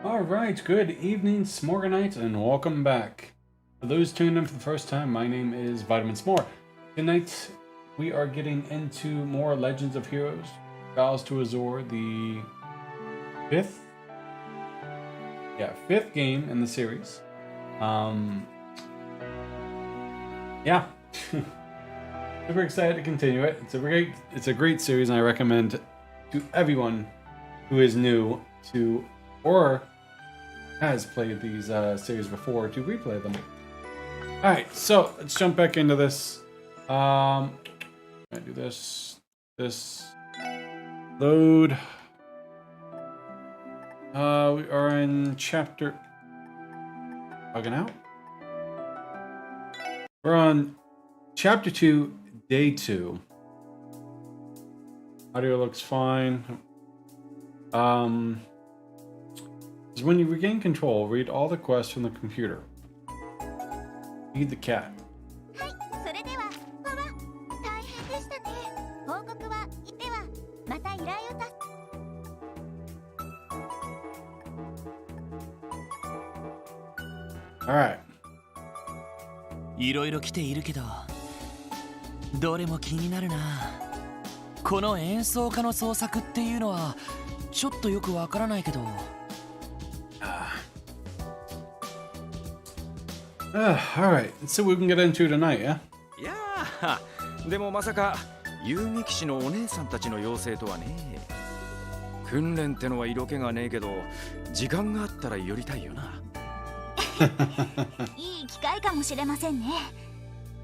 Alright, good evening, Smorganites, and welcome back. For those tuning in for the first time, my name is Vitamin S'more. Tonight, we are getting into more Legends of Heroes, Trials to Azure, the fifth game in the series. Yeah. Super excited to continue it. It's a great series, and I recommend to everyone who is new to or has played these series before to replay them. Alright, so let's jump back into this. I do this. Load. We are in chapter. Bugging out. We're on chapter 2, day 2. Audio looks fine. When you regain control, read all the quests from the computer. Feed the cat. Alright. いろいろ来ているけど、どれも気になるな。この演奏家の創作っていうのはちょっとよくわからないけど。Alright, let's see what we can get into tonight, yeah? いやー、でもまさか遊撃士のお姉さんたちの要請とはね。訓練ってのは色気がねえけど、時間があったら寄りたいよな。いい機会かもしれませんね。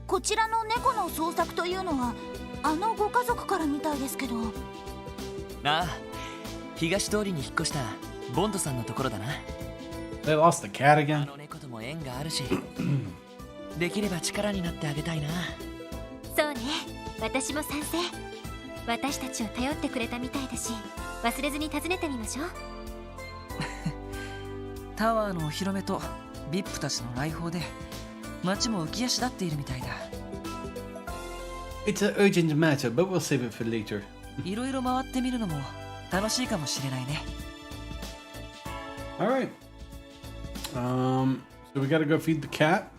こちらの猫の捜索というのはあのご家族からみたいですけど。ああ、東通りに引っ越したボンドさんのところだな。They lost the cat again. あの猫とも縁があるし、できれば力になってあげたいな。そうね、私も賛成。私たちを頼ってくれたみたいだし、忘れずに訪ねてみましょう。タワーのお披露目とビップたちの来訪で街も浮き足立っているみたいだ。It's an urgent matter, but we'll save it for later. いろいろ回ってみるのも楽しいかもしれないね。Alright. So we gotta go feed the cat.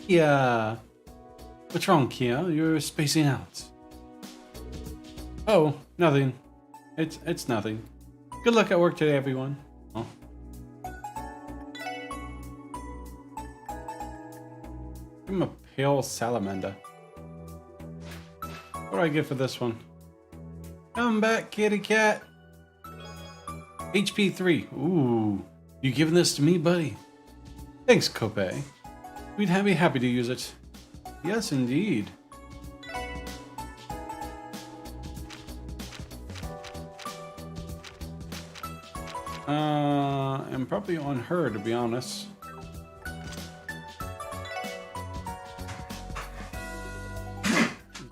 Yeah. What's wrong, Kia? You're spacing out. Oh, nothing. It's nothing. Good luck at work today, everyone. Oh. Give him a pale salamander. What do I get for this one? Come back, kitty cat. HP 3. Ooh, you giving this to me, buddy? Thanks, Kope. We'd be happy to use it. Yes, indeed. I'm probably on her, to be honest.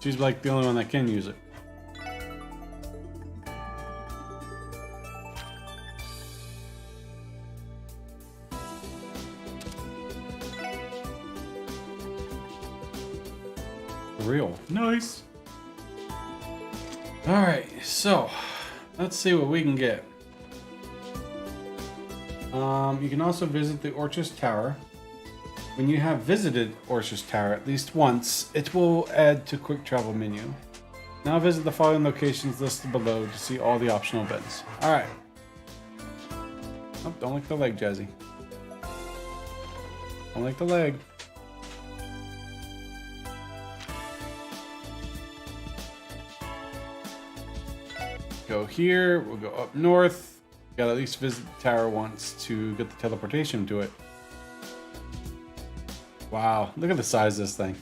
She's like the only one that can use it. Real. Nice. Alright, so let's see what we can get. You can also visit the Orchis Tower. When you have visited Orchis Tower at least once, it will add to quick travel menu. Now visit the following locations listed below to see all the optional events. Alright. Oh, don't lick the leg, Jazzy. Don't lick the leg. Go here, we'll go up north. Gotta at least visit the tower once to get the teleportation to it. Wow, look at the size of this thing.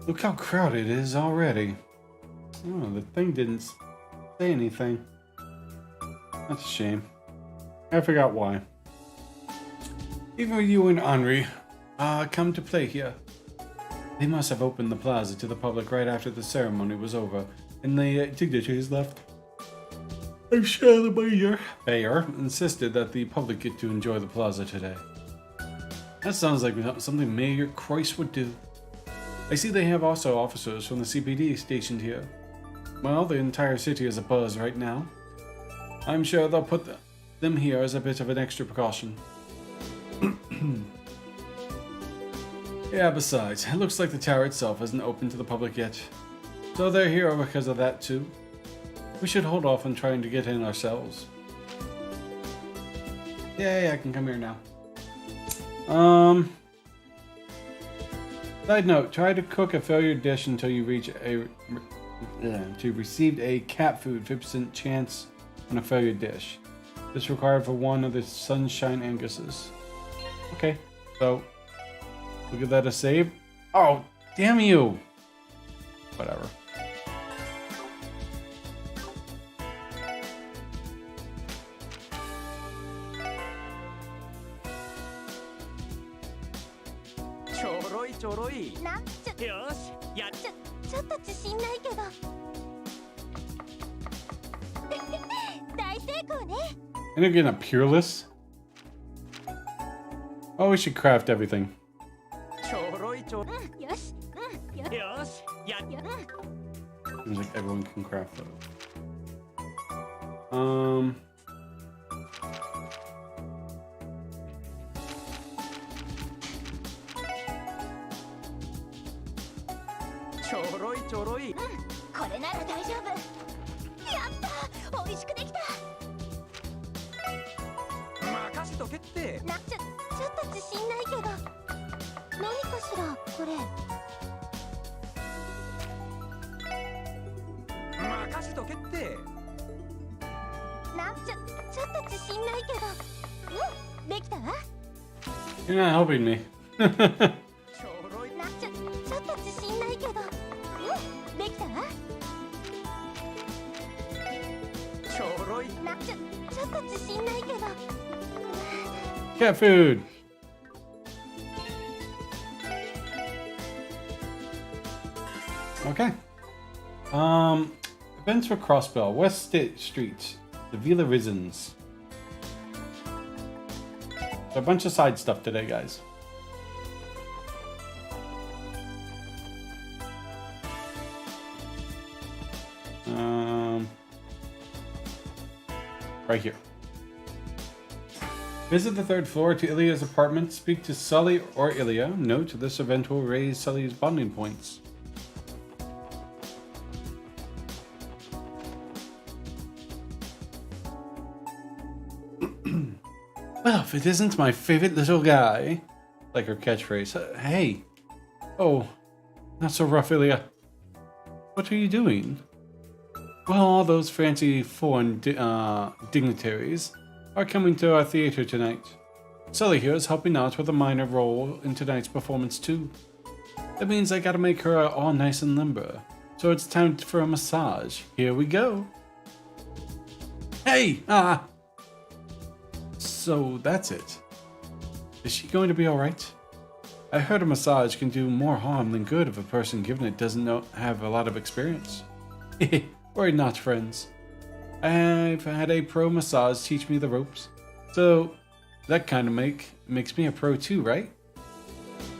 Look how crowded it is already. Oh, the thing didn't say anything. That's a shame. I forgot why. Even you and Henri come to play here. They must have opened the plaza to the public right after the ceremony was over, and the dignitaries left. I'm sure the mayor insisted that the public get to enjoy the plaza today. That sounds like something Mayor Croix would do. I see they have also officers from the CPD stationed here. Well, the entire city is abuzz right now. I'm sure they'll put them here as a bit of an extra precaution. Yeah, besides, it looks like the tower itself isn't open to the public yet. So they're here because of that too. We should hold off on trying to get in ourselves. Yay, I can come here now. Side note, try to cook a failure dish until you reach to receive a cat food 50% chance on a failure dish. This required for one of the Sunshine Anguses. Okay, so we'll give that a save. Oh, damn you! Whatever.なんちょよしやっちょっと自信ないけど大成功ね And again, a Peerless? Oh, we should craft everything. よしよしやっ Seems like everyone can craft those. Choroi. これなら大丈夫やった美味しくできた任せとけって。ちょっと自信ないけど何かしらこれ任せとけって。ちょっと自信ないけどできた You're not helping me. ちょっと自信ないけどできたちょっと自信ないけど Cat food! Okay. Events for Crossbell, West State Street, the Villa Risens. So a bunch of side stuff today, guys. Right here. Visit the third floor to Ilya's apartment. Speak to Sully or Ilya. Note, this event will raise Sully's bonding points. Well, if it isn't my favorite little guy. Like her catchphrase. Hey. Oh, not so rough, Ilya. What are you doing? Well, all those fancy foreign dignitaries are coming to our theater tonight. Sully here is helping out with a minor role in tonight's performance too. That means I gotta make her all nice and limber. So it's time for a massage. Here we go. Hey! So that's it. Is she going to be alright? I heard a massage can do more harm than good if a person given it doesn't have a lot of experience. Worry not, friends. I've had a pro massage teach me the ropes, so that kind of makes me a pro too, right?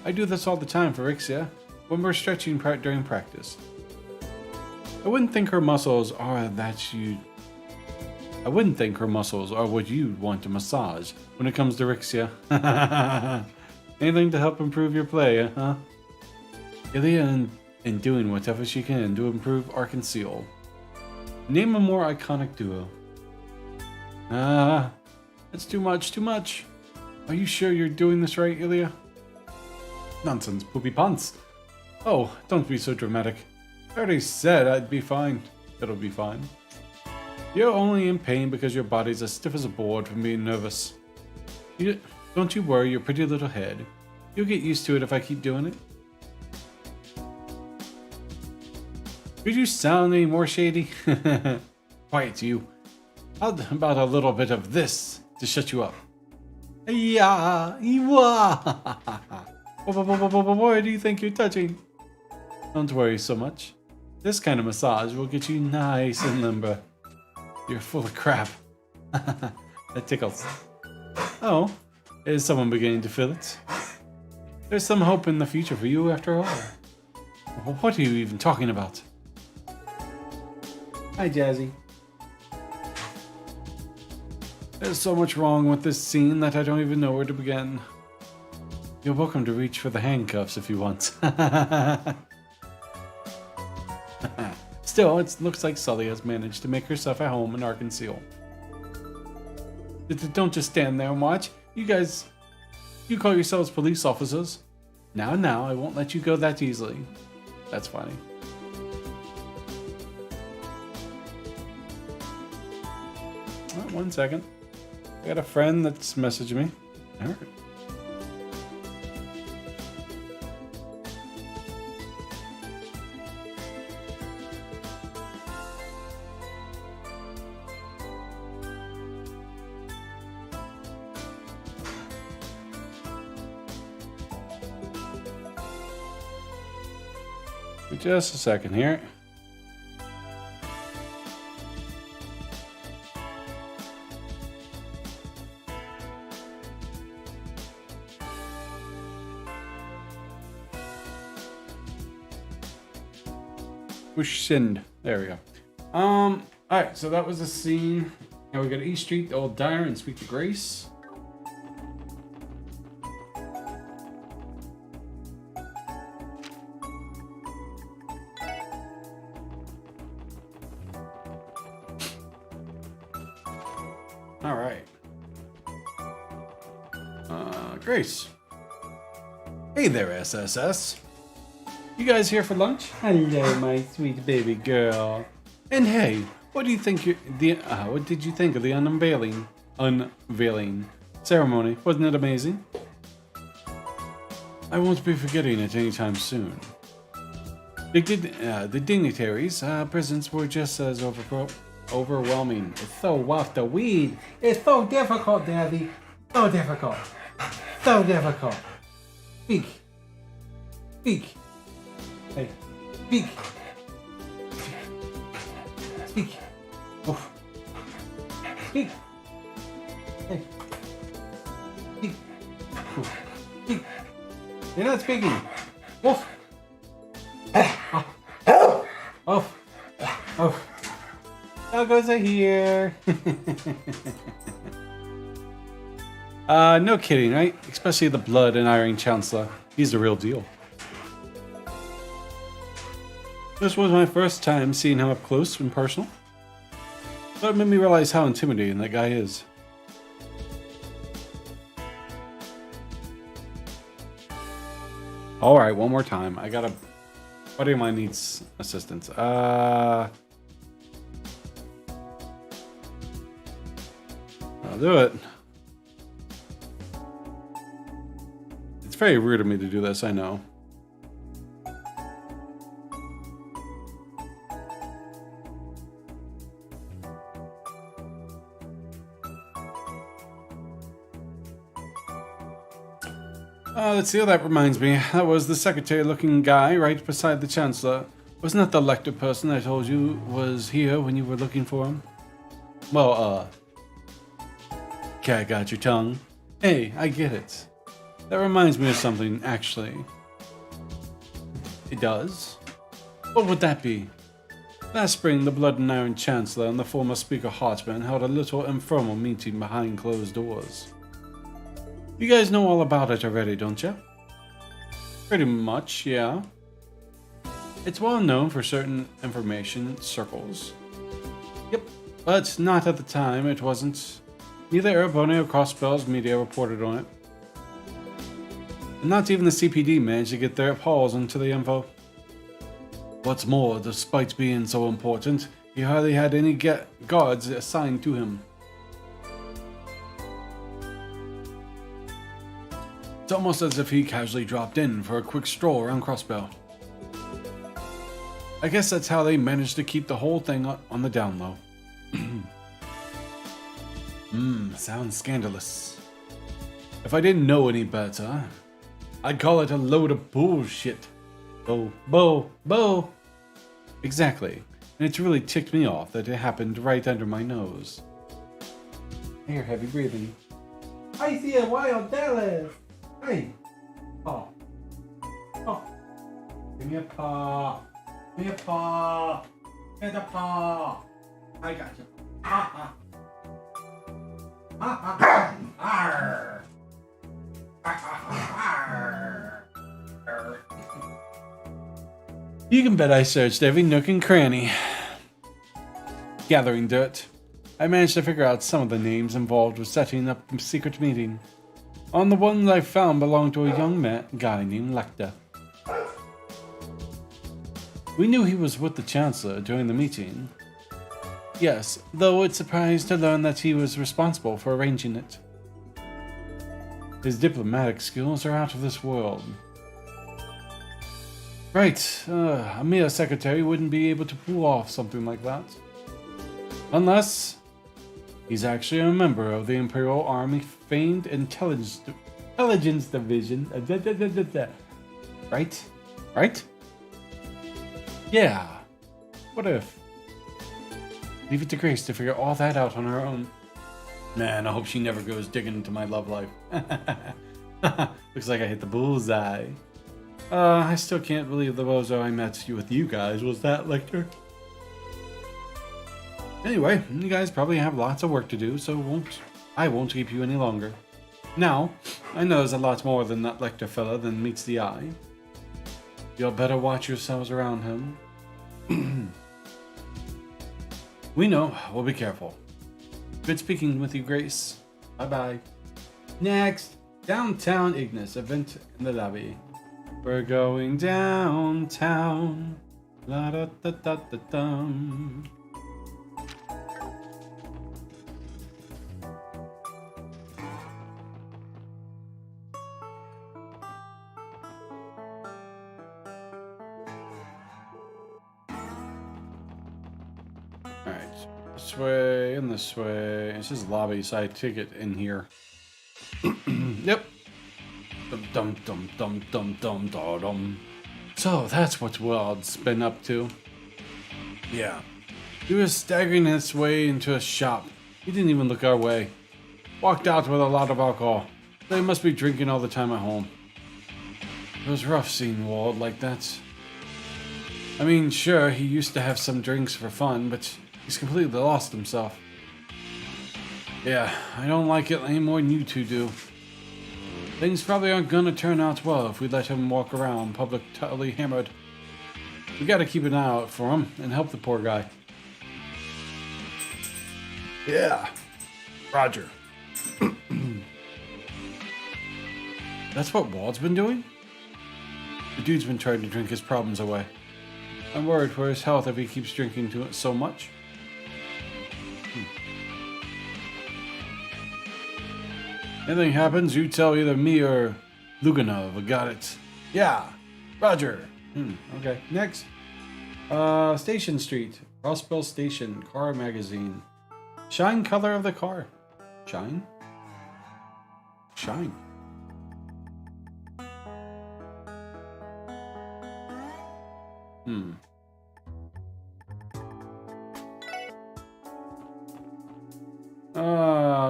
I do this all the time for Ixia when we're stretching during practice. I wouldn't think her muscles are what you'd want to massage when it comes to Rixia. Anything to help improve your play, huh? Ilya in doing whatever she can to improve or conceal. Name a more iconic duo. That's too much, too much. Are you sure you're doing this right, Ilya? Nonsense, poopy pants. Oh, don't be so dramatic. I already said I'd be fine. It'll be fine. You're only in pain because your body's as stiff as a board from being nervous. Don't you worry your pretty little head. You'll get used to it if I keep doing it. Could you sound any more shady? Quiet, you. How about a little bit of this to shut you up? Yeah, what do you think you're touching? Don't worry so much. This kind of massage will get you nice and limber. You're full of crap. That tickles. Oh, is someone beginning to feel it? There's some hope in the future for you after all. What are you even talking about? Hi, Jazzy. There's so much wrong with this scene that I don't even know where to begin. You're welcome to reach for the handcuffs if you want. Still, it looks like Sully has managed to make herself at home in Arkansas. Don't just stand there and watch. You guys, you call yourselves police officers. Now, I won't let you go that easily. That's funny. Oh, 1 second. I got a friend that's messaged me. All right. Just a second here. Push send. There we go. Alright, so that was the scene. Now we got East Street, the old diner, and speak to Grace. Alright. Grace. Hey there, SSS. You guys here for lunch? Hello, my sweet baby girl. And hey, what do you think? What did you think of the unveiling ceremony? Wasn't it amazing? I won't be forgetting it anytime soon. The dignitaries' presents were just as overwhelming. It's so worth the weed. It's so difficult, Daddy. So difficult. So difficult. Speak. Speak. Hey, speak. Speak. Oof. Speak. Hey. Speak. Oof. Speak. You're not speaking. Oof. Oof. Oof. Doggos are here. No kidding, right? Especially the blood and Iron Chancellor. He's the real deal. This was my first time seeing him up close and personal. So it made me realize how intimidating that guy is. Alright, one more time. I got a buddy of mine needs assistance. I'll do it. It's very rude of me to do this, I know. Let's see, that reminds me. That was the secretary-looking guy right beside the Chancellor. Wasn't that the lector person I told you was here when you were looking for him? Well, cat got your tongue. Hey, I get it. That reminds me of something, actually. It does? What would that be? Last spring, the Blood and Iron Chancellor and the former Speaker Hartman held a little informal meeting behind closed doors. You guys know all about it already, don't you? Pretty much, yeah. It's well known for certain information circles. Yep, But not at the time, it wasn't. Neither Erebone or Crossbell's media reported on it. And not even the CPD managed to get their paws into the info. What's more, despite being so important, he hardly had any guards assigned to him. It's almost as if he casually dropped in for a quick stroll around Crossbell. I guess that's how they managed to keep the whole thing on the down low. Sounds scandalous. If I didn't know any better, I'd call it a load of bullshit. Bo. Exactly. And it's really ticked me off that it happened right under my nose. You're heavy breathing. I see a wild Dallas. Hey. Paw. Oh. Give me a paw. Give me a paw. Get a paw. I got you. Ha ha. Ha ha. Arr. You can bet I searched every nook and cranny. Gathering dirt, I managed to figure out some of the names involved with setting up a secret meeting. On the ones I found belonged to a young guy named Lecter. We knew he was with the Chancellor during the meeting. Yes, though it's surprised to learn that he was responsible for arranging it. His diplomatic skills are out of this world. Right, a mere secretary wouldn't be able to pull off something like that. Unless he's actually a member of the Imperial Army famed intelligence division. Right? Right? Yeah. What if? Leave it to Grace to figure all that out on her own. Man, I hope she never goes digging into my love life. Looks like I hit the bullseye. I still can't believe the bozo I met with you guys was that Lecter. Anyway, you guys probably have lots of work to do, so I won't keep you any longer. Now, I know there's a lot more than that Lecter fella than meets the eye. You'll better watch yourselves around him. We know, we'll be careful. Good speaking with you, Grace. Bye-bye. Next, Downtown Ignis event in the lobby. We're going downtown. La da da da da dum. Alright. This way and this way. This is lobby, so I take it in here. Yep. Dum dum dum dum dum dum dum. So that's what Wild's been up to. Yeah. He was staggering his way into a shop. He didn't even look our way. Walked out with a lot of alcohol. They must be drinking all the time at home. It was rough seeing Wald like that. I mean, sure, he used to have some drinks for fun, but he's completely lost himself. Yeah, I don't like it any more than you two do. Things probably aren't gonna turn out well if we let him walk around public totally hammered. We gotta keep an eye out for him and help the poor guy. Yeah. Roger. That's what Wald's been doing? The dude's been trying to drink his problems away. I'm worried for his health if he keeps drinking to it so much. Anything happens, you tell either me or Luganov. Got it. Yeah. Roger. Okay. Next. Station Street. Crossbell Station. Car magazine. Shine color of the car. Shine? Shine.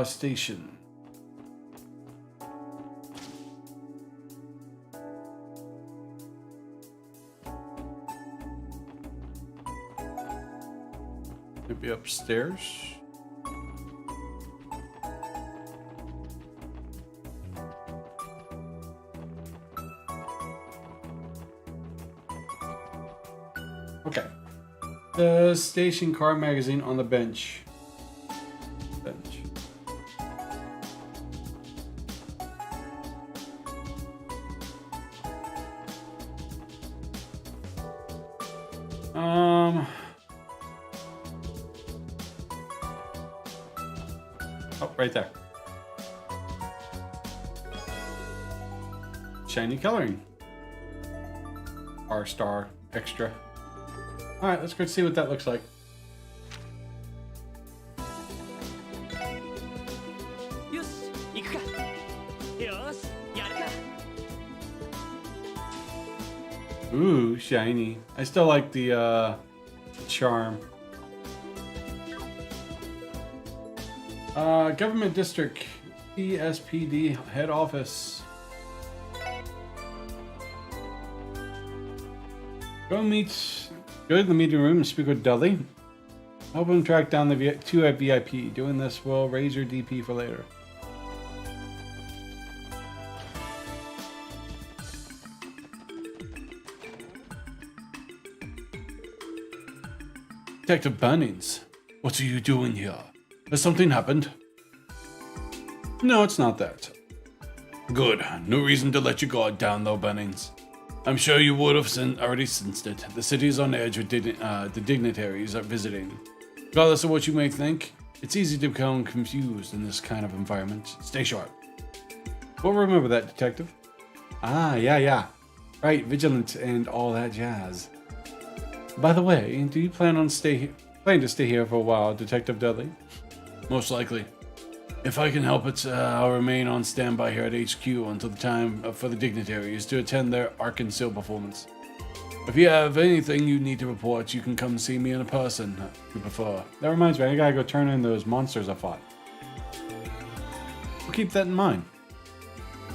Station. Maybe upstairs. Okay. The station car magazine on the bench. bench. Oh, right there. Shiny coloring. R-star extra. Alright, let's go see what that looks like. Ooh, shiny. I still like the charm. Government District, ESPD Head Office. Go to the meeting room and speak with Dudley. Help him track down the two at VIP. Doing this will raise your DP for later. Detective Bunnings, what are you doing here? Has something happened? No, it's not that. Good. No reason to let your guard down, though, Bunnings. I'm sure you would have already sensed it. The city is on edge with the dignitaries are visiting. Regardless of what you may think, it's easy to become confused in this kind of environment. Stay sharp. We'll remember that, Detective. Ah, yeah. Right, vigilant and all that jazz. By the way, do you plan to stay here for a while, Detective Dudley? Most likely. If I can help it, I'll remain on standby here at HQ until the time for the dignitaries to attend their Arkansas performance. If you have anything you need to report, you can come see me in person, if you prefer. That reminds me, I gotta go turn in those monsters I fought. We'll keep that in mind.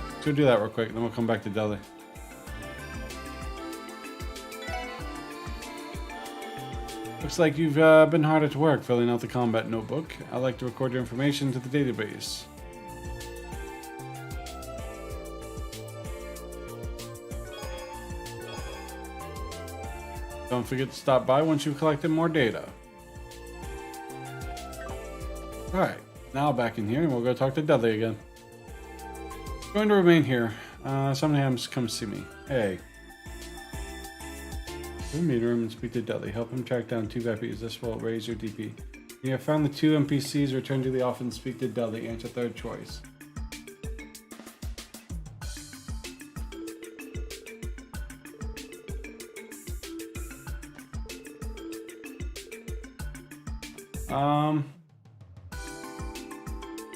Let's go do that real quick, then we'll come back to Dudley. Looks like you've been hard at work filling out the combat notebook. I'd like to record your information to the database. Don't forget to stop by once you've collected more data. Alright, now back in here and we'll go talk to Dudley again. Going to remain here. Sometimes come see me. Hey. Go to the meeting room and speak to Dudley. Help him track down two VIPs. This will raise your DP. You have found the two NPCs. Return to the office and speak to Dudley. Answer third choice.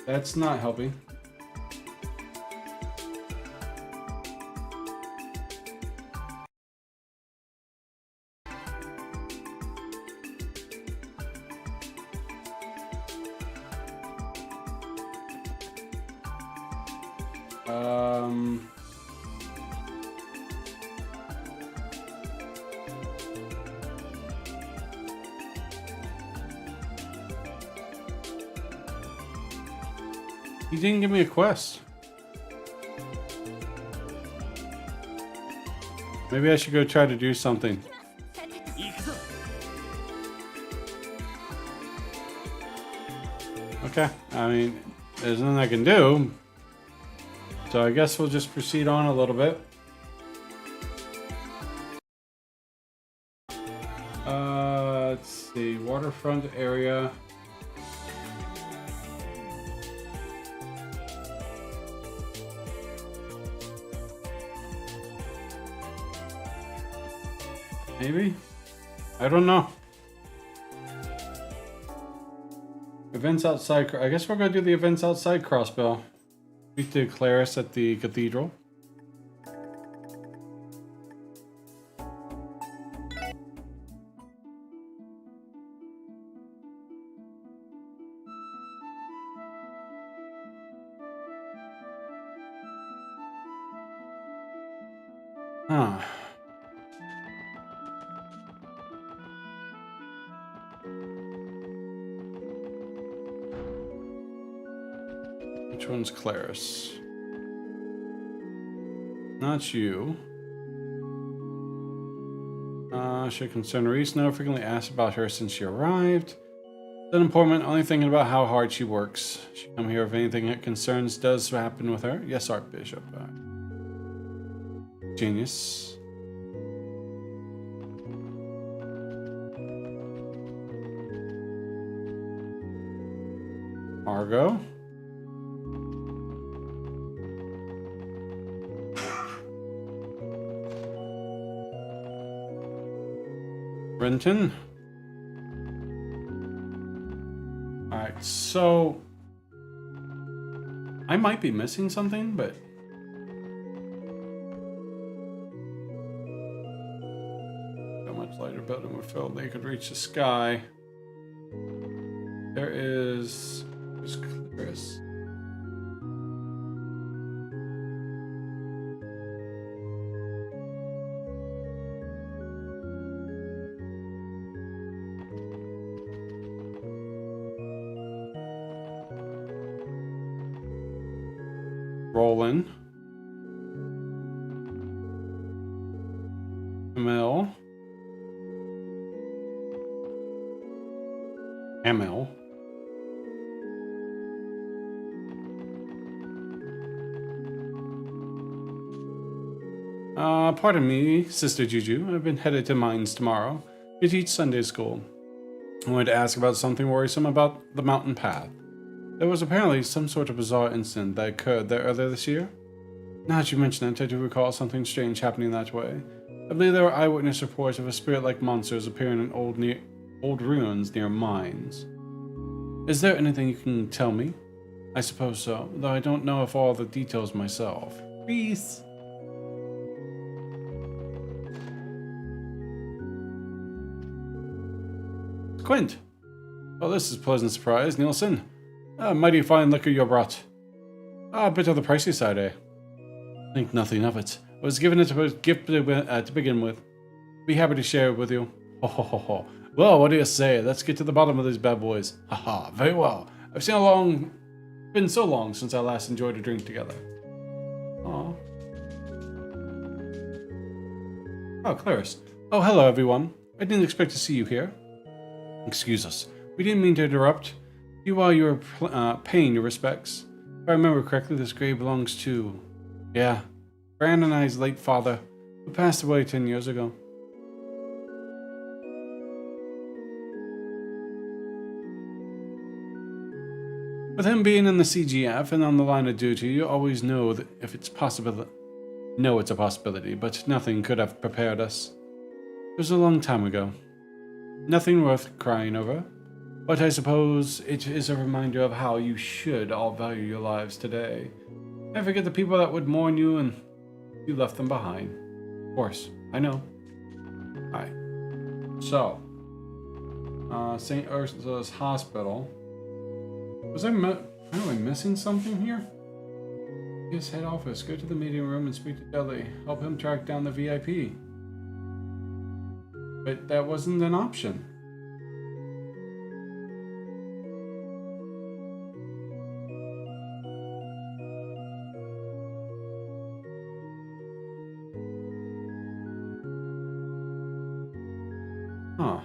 That's not helping. He didn't give me a quest. Maybe I should go try to do something. Okay, I mean, there's nothing I can do. So I guess we'll just proceed on a little bit. Let's see, waterfront area. Maybe? I don't know. Events outside. I guess we're going to do the events outside Crossbell. Speak to Claris at the cathedral. Huh. Which one's Claris? Not you. Should concern Reese. No, frequently asked about her since she arrived. Unemployment, only thinking about how hard she works. She come here if anything that concerns does happen with her. Yes, Archbishop. Genius. Margot. Renton. Alright, so I might be missing something, but so much lighter building were filled they could reach the sky. There's Chris. Roland. Emil. Emil. Pardon me, Sister Juju. I've been headed to Mines tomorrow to teach Sunday school. I wanted to ask about something worrisome about the mountain path. There was apparently some sort of bizarre incident that occurred there earlier this year. Now that you mention it, I do recall something strange happening that way. I believe there were eyewitness reports of a spirit-like monsters appearing in old ruins near Mines. Is there anything you can tell me? I suppose so, though I don't know if all the details myself. Peace. Quint. Well, this is a pleasant surprise, Nielsen. Mighty fine liquor you brought. A bit of the pricey side, eh? Think nothing of it. I was given it as a gift to begin with. Be happy to share it with you. Ho ho ho ho. Well, what do you say? Let's get to the bottom of these bad boys. Haha, very well. Been so long since I last enjoyed a drink together. Aw. Oh, Clarice. Oh, hello, everyone. I didn't expect to see you here. Excuse us. We didn't mean to interrupt you while you were paying your respects. If I remember correctly, this grave belongs to... Yeah, Fran and I's late father, who passed away 10 years ago. With him being in the CGF and on the line of duty, you always know that if it's possible... No, it's a possibility, but nothing could have prepared us. It was a long time ago. Nothing worth crying over, but I suppose it is a reminder of how you should all value your lives today. And forget the people that would mourn you and you left them behind. Of course, I know. Alright. So, St. Ursula's Hospital. Was I apparently missing something here? His head office. Go to the meeting room and speak to Dudley. Help him track down the VIP. But that wasn't an option. Huh.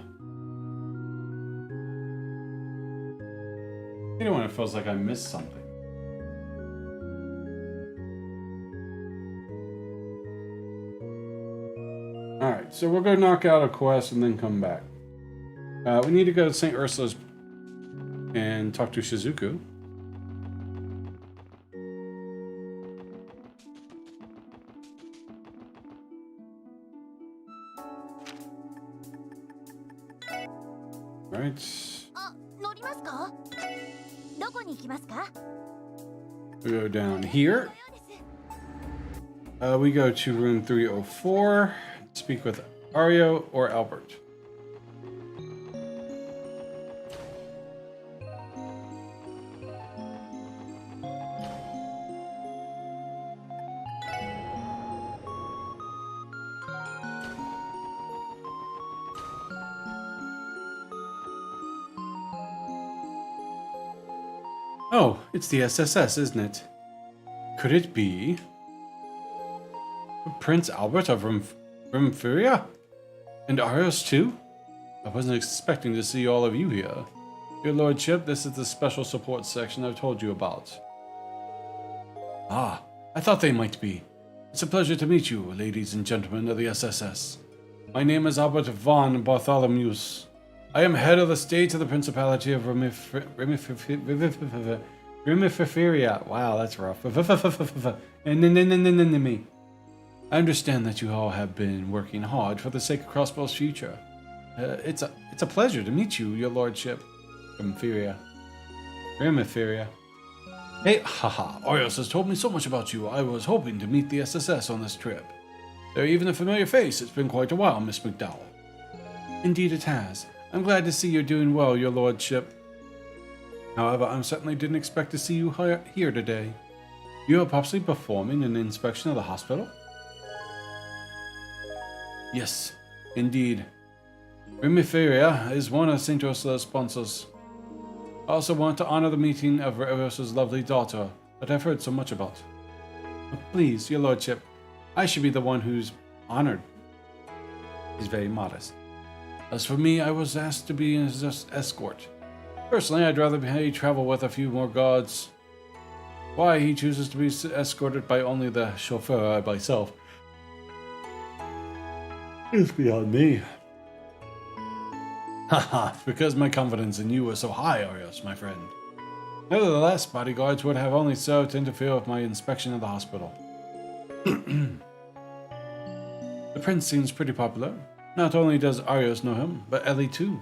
I don't want it feels like I missed something. Alright, so we're going to knock out a quest and then come back. We need to go to St. Ursula's and talk to Shizuku. Right. 乗りますか？どこに行きますか？ We go down here. We go to room 304. Speak with Ario or Albert. Oh, it's the SSS, isn't it? Could it be Prince Albert of Rimfuria? And Arios too? I wasn't expecting to see all of you here. Your Lordship, this is the special support section I've told you about. Ah, I thought they might be. It's a pleasure to meet you, ladies and gentlemen of the SSS. My name is Albert von Bartholomeus. I am head of the state of the Principality of Rimififeria. Wow, that's rough. I understand that you all have been working hard for the sake of Crossbow's future. It's a pleasure to meet you, your lordship. Rimififeria. Hey, haha, Orios has told me so much about you. I was hoping to meet the SSS on this trip. They're even a familiar face. It's been quite a while, Miss McDowell. Indeed it has. I'm glad to see you're doing well, your lordship. However, I certainly didn't expect to see you here today. You are possibly performing an inspection of the hospital? Yes, indeed. Rimiferia is one of St. Ursula's sponsors. I also want to honor the meeting of Ursula's lovely daughter that I've heard so much about. Please, your lordship, I should be the one who's honored. He's very modest. As for me, I was asked to be his escort. Personally, I'd rather travel with a few more guards. Why he chooses to be escorted by only the chauffeur myself is beyond me. Haha, because my confidence in you was so high, Arios, my friend. Nevertheless, bodyguards would have only served to interfere with my inspection of the hospital. The prince seems pretty popular. Not only does Arios know him, but Ellie too.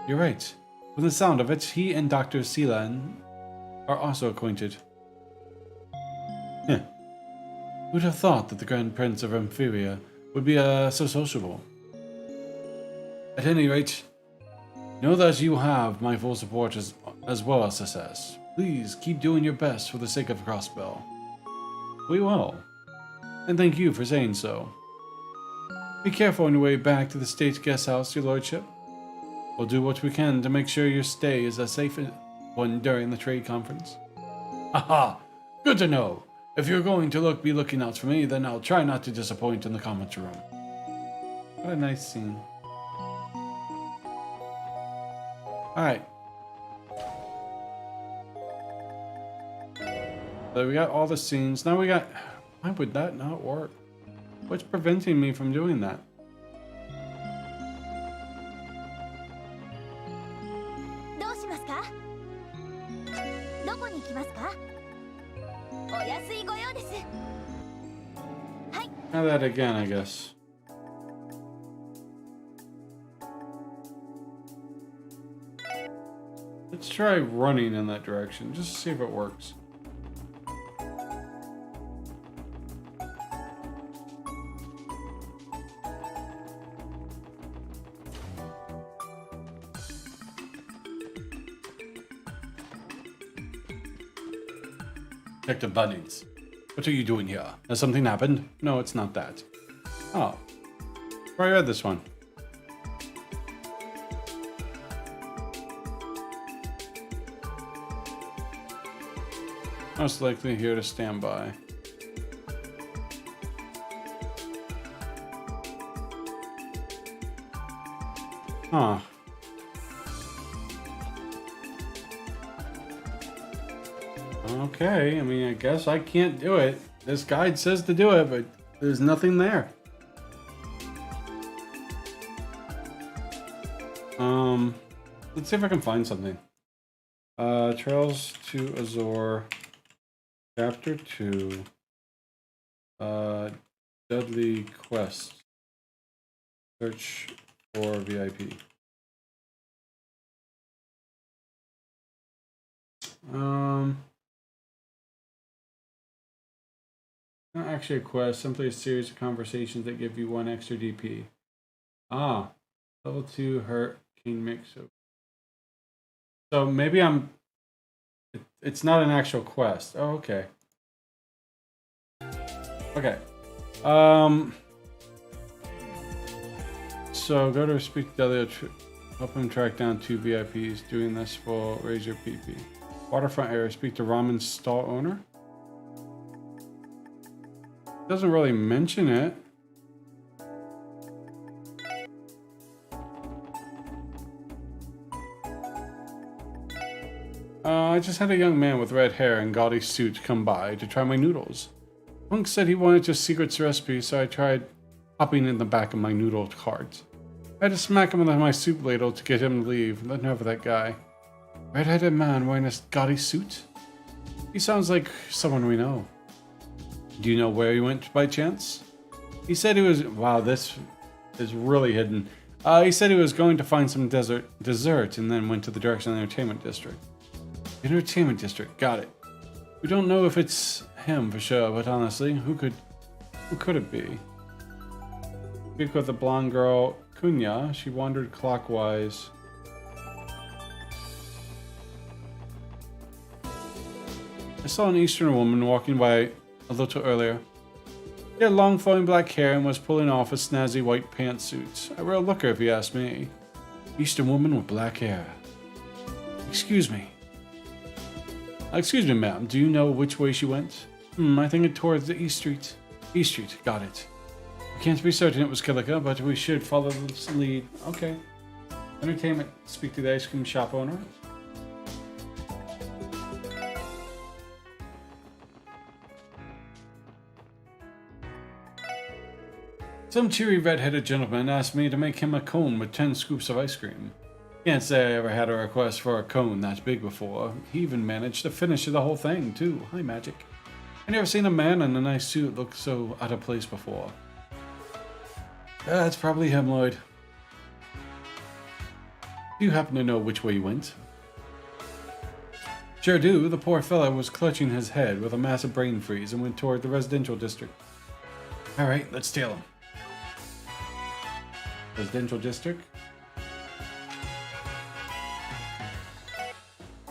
You're right. From the sound of it, he and Dr. Seelan are also acquainted. Who'd have thought that the Grand Prince of Amphiria would be so sociable? At any rate, know that you have my full support as well as SSS. Please keep doing your best for the sake of Crossbow. We will. And thank you for saying so. Be careful on your way back to the State Guest House, your lordship. We'll do what we can to make sure your stay is a safe one during the trade conference. Haha! Good to know. If you're going to be looking out for me, then I'll try not to disappoint in the conference room. What a nice scene. Alright. So we got all the scenes. Now we got... Why would that not work? What's preventing me from doing that? Now that again, I guess. Let's try running in that direction, just to see if it works. Detective Bunnings, what are you doing here? Has something happened? No, it's not that. Oh, I read this one. Most likely here to stand by. Huh. Okay, I mean, I guess I can't do it. This guide says to do it, but there's nothing there. Let's see if I can find something. Trails to Azure, Chapter 2, Dudley Quest. Search for VIP. Not actually a quest, simply a series of conversations that give you 1 extra DP. Ah, level 2 hurt King Mix. So maybe it's not an actual quest. Oh, okay. Okay. So go to speak to the other, help him track down 2 VIPs. Doing this will raise your PP. Waterfront area, speak to ramen stall owner. Doesn't really mention it. I just had a young man with red hair and gaudy suit come by to try my noodles. Monk said he wanted your secret recipe, so I tried hopping in the back of my noodle cart. I had to smack him with my soup ladle to get him to leave. The nerve of that guy. Red-headed man wearing a gaudy suit? He sounds like someone we know. Do you know where he went by chance? He said he was... Wow, this is really hidden. He said he was going to find some dessert and then went to the direction of the entertainment district. Entertainment district, got it. We don't know if it's him for sure, but honestly, who could it be? Speak with the blonde girl, Kunya. She wandered clockwise. I saw an Eastern woman walking by a little earlier. She had long flowing black hair and was pulling off a snazzy white pantsuit. A real looker if you ask me. Eastern woman with black hair. Excuse me. Excuse me, ma'am. Do you know which way she went? I think it towards the East Street. East Street, got it. We can't be certain it was Kilika, but we should follow this lead. Okay. Entertainment. Speak to the ice cream shop owner. Some cheery red-headed gentleman asked me to make him a cone with 10 scoops of ice cream. Can't say I ever had a request for a cone that big before. He even managed to finish the whole thing, too. Hi, Magic. I never seen a man in a nice suit look so out of place before. That's probably him, Lloyd. Do you happen to know which way he went? Sure do. The poor fellow was clutching his head with a massive brain freeze and went toward the residential district. Alright, let's tail him. Residential district.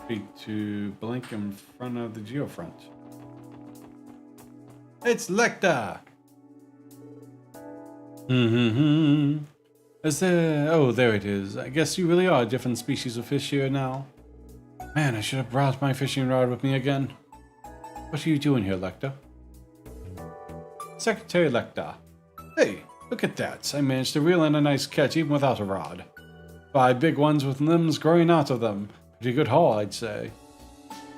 Speak to Blink in front of the geofront. It's Lecta! Is there... Oh, there it is. I guess you really are a different species of fish here now. Man, I should have brought my fishing rod with me again. What are you doing here, Lecta? Secretary Lecta. Hey, look at that. I managed to reel in a nice catch even without a rod. 5 big ones with limbs growing out of them. Pretty good haul, I'd say.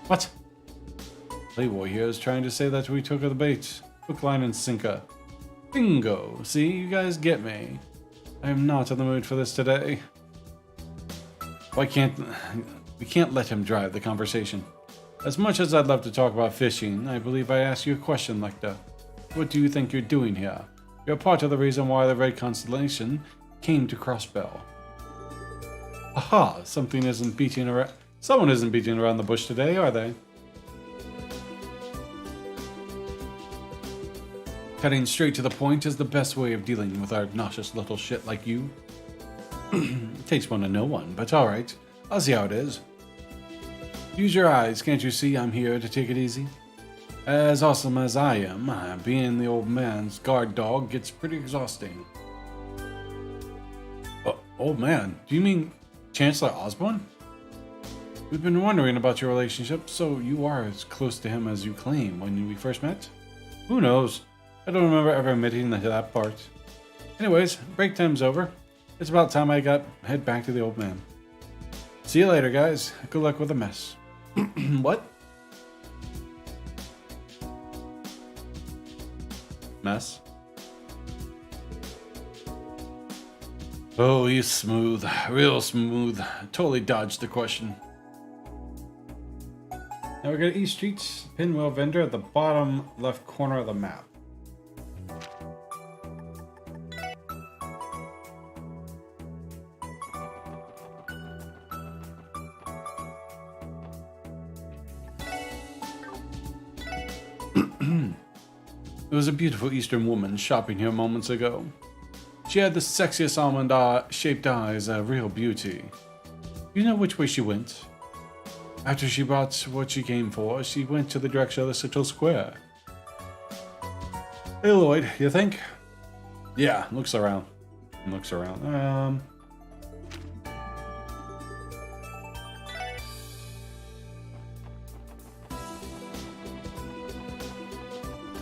What? Playboy here is trying to say that we took the bait. Hook, line, and sinker. Bingo! See, you guys get me. I am not in the mood for this today. We can't let him drive the conversation. As much as I'd love to talk about fishing, I believe I asked you a question, Lecta. What do you think you're doing here? You're part of the reason why the Red Constellation came to Crossbell. Aha! Someone isn't beating around the bush today, are they? Cutting straight to the point is the best way of dealing with obnoxious little shit like you. Takes one to know one, but alright. I'll see how it is. Use your eyes, can't you see I'm here to take it easy? As awesome as I am, being the old man's guard dog gets pretty exhausting. Old man? Do you mean Chancellor Osborne? We've been wondering about your relationship, so you are as close to him as you claim when we first met? Who knows? I don't remember ever admitting to that part. Anyways, break time's over. It's about time I head back to the old man. See you later, guys. Good luck with the mess. What? Mess? Oh, he's smooth. Real smooth. Totally dodged the question. Now we're going to East Street, Pinwheel Vendor at the bottom left corner of the map. There was a beautiful Eastern woman shopping here moments ago. She had the sexiest almond-shaped eyes, a real beauty. You know which way she went? After she bought what she came for, she went to the direction of the Central Square. Hey Lloyd, you think? Yeah, looks around.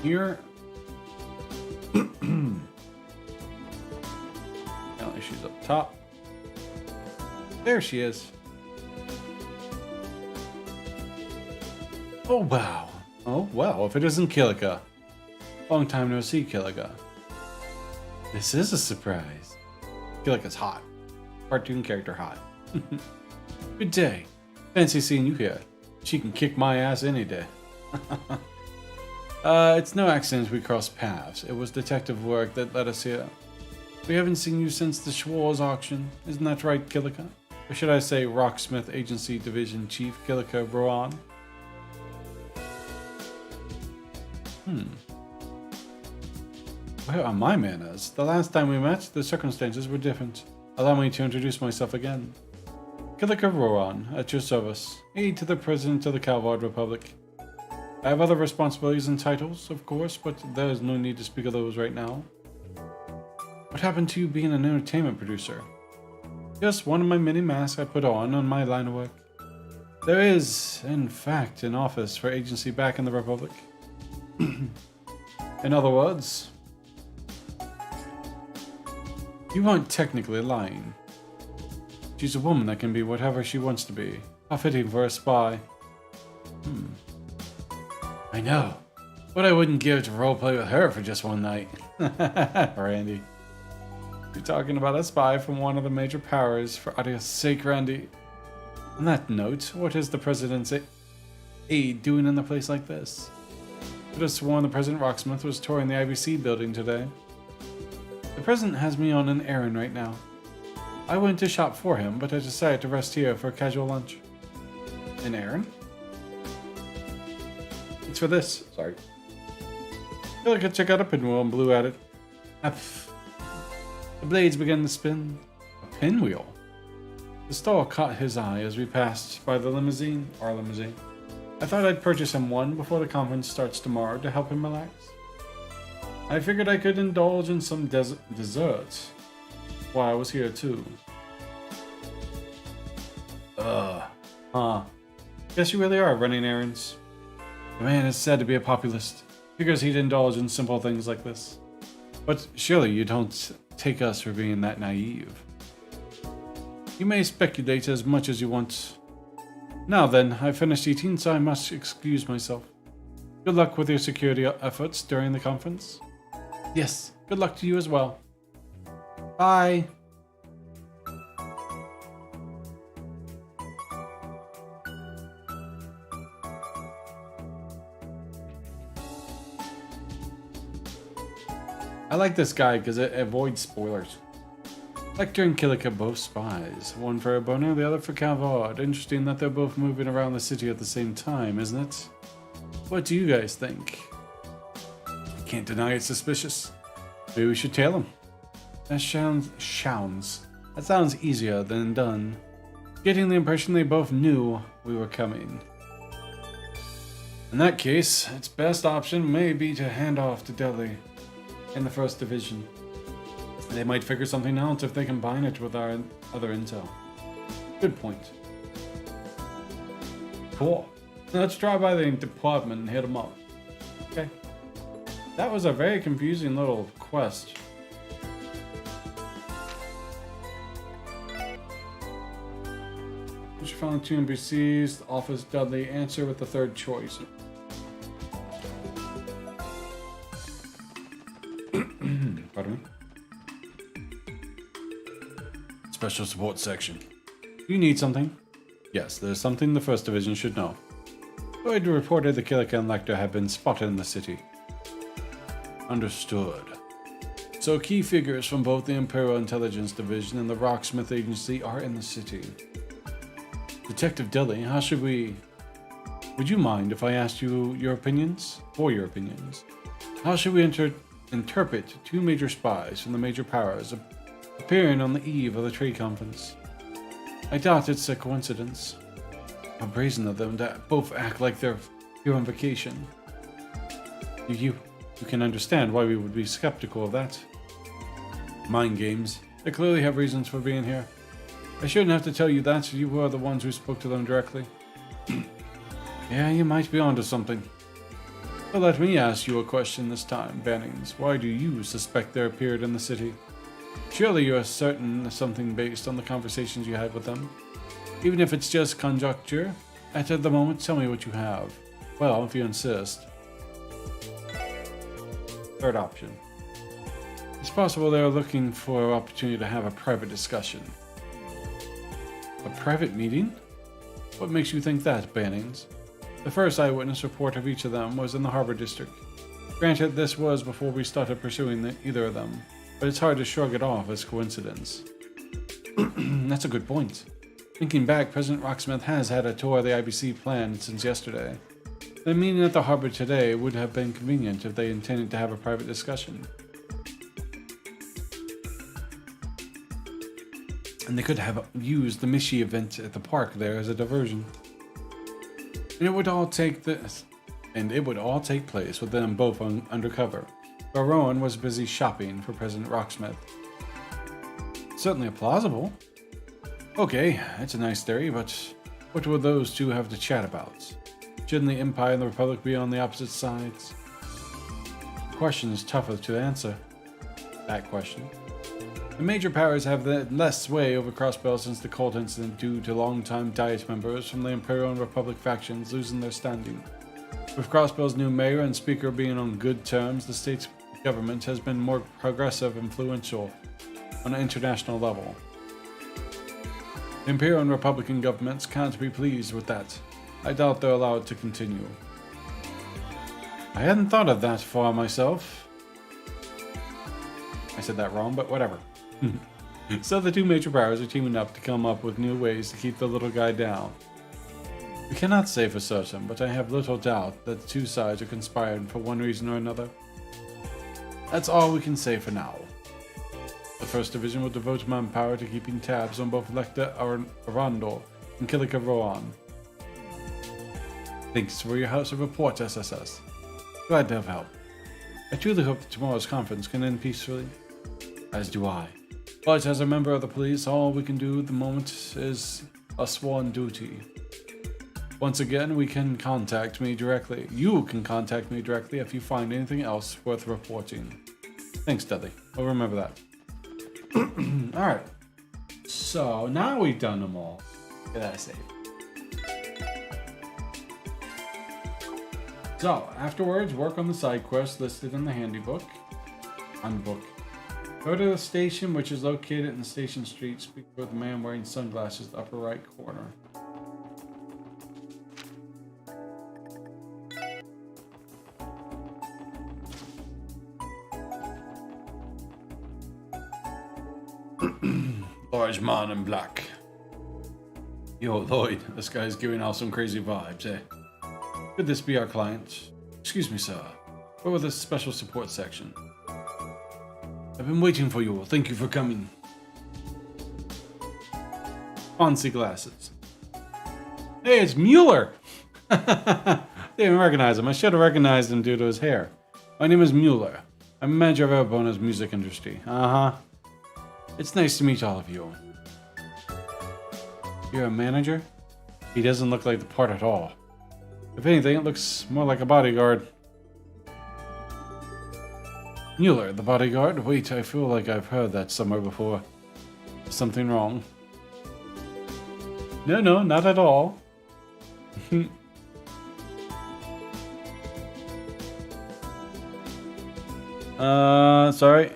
Here. She's up top. There she is. Oh wow. Oh wow, if it isn't Kilika. Long time no see, Kilika. This is a surprise. Kilika's hot. Cartoon character hot. Good day. Fancy seeing you here. She can kick my ass any day. It's no accident we crossed paths. It was detective work that led us here. We haven't seen you since the Schwarz auction. Isn't that right, Kilika? Or should I say Rocksmith Agency Division Chief Kilika Rowan? Where are my manners? The last time we met, the circumstances were different. Allow me to introduce myself again. Kilika Rowan, at your service. Aide to the President of the Calvard Republic. I have other responsibilities and titles, of course, but there is no need to speak of those right now. What happened to you being an entertainment producer? Just one of my many masks I put on my line of work. There is, in fact, an office for agency back in the Republic. In other words, you aren't technically lying. She's a woman that can be whatever she wants to be. How fitting for a spy. I know, but I wouldn't give to roleplay with her for just one night. Randy. You're talking about a spy from one of the major powers, for Adia's sake, Randy. On that note, what is the President's aide doing in a place like this? I could have sworn the President Rocksmith was touring the IBC building today. The President has me on an errand right now. I went to shop for him, but I decided to rest here for a casual lunch. An errand? It's for this. Sorry. I feel like I took out a pinwheel and blew at it. The blades began to spin. A pinwheel? The stall caught his eye as we passed by the limousine. Our limousine. I thought I'd purchase him one before the conference starts tomorrow to help him relax. I figured I could indulge in some desserts while I was here too. Guess you really are running errands. The man is said to be a populist. Figures he'd indulge in simple things like this. But surely you don't take us for being that naive. You may speculate as much as you want. Now then, I've finished eating, so I must excuse myself. Good luck with your security efforts during the conference. Yes, good luck to you as well. Bye. I like this guy because it avoids spoilers. Lecter and Kilika both spies. One for Ebono, the other for Calvard. Interesting that they're both moving around the city at the same time, isn't it? What do you guys think? Can't deny it's suspicious. Maybe we should tail him. That sounds easier than done. Getting the impression they both knew we were coming. In that case, its best option may be to hand off to Delhi in the 1st Division. They might figure something out if they combine it with our other intel. Good point. Cool. Let's try by the department and hit them up. Okay. That was a very confusing little quest. You should find 2 NPCs, Office Dudley, answer with the 3rd choice. Pardon me. Special support section. You need something? Yes, there's something the 1st Division should know. Lloyd reported the Kilika and Lecter have been spotted in the city. Understood. So key figures from both the Imperial Intelligence Division and the Rocksmith Agency are in the city. Detective Dilly, how should we... Would you mind if I asked you your opinions? For your opinions. How should we interpret 2 major spies from the major powers appearing on the eve of the trade conference? I doubt it's a coincidence. How brazen of them to both act like they're here on vacation. You can understand why we would be skeptical of that. Mind games. They clearly have reasons for being here. I shouldn't have to tell you that. You were the ones who spoke to them directly. Yeah, you might be onto something. But let me ask you a question this time, Bannings. Why do you suspect they appeared in the city? Surely you are certain of something based on the conversations you had with them. Even if it's just conjecture, at the moment, tell me what you have. Well, if you insist. Third option. It's possible they are looking for an opportunity to have a private discussion. A private meeting? What makes you think that, Bannings? The first eyewitness report of each of them was in the Harbor District. Granted, this was before we started pursuing either of them, but it's hard to shrug it off as coincidence. That's a good point. Thinking back, President Rocksmith has had a tour of the IBC plan since yesterday. The meeting at the harbor today would have been convenient if they intended to have a private discussion. And they could have used the Misc event at the park there as a diversion. And it would all take place with them both undercover, while Rowan was busy shopping for President Rocksmith. Certainly plausible. Okay, it's a nice theory, but what will those two have to chat about? Shouldn't the Empire and the Republic be on the opposite sides? The question is tougher to answer. That question. The major powers have less sway over Crossbell since the cult incident due to long-time Diet members from the Imperial and Republic factions losing their standing. With Crossbell's new mayor and speaker being on good terms, the state's government has been more progressive and influential on an international level. The Imperial and Republican governments can't be pleased with that. I doubt they'll allow it to continue. I hadn't thought of that far myself. I said that wrong, but whatever. So the two major powers are teaming up to come up with new ways to keep the little guy down. We cannot say for certain, but I have little doubt that the two sides are conspiring for one reason or another. That's all we can say for now. The First Division will devote manpower to keeping tabs on both Lecter Arundel and Kilika Rowan. Thanks for your house of report, SSS. Glad to have help. I truly hope that tomorrow's conference can end peacefully. As do I. But as a member of the police, all we can do at the moment is a sworn duty. Once again, you can contact me directly if you find anything else worth reporting. Thanks, Dudley. I'll remember that. Alright. So, now we've done them all. Get that saved. So, afterwards, work on the side quests listed in the handybook. Go to the station, which is located in the station street. Speak with the man wearing sunglasses in the upper right corner. Large man in black. Yo, Lloyd, this guy's giving off some crazy vibes, eh? Could this be our client? Excuse me, sir. Where was this special support section? I've been waiting for you. Thank you for coming. Fancy glasses. Hey, it's Mueller! Didn't even recognize him. I should have recognized him due to his hair. My name is Mueller. I'm a manager of Airbona's music industry. It's nice to meet all of you. You're a manager? He doesn't look like the part at all. If anything, it looks more like a bodyguard. Mueller, the bodyguard? Wait, I feel like I've heard that somewhere before. Something wrong? No, not at all. Sorry.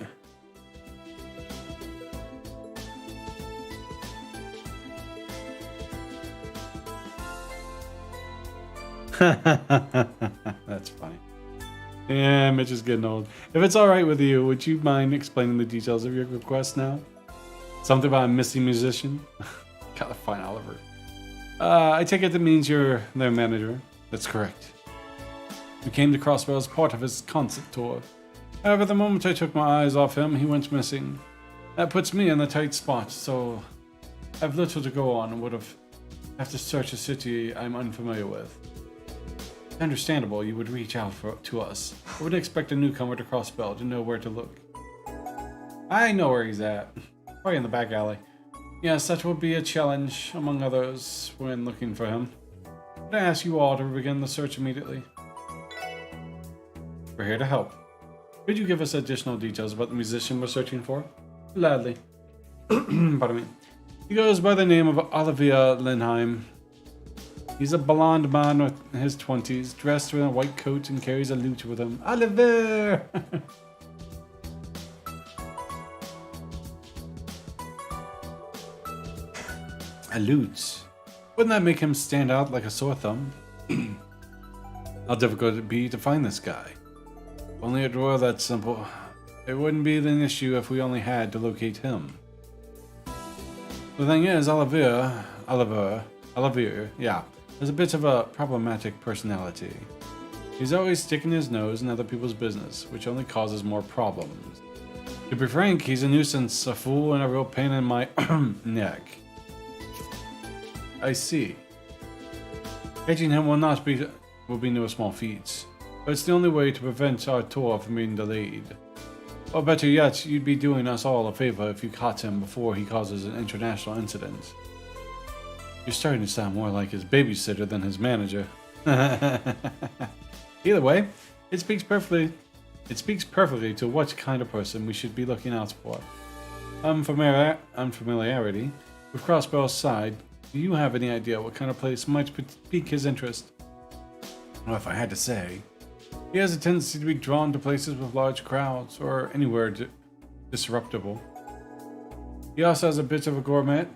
That's funny. Yeah, Mitch is getting old. If it's alright with you, would you mind explaining the details of your request now? Something about a missing musician? Gotta find Oliver. I take it that means you're their manager. That's correct. We came to Crossbell as part of his concert tour. However, the moment I took my eyes off him, he went missing. That puts me in a tight spot, so I have little to go on and would have to search a city I'm unfamiliar with. Understandable you would reach out to us. I wouldn't expect a newcomer to Crossbell to know where to look. I know where he's at. Probably in the back alley. Yes, that would be a challenge, among others, when looking for him. Could I ask you all to begin the search immediately? We're here to help. Could you give us additional details about the musician we're searching for? Gladly. Pardon me. He goes by the name of Olivia Lindheim. He's a blonde man in his 20s, dressed in a white coat and carries a lute with him. Oliver! A lute. Wouldn't that make him stand out like a sore thumb? How difficult it'd be to find this guy. If only it were that simple. It wouldn't be an issue if we only had to locate him. The thing is, Oliver, yeah, has a bit of a problematic personality. He's always sticking his nose in other people's business, which only causes more problems. To be frank, he's a nuisance, a fool, and a real pain in my neck. I see. Catching him will be no small feat, but it's the only way to prevent our tour from being delayed. Or better yet, you'd be doing us all a favor if you caught him before he causes an international incident. You're starting to sound more like his babysitter than his manager. Either way, it speaks perfectly to what kind of person we should be looking out for. Unfamiliarity with Crossbell's side. Do you have any idea what kind of place might pique his interest? Well, if I had to say, he has a tendency to be drawn to places with large crowds or anywhere disruptible. He also has a bit of a gourmet,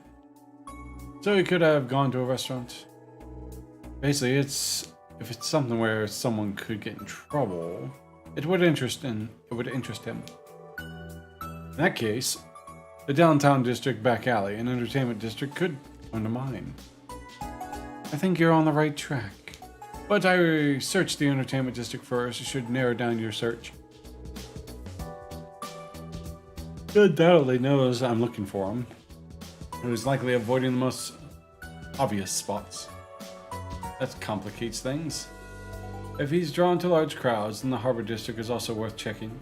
so he could have gone to a restaurant. Basically, if it's something where someone could get in trouble, it would interest him. In that case, the downtown district, back alley, and entertainment district could come to mind. I think you're on the right track. But I searched the entertainment district first. It should narrow down your search. He undoubtedly knows I'm looking for him. He was likely avoiding the most obvious spots. That complicates things. If he's drawn to large crowds, then the harbor district is also worth checking.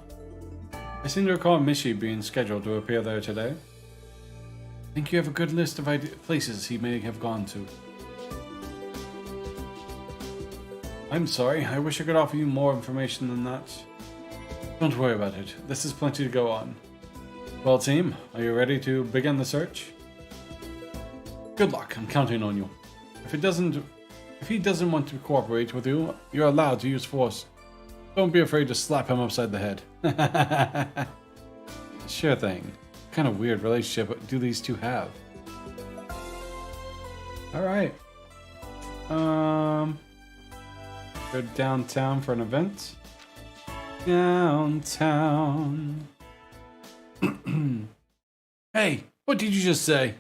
I seem to recall Misc being scheduled to appear there today. I think you have a good list of places he may have gone to. I'm sorry, I wish I could offer you more information than that. Don't worry about it, this is plenty to go on. Well team, are you ready to begin the search? Good luck, I'm counting on you. If he doesn't want to cooperate with you, you're allowed to use force. Don't be afraid to slap him upside the head. Sure thing. What kind of weird relationship do these two have? Alright. Go downtown for an event. Downtown. Hey, what did you just say?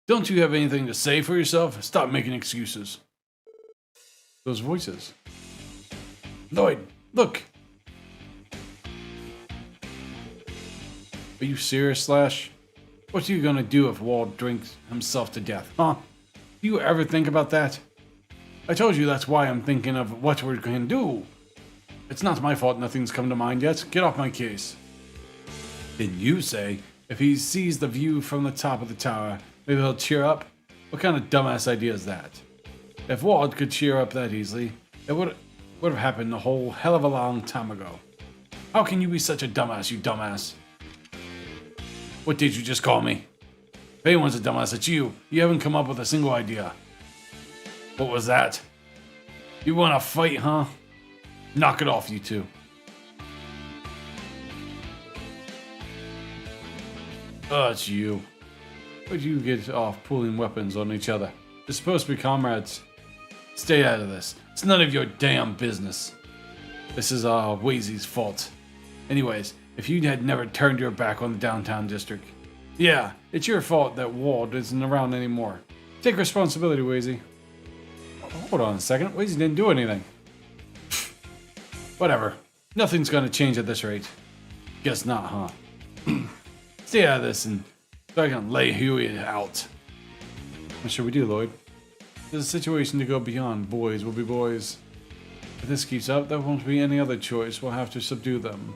Don't you have anything to say for yourself? Stop making excuses. Those voices. Lloyd, look. Are you serious, Slash? What are you gonna do if Walt drinks himself to death, huh? Do you ever think about that? I told you that's why I'm thinking of what we're going to do. It's not my fault nothing's come to mind yet. Get off my case. Didn't you say if he sees the view from the top of the tower, maybe he'll cheer up? What kind of dumbass idea is that? If Walt could cheer up that easily, it would have happened a whole hell of a long time ago. How can you be such a dumbass, you dumbass? What did you just call me? If anyone's a dumbass, it's you. You haven't come up with a single idea. What was that? You want to fight, huh? Knock it off, you two. Oh, it's you. Where'd you get off pulling weapons on each other? You're supposed to be comrades. Stay out of this. It's none of your damn business. This is Wazy's fault. Anyways, if you had never turned your back on the downtown district. Yeah, it's your fault that Walt isn't around anymore. Take responsibility, Wazy. Hold on a second. Wazy didn't do anything. Whatever. Nothing's gonna change at this rate. Guess not, huh? Stay out of this and so I can lay Huey out. What should we do, Lloyd? There's a situation to go beyond. Boys will be boys. If this keeps up, there won't be any other choice. We'll have to subdue them.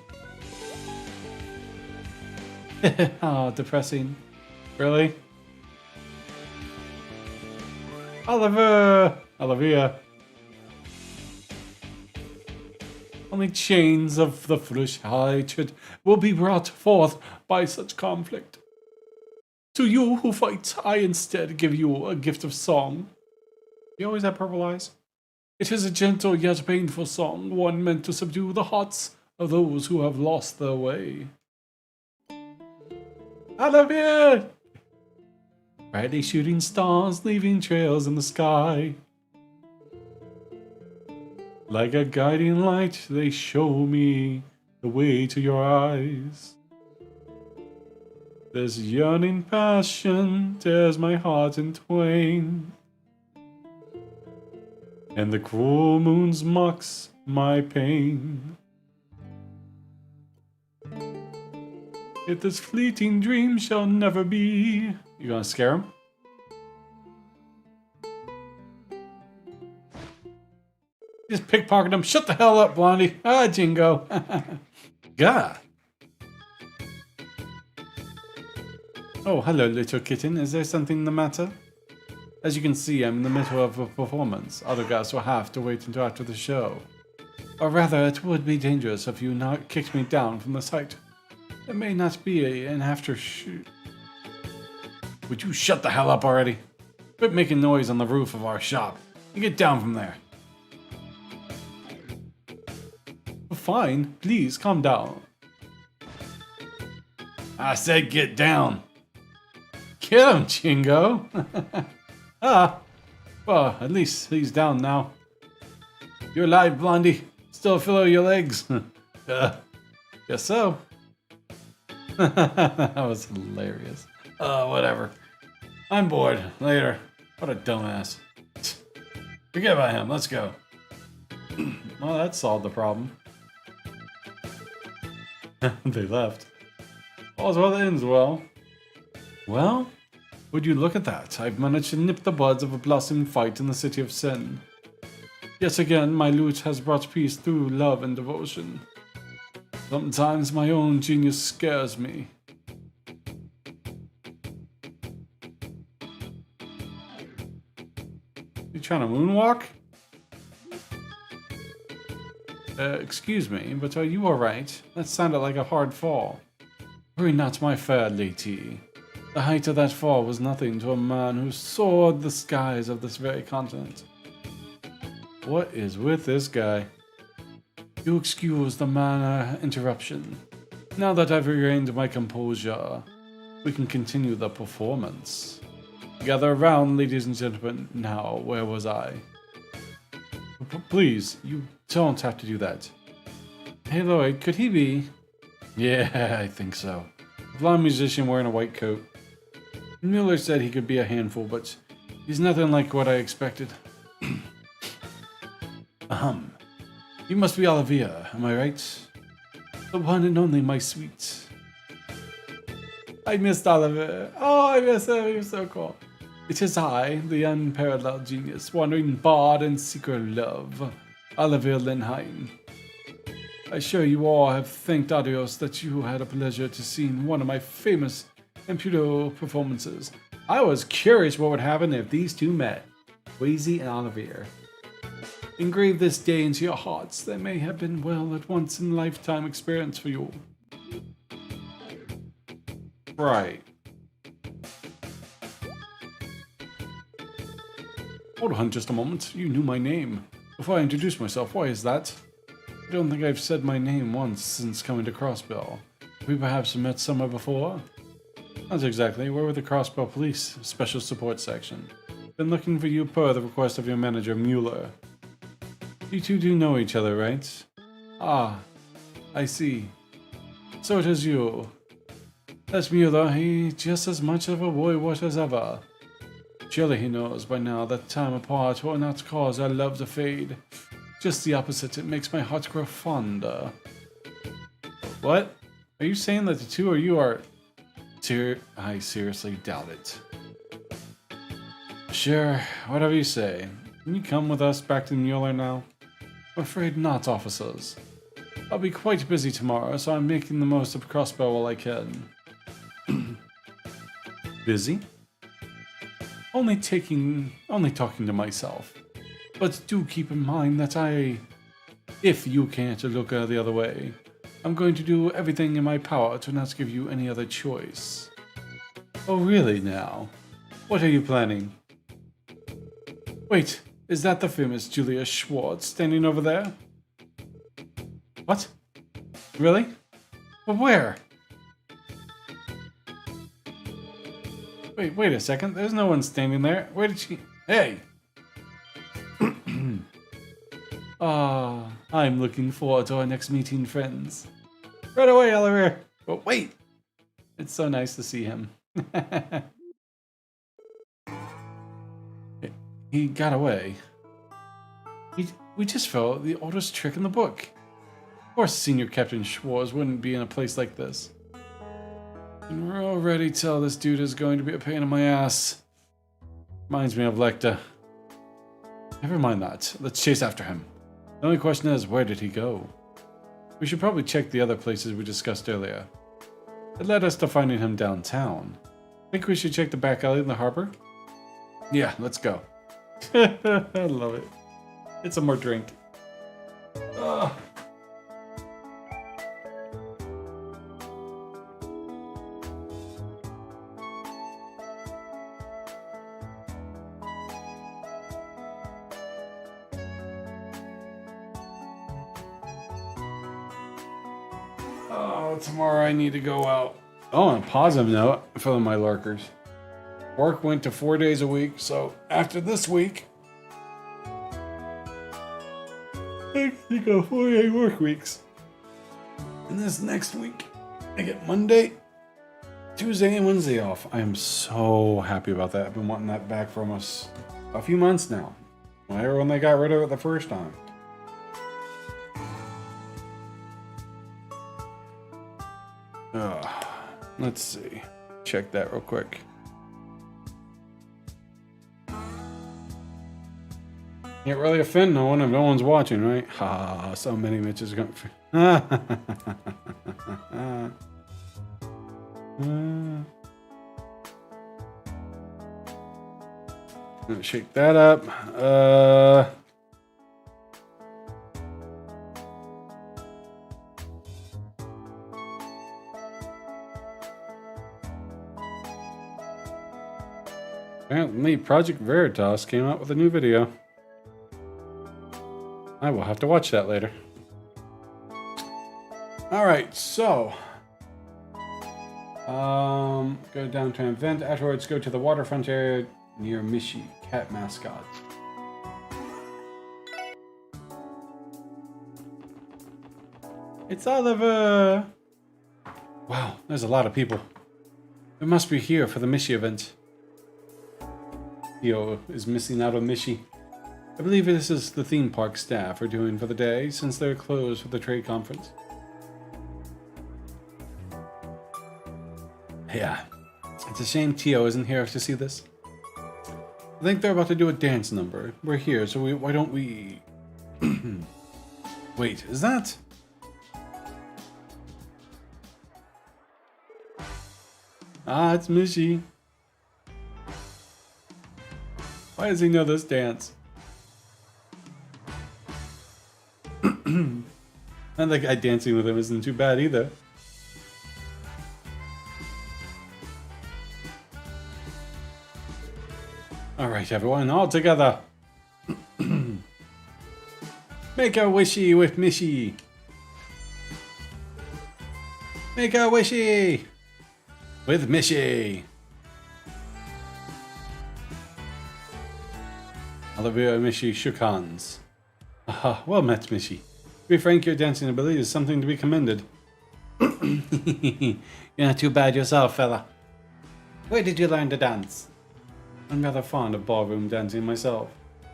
Oh, depressing. Really? Olivia. Only chains of the foolish hatred will be brought forth by such conflict. To you who fight, I instead give you a gift of song. You always have purple eyes? It is a gentle yet painful song, one meant to subdue the hearts of those who have lost their way. Out of here! Brightly shooting stars, leaving trails in the sky. Like a guiding light, they show me the way to your eyes. This yearning passion tears my heart in twain, and the cruel moon's mocks my pain. If this fleeting dream shall never be... You gonna scare him? Just pickpocket him. Shut the hell up, Blondie. Ah, Jingo. God. Oh, hello, little kitten. Is there something the matter? As you can see, I'm in the middle of a performance. Other guys will have to wait until after the show. Or rather, it would be dangerous if you not kicked me down from the site. It may not be an after shoot. Would you shut the hell up already? Quit making noise on the roof of our shop and get down from there. Fine, please calm down. I said get down. Get him, Chingo. Well, at least he's down now. You're alive, Blondie. Still feel your legs. Guess so. That was hilarious. Whatever. I'm bored. Later. What a dumbass. Forget about him. Let's go. Well, that solved the problem. They left. All's well that ends well. Well, would you look at that? I've managed to nip the buds of a blossoming fight in the City of Sin. Yet again, my loot has brought peace through love and devotion. Sometimes my own genius scares me. You trying to moonwalk? Excuse me, but are you alright? That sounded like a hard fall. Worry not, my fair lady. The height of that fall was nothing to a man who soared the skies of this very continent. What is with this guy? You excuse the manner interruption. Now that I've regained my composure, we can continue the performance. Gather around, ladies and gentlemen. Now, where was I? Please, you don't have to do that. Hey Lloyd, could he be? Yeah, I think so. A blonde musician wearing a white coat. Mueller said he could be a handful, but he's nothing like what I expected. You must be Olivia, am I right? The one and only, my sweet. I missed Oliver. Oh, I miss him, he was so cool. It is I, the unparalleled genius, wandering bard and seeker of love, Oliver Lenheim. I assure you all have thanked Adios that you had a pleasure to see one of my famous Imputo performances. I was curious what would happen if these two met, Wheezy and Oliver. Engrave this day into your hearts. That may have been well at once in a lifetime experience for you. Right. Hold on just a moment. You knew my name. Before I introduce myself, why is that? I don't think I've said my name once since coming to Crossbell. Have we perhaps met somewhere before? Not exactly. We're with the Crossbell Police Special Support Section. Been looking for you per the request of your manager, Mueller. You two do know each other, right? Ah, I see. So it is you. That's Mueller. He's just as much of a boy-what as ever. Surely he knows by now that time apart will not cause our love to fade. Just the opposite, it makes my heart grow fonder. What? Are you saying that the two of you are... I seriously doubt it. Sure, whatever you say. Can you come with us back to Mueller now? I'm afraid not, officers. I'll be quite busy tomorrow, so I'm making the most of Crossbow while I can. Busy? Only talking to myself. But do keep in mind that if you can't look the other way, I'm going to do everything in my power to not give you any other choice. Oh really now? What are you planning? Wait, Is that the famous Julia Schwartz standing over there? What? Really? But where? Wait a second. There's no one standing there. Where did she... Hey! Ah, I'm looking forward to our next meeting, friends. Right away, Oliver. But wait! It's so nice to see him. He got away. We just fell the oldest trick in the book. Of course, Senior Captain Schwartz wouldn't be in a place like this. And we're already tell this dude is going to be a pain in my ass. Reminds me of Lecter. Never mind that. Let's chase after him. The only question is, where did he go? We should probably check the other places we discussed earlier. It led us to finding him downtown. Think we should check the back alley in the harbor? Yeah, let's go. I love it. Get some more drink. Ugh. Oh, tomorrow I need to go out. Oh, on a positive note for my lurkers. Work went to 4 days a week, so after this week, I go 4-day work weeks. And this next week, I get Monday, Tuesday, and Wednesday off. I am so happy about that. I've been wanting that back for almost a few months now. When they got rid of it the first time. Let's see. Check that real quick. Can't really offend no one if no one's watching, right? Ha, so many Mitches going. Gonna shake that up. Apparently, Project Veritas came out with a new video. I will have to watch that later. Alright, so... go to downtown event. Afterwards, go to the waterfront area near Misc, cat mascot. It's Oliver! Wow, there's a lot of people. They must be here for the Misc event. Theo is missing out on Misc. I believe this is the theme park staff are doing for the day, since they're closed for the trade conference. Yeah, it's a shame Tio isn't here to see this. I think they're about to do a dance number. We're here, so why don't we... Wait, is that... Ah, it's Misc. Why does he know this dance? And the guy dancing with him isn't too bad either. Alright, everyone, all together. Make a wishy with Misc. Make a wishy with Misc. Olivia and Misc shook hands. Aha, well met, Misc. To be frank, your dancing ability is something to be commended. You're not too bad yourself, fella. Where did you learn to dance? I'm rather fond of ballroom dancing myself.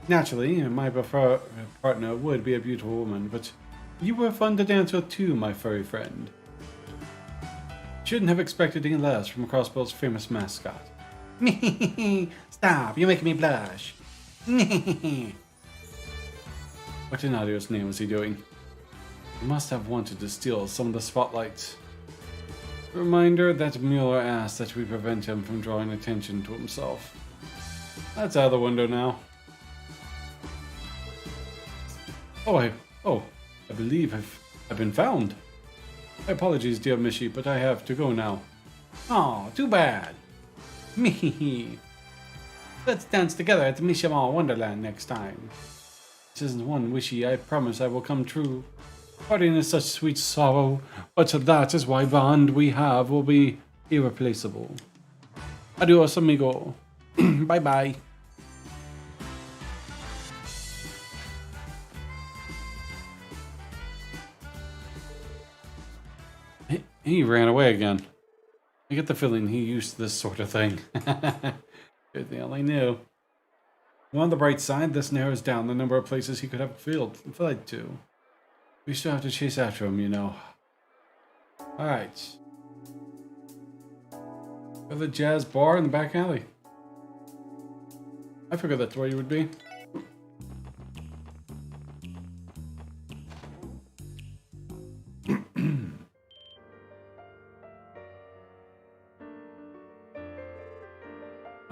Naturally, my preferred partner would be a beautiful woman, but you were fun to dance with too, my furry friend. Shouldn't have expected any less from Crossbow's famous mascot. Stop, you're making me blush. What in Adio's name was he doing? He must have wanted to steal some of the spotlight. Reminder that Mueller asked that we prevent him from drawing attention to himself. That's out of the window now. I believe I've been found. My apologies, dear Misc, but I have to go now. Oh, too bad. Me. Let's dance together at the Mishima Wonderland next time. This isn't one wishy I promise I will come true. Parting is such sweet sorrow, but that is why bond we have will be irreplaceable. Adios, amigo. Bye bye. He ran away again. I get the feeling he used to this sort of thing. If they only knew. On the bright side, this narrows down the number of places he could have fled to. We still have to chase after him, you know. Alright. Go to the jazz bar in the back alley. I figured that's where you would be.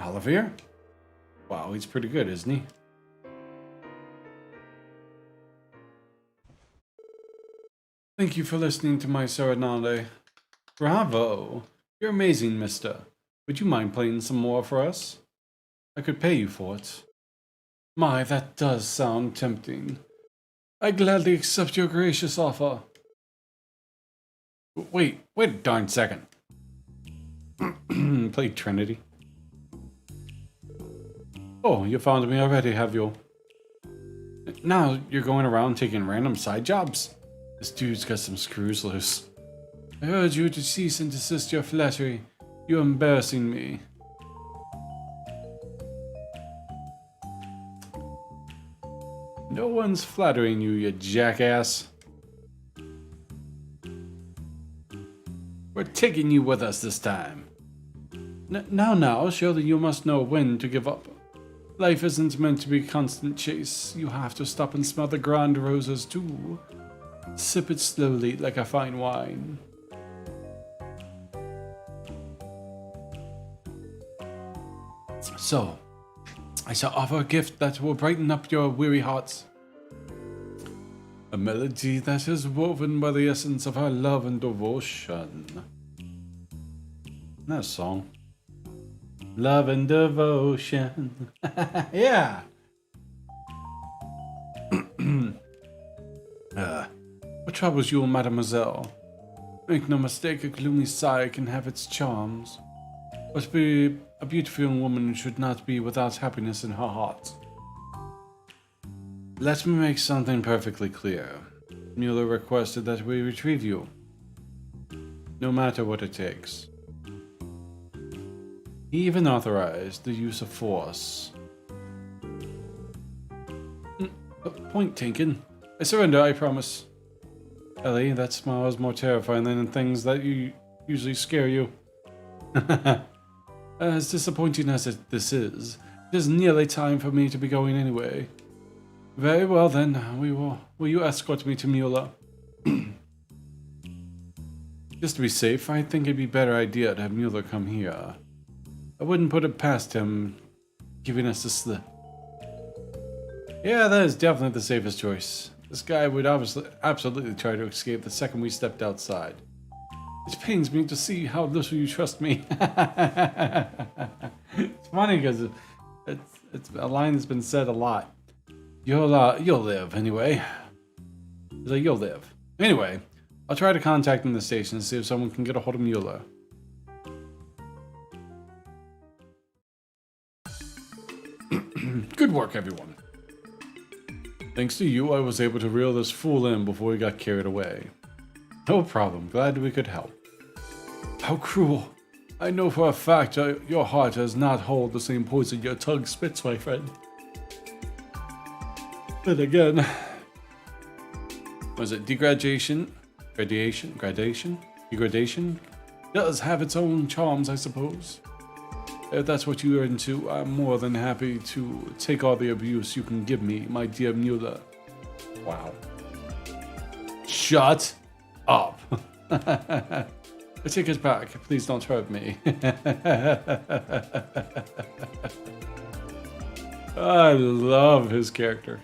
Olivier? Wow, he's pretty good, isn't he? Thank you for listening to my serenade. Bravo! You're amazing, mister. Would you mind playing some more for us? I could pay you for it. My, that does sound tempting. I gladly accept your gracious offer. Wait a darn second. Play Trinity. Oh, you found me already, have you? Now you're going around taking random side jobs? This dude's got some screws loose. I urge you to cease and desist your flattery. You're embarrassing me. No one's flattering you, you jackass. We're taking you with us this time. Now, surely you must know when to give up. Life isn't meant to be a constant chase. You have to stop and smell the grand roses too. Sip it slowly like a fine wine. So, I shall offer a gift that will brighten up your weary hearts. A melody that is woven by the essence of our love and devotion. That song. Love and devotion. Yeah. What troubles you, mademoiselle? Make no mistake, a gloomy sigh can have its charms. But a beautiful young woman should not be without happiness in her heart. Let me make something perfectly clear. Mueller requested that we retrieve you. No matter what it takes. He even authorized the use of force. Point taken. I surrender, I promise. Ellie, that smile is more terrifying than things that usually scare you. As disappointing as this is, it is nearly time for me to be going anyway. Very well then, will you escort me to Mueller? Just to be safe, I think it'd be a better idea to have Mueller come here. I wouldn't put it past him giving us the slip. Yeah, that is definitely the safest choice. This guy would absolutely try to escape the second we stepped outside. It pains me to see how little you trust me. It's funny because it's a line that's been said a lot. You'll live anyway. He's like, you'll live. Anyway, I'll try to contact him in the station and see if someone can get a hold of Mueller. Good work, everyone. Thanks to you, I was able to reel this fool in before he got carried away. No problem. Glad we could help. How cruel. I know for a fact your heart does not hold the same poison your tongue spits, my friend. But again, was it degradation? Gradation? Degradation? Does have its own charms, I suppose. If that's what you're into, I'm more than happy to take all the abuse you can give me, my dear Mueller. Wow. Shut up. I take it back. Please don't hurt me. I love his character.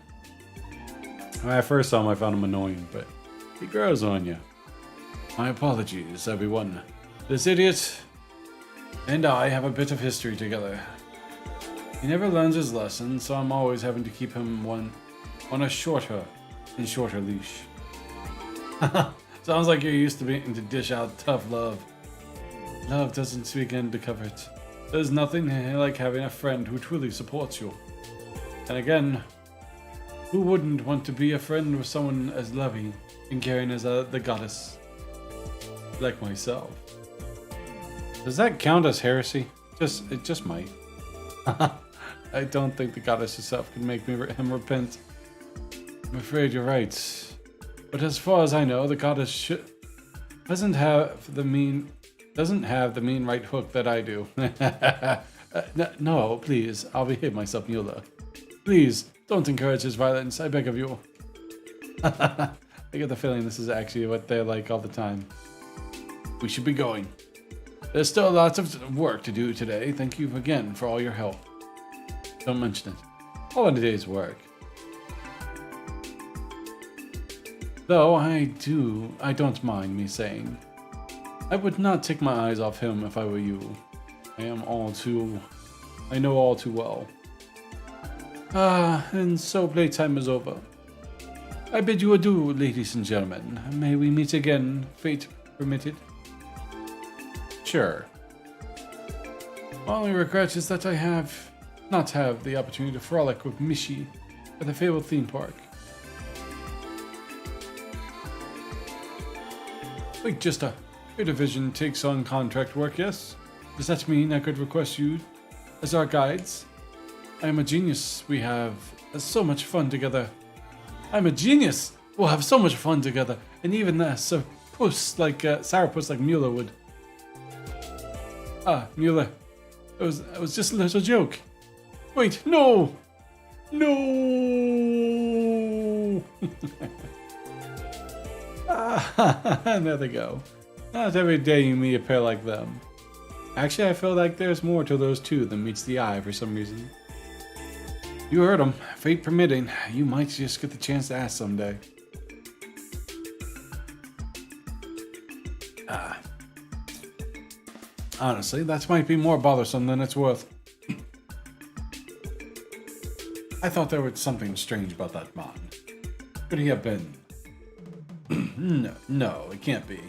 When I first saw him, I found him annoying, but he grows on you. My apologies, everyone. This idiot and I have a bit of history together. He never learns his lesson, so I'm always having to keep him on a shorter leash. Sounds like you're used to being to dish out tough love. Love doesn't begin to cover it. There's nothing like having a friend who truly supports you. And again, who wouldn't want to be a friend with someone as loving and caring as the goddess? Like myself. Does that count as heresy? It just might. I don't think the goddess herself can make him repent. I'm afraid you're right. But as far as I know, the goddess doesn't have the mean right hook that I do. No, please, I'll behave myself, Mueller. Please, don't encourage his violence, I beg of you. I get the feeling this is actually what they're like all the time. We should be going. There's still lots of work to do today. Thank you again for all your help. Don't mention it. All in a day's work. Though I don't mind me saying, I would not take my eyes off him if I were you. I know all too well. And so playtime is over. I bid you adieu, ladies and gentlemen. May we meet again, fate permitted. Sure. My only regret is that I not have the opportunity to frolic with Misc at the fabled theme park. Wait, just a division takes on contract work, yes? Does that mean I could request you as our guides? I am a genius. We have so much fun together. I'm a genius. We'll have so much fun together, and even sourpuss like Mueller would. Mueller. It was just a little joke. Wait, no! No! There they go. Not every day you meet a pair like them. Actually, I feel like there's more to those two than meets the eye for some reason. You heard him. Fate permitting, you might just get the chance to ask someday. Honestly, that might be more bothersome than it's worth. I thought there was something strange about that man. Could he have been? No, it can't be.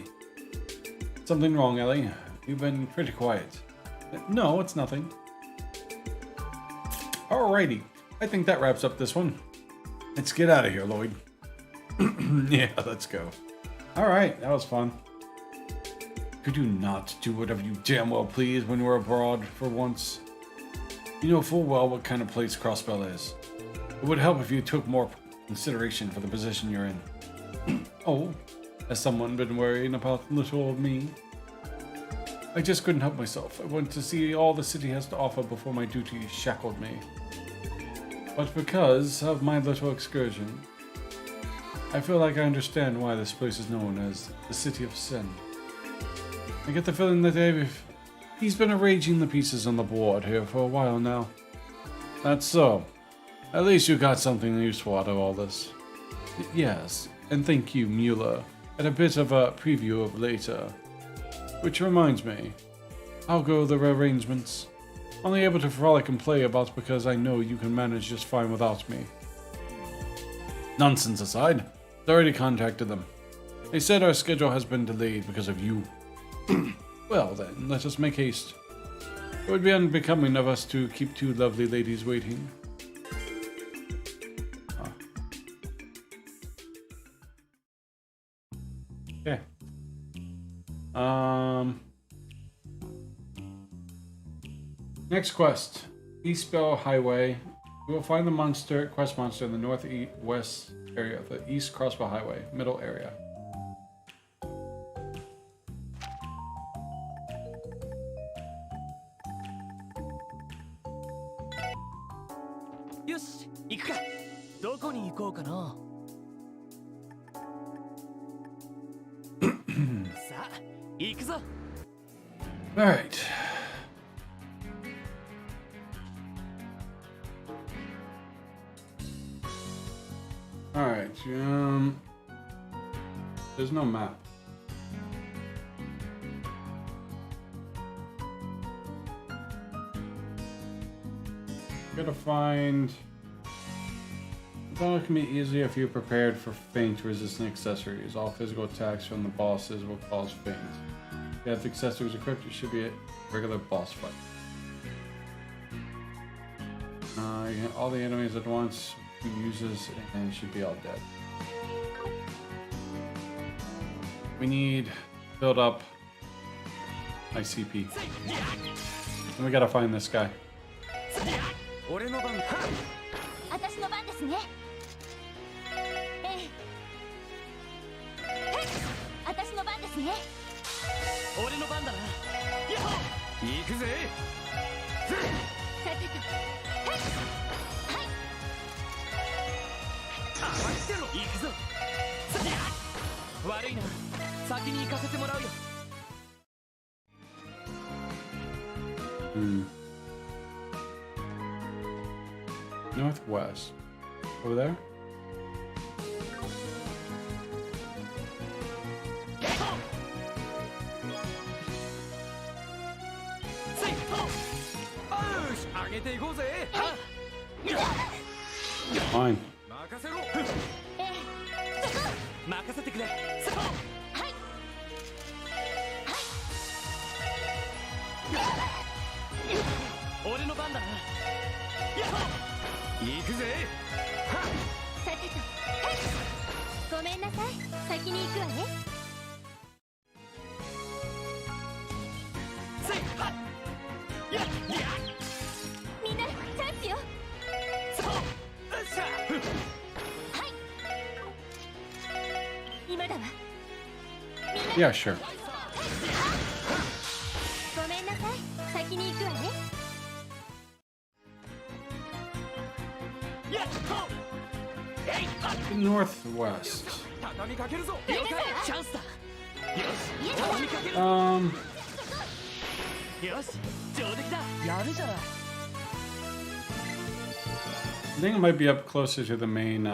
Something wrong, Ellie? You've been pretty quiet. No, it's nothing. Alrighty, I think that wraps up this one. Let's get out of here, Lloyd. Yeah, let's go. Alright, that was fun. Could you not do whatever you damn well please when we're abroad for once? You know full well what kind of place Crossbell is. It would help if you took more consideration for the position you're in. Oh, has someone been worrying about little old me? I just couldn't help myself. I wanted to see all the city has to offer before my duties shackled me. But because of my little excursion, I feel like I understand why this place is known as the City of Sin. I get the feeling that he's been arranging the pieces on the board here for a while now. That's so. At least you got something useful out of all this. Yes, and thank you, Mueller, and a bit of a preview of later. Which reminds me, how go the arrangements? Only able to frolic and play about because I know you can manage just fine without me. Nonsense aside, I already contacted them. They said our schedule has been delayed because of you. Well then, let us make haste. It would be unbecoming of us to keep two lovely ladies waiting. Okay. Next quest. East Bell Highway. We will find the quest monster in the northwest area of the East Crossbow Highway, middle area. Yosh, 行くか。どこに行こうかな。さあ、行くぞ。All right. All right. There's no map. gotta find. The battle can be easier if you're prepared for feint resistant accessories. All physical attacks from the bosses will cause feint. If you have the accessories equipped, it should be a regular boss fight. You can hit all the enemies at once. He uses and you should be all dead. We need to build up ICP. And we gotta find this guy. 私の番ですね。私の番ですね。俺の番だな。行くぜ。さてと。はい。甘ってろ。行くぞ。悪いな。先に行かせてもらうよ。Northwest. Over there? Fine. 任せてくれ。俺の番だな。行くぜ。さてと。ごめんなさい。先に行くわね。みんなチャンスよ。はい今だわ。 Yeah, sure. ごめんなさい。先に行くわね。 Northwest. 畳みかけるぞ。チャンスだ。よし。畳みかける。よし。上出来だ。やるじゃない。 I think it might be up closer to the main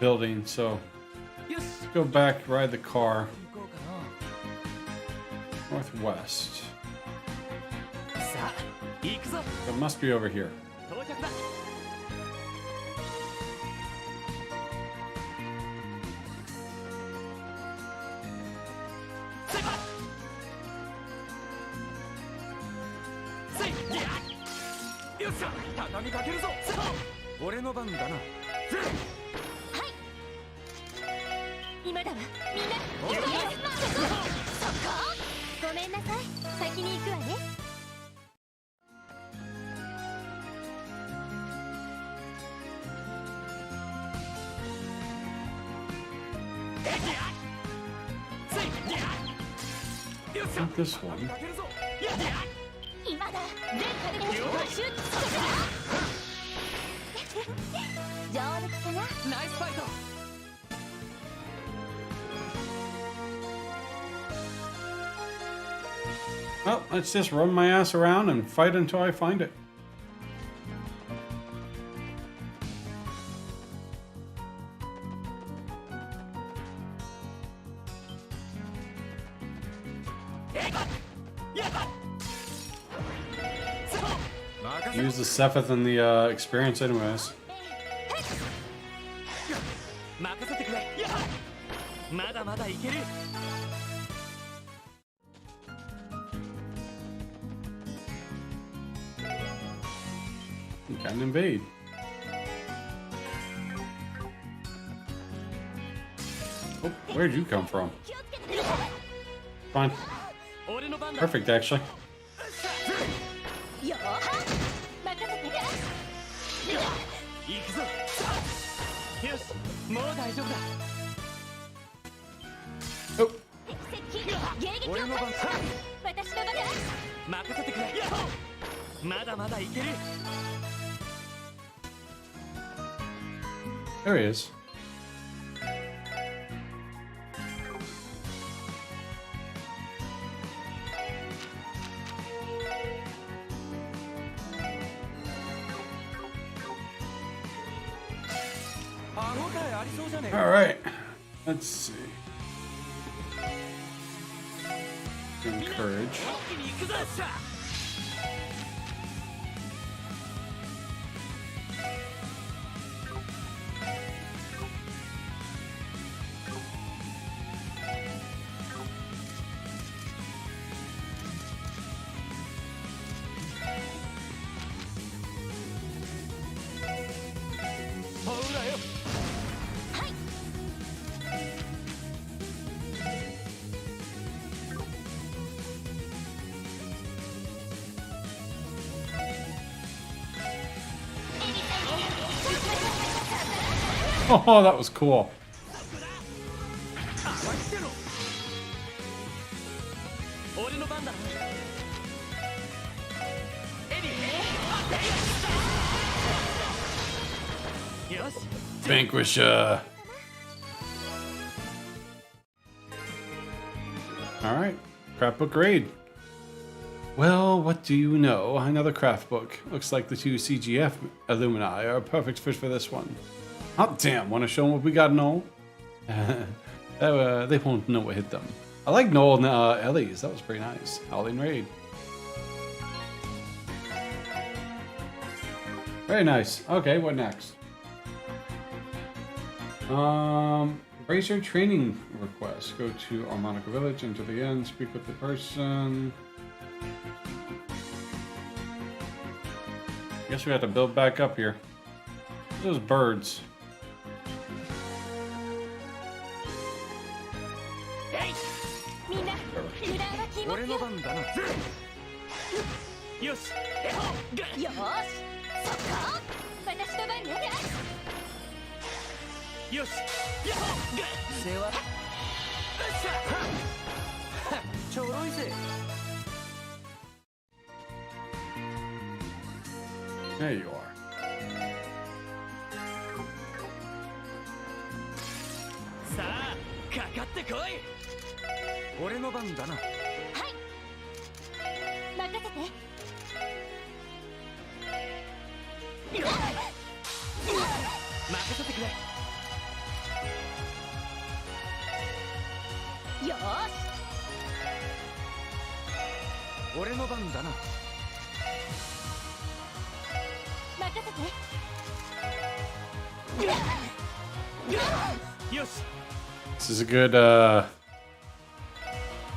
building, so よし。 let's go back, ride the car. 行こうかな。 Northwest. さあ、行くぞ。 It must be over here. 到着だ。 よっしゃ、畳みかけるぞ。俺の番だな。はい。今だわ。みんな。ごめんなさい。先に行くわね。 Not this one. 今だ。全火力を集中させた。上陸かな。ナイスファイト。 Well, let's just run my ass around and fight until I find it. Use the Sephiroth and the experience anyways. 任せてくれ。まだまだいける。 You can invade. Oh, where'd you come from? Fine. 俺の番だ。 Perfect, actually. よーは。任せて。行くぞ。よし、もう大丈夫だ。 Oh, 迎撃を俺の番だ。私の番だ。任せてくれ。まだまだいける。 there he is. All right, let's see. Encourage. Oh, that was cool. Vanquisher. Alright, craft book raid. Well, what do you know? Another craft book. Looks like the two CGF alumni are a perfect fit for this one. Oh, damn, want to show them what we got in all? They won't know what hit them. I like Noel and Ellie's. That was pretty nice. Howling Raid. Very nice. Okay, what next? Bracer training request. Go to Harmonica Village, enter the inn, speak with the person. Guess we have to build back up here. Those birds. There you are. This is a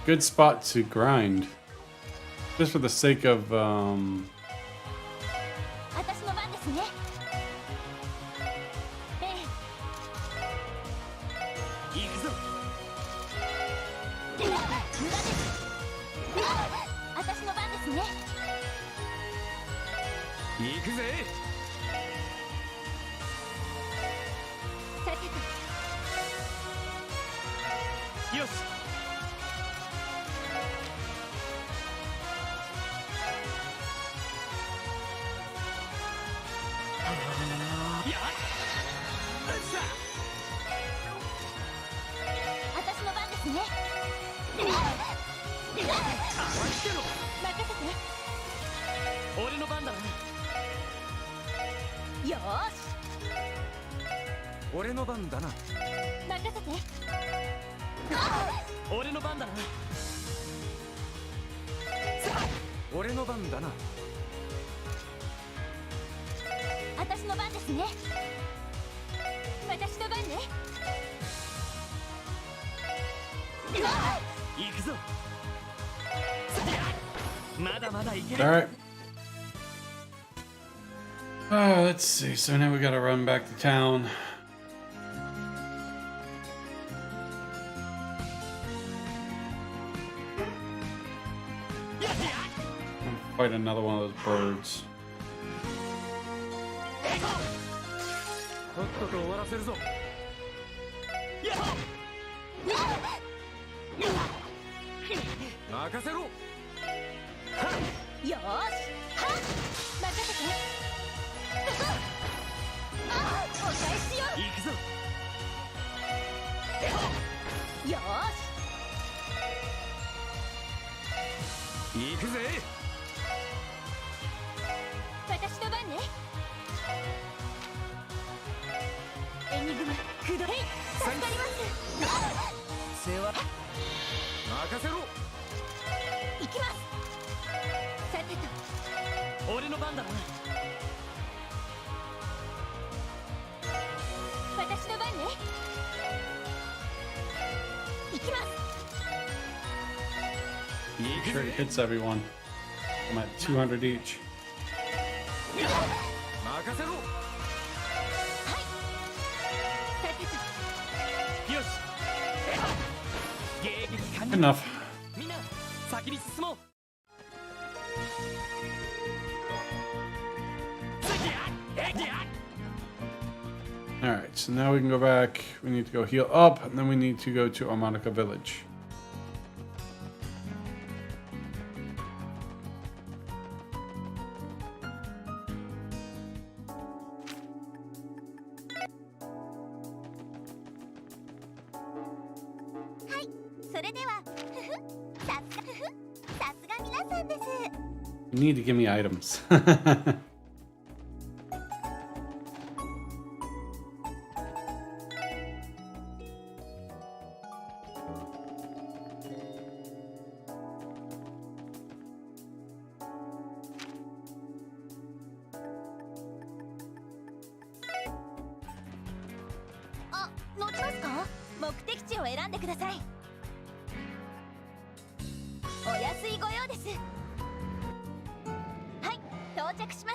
good spot to grind. Just for the sake of Alright. Let's see. So now we gotta run back to town. Fight another one of those birds. Make sure it hits everyone. I'm at 200 each. Enough. Alright, so now we can go back. We need to go heal up, and then we need to go to Harmonica Village. You need to give me items.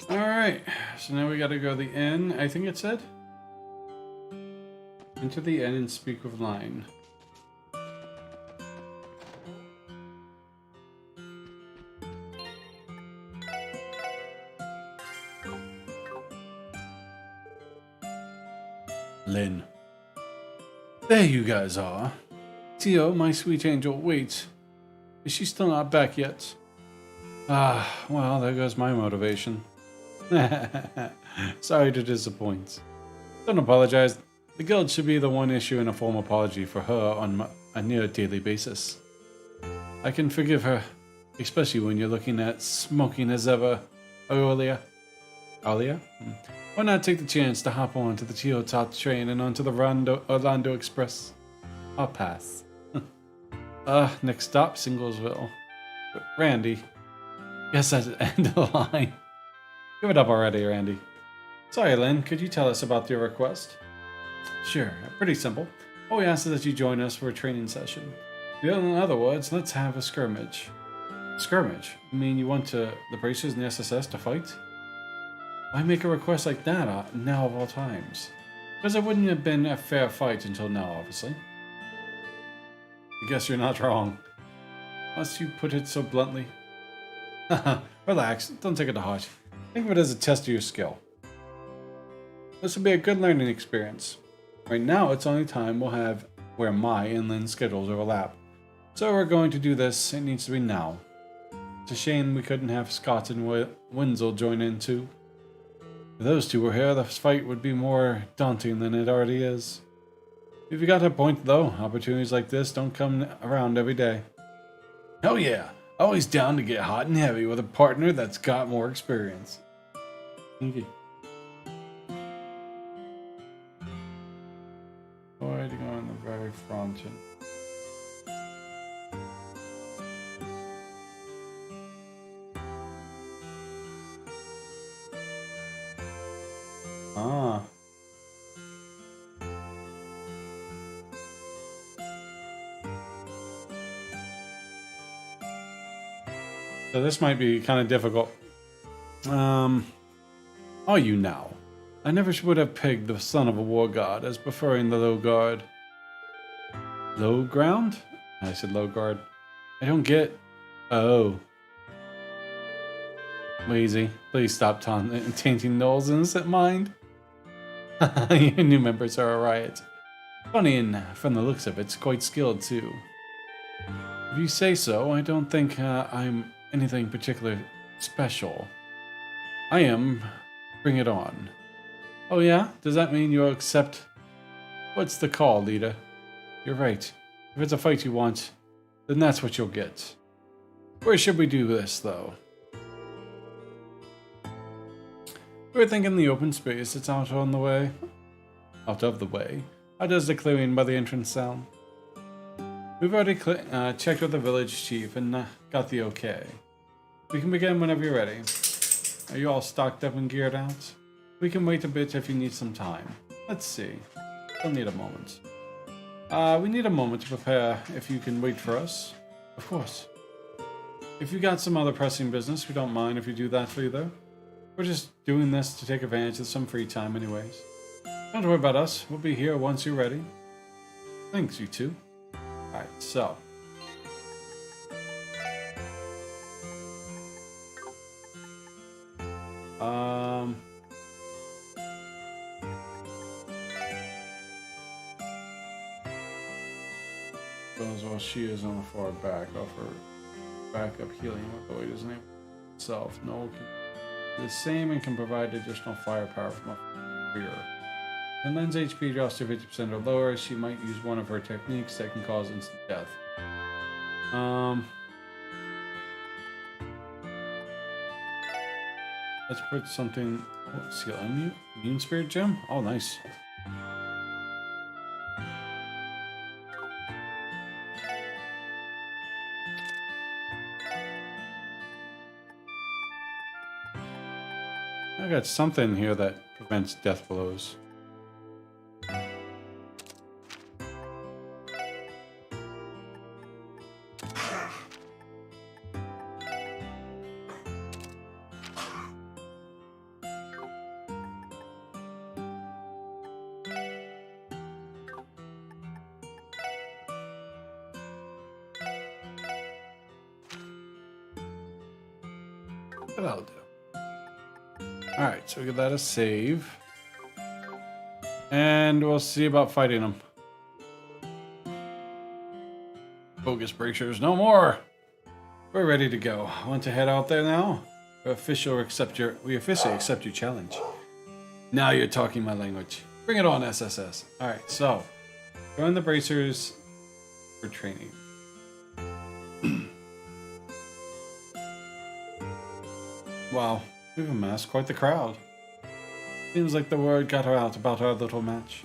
Alright, so now we gotta go to the inn, I think it said. Enter the inn and speak with Line. Lynn. There you guys are. Tio, my sweet angel, wait. Is she still not back yet? Ah, well, there goes my motivation. Sorry to disappoint. Don't apologize. The guild should be the one issuing a formal apology for her on a near daily basis. I can forgive her, especially when you're looking at smoking as ever, Aurelia. Alia? Why not take the chance to hop onto the Tio Top train and onto the Orlando Express? I'll pass. Next stop, Singlesville. Randy. Guess that's the end of the line. Give it up already, Randy. Sorry, Lynn, could you tell us about your request? Sure, pretty simple. All we ask is that you join us for a training session. In other words, let's have a skirmish. Skirmish? You mean you want the bracers and the SSS to fight? Why make a request like that now of all times? Because it wouldn't have been a fair fight until now, obviously. I guess you're not wrong. Unless you put it so bluntly. Relax, don't take it to heart. Think of it as a test of your skill. This will be a good learning experience. Right now, it's the only time we'll have where my and Lynn's schedules overlap. So we're going to do this, it needs to be now. It's a shame we couldn't have Scott and Wenzel join in too. If those two were here, the fight would be more daunting than it already is. If you got a point though, opportunities like this don't come around every day. Hell yeah, always down to get hot and heavy with a partner that's got more experience. Thank you. Going to go on the very front. Ah. So this might be kind of difficult. Are you now? I never would have pegged the son of a war god as preferring the low guard. Low ground? I said low guard. I don't get... Oh. Lazy. Please stop tainting Noel's innocent mind. Your new members are a riot. Funny, and from the looks of it, it's quite skilled too. If you say so, I don't think I'm anything particularly special. I am. Bring it on. Oh yeah? Does that mean you'll accept... What's the call, leader? You're right. If it's a fight you want, then that's what you'll get. Where should we do this, though? We were thinking the open space. It's out on the way. Out of the way. How does the clearing by the entrance sound? We've already checked with the village chief and got the okay. We can begin whenever you're ready. Are you all stocked up and geared out? We can wait a bit if you need some time. Let's see. We'll need a moment. We need a moment to prepare if you can wait for us. Of course. If you got some other pressing business, we don't mind if you do that either. We're just doing this to take advantage of some free time anyways. Don't worry about us. We'll be here once you're ready. Thanks, you two. Alright, so. As well, she is on the far back. Offer backup healing with Lloyd isn't able itself. No, can do the same and can provide additional firepower from a rear. And Lynn's HP drops to 50% or lower. She might use one of her techniques that can cause instant death. Let's put something. Oh, seal immune spirit gem. Oh, nice. I got something here that prevents death blows. That'll do. Alright, so we can let us save. And we'll see about fighting them. Focus bracers, no more! We're ready to go. Want to head out there now? We officially accept your challenge. Now you're talking my language. Bring it on, SSS. Alright, so join the bracers for training. Wow, we've amassed quite the crowd. Seems like the word got out about our little match.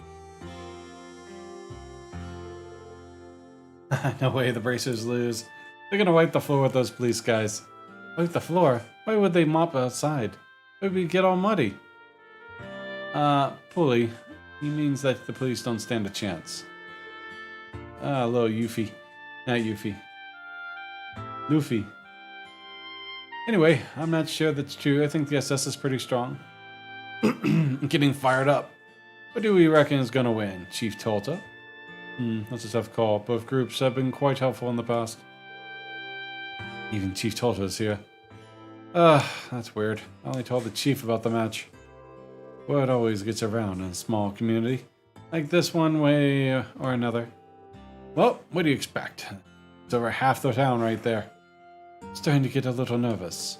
No way the bracers lose. They're gonna wipe the floor with those police guys. Wipe the floor? Why would they mop outside? Why would we get all muddy? Pulley. He means that the police don't stand a chance. Hello, Yuffie. Not Yuffie. Luffy. Anyway, I'm not sure that's true. I think the SS is pretty strong. Getting fired up. What do we reckon is gonna win? Chief Tolta? That's a tough call. Both groups have been quite helpful in the past. Even Chief Tolta is here. That's weird. I only told the chief about the match. Word always gets around in a small community. Like this one way or another. Well, what do you expect? It's over half the town right there. Starting to get a little nervous.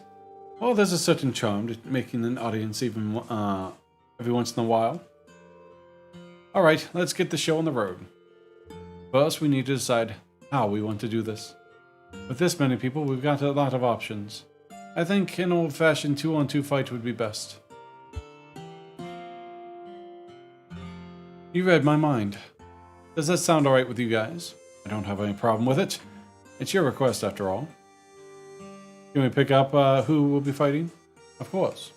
Well, there's a certain charm to making an audience even every once in a while. Alright, let's get the show on the road. First, we need to decide how we want to do this. With this many people, we've got a lot of options. I think an old-fashioned 2-on-2 fight would be best. You read my mind. Does that sound alright with you guys? I don't have any problem with it. It's your request after all. Can we pick up who will be fighting? Of course.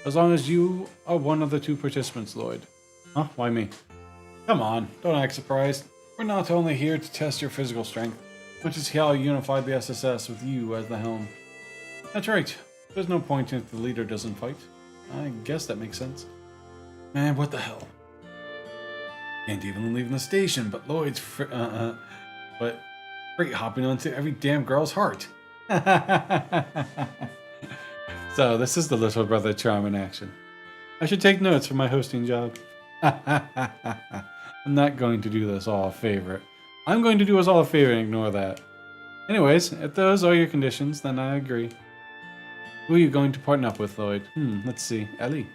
As long as you are one of the two participants, Lloyd. Huh? Why me? Come on, don't act surprised. We're not only here to test your physical strength, but to see how you unified the SSS with you as the helm. That's right. There's no point if the leader doesn't fight. I guess that makes sense. Man, what the hell? Can't even leave the station, but Lloyd's freight hopping onto every damn girl's heart. So this is the little brother charm in action. I should take notes for my hosting job. I'm not going to do this all a favor. I'm going to do us all a favor and ignore that. Anyways, if those are your conditions, then I agree. Who are you going to partner up with, Lloyd? Let's see. Ellie.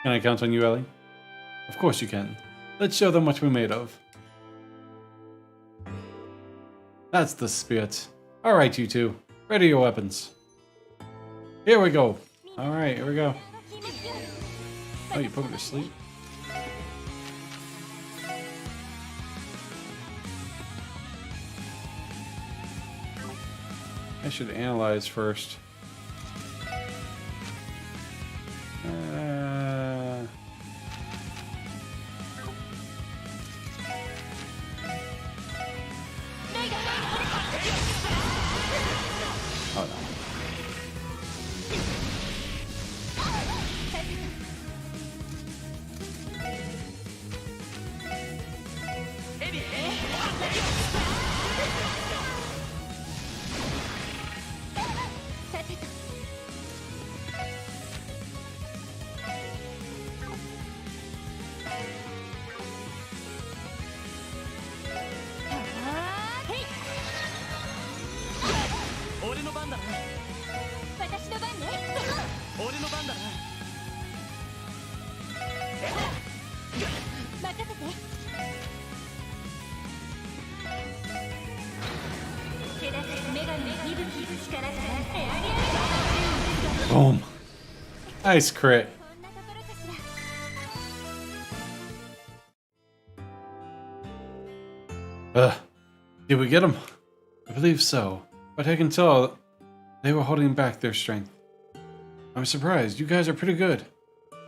Can I count on you, Ellie? Of course you can. Let's show them what we're made of. That's the spirit. Alright, you two. Ready your weapons. Here we go. Alright, here we go. Oh, you put me to sleep? I should analyze first. 番だな。私の番ね。俺の番だな。任せて。気高い女神の息吹力からエアリアル。 Boom. Nice crit. こんなところかしら。 Did we get them? I believe so, but I can tell they were holding back their strength. I'm surprised. You guys are pretty good.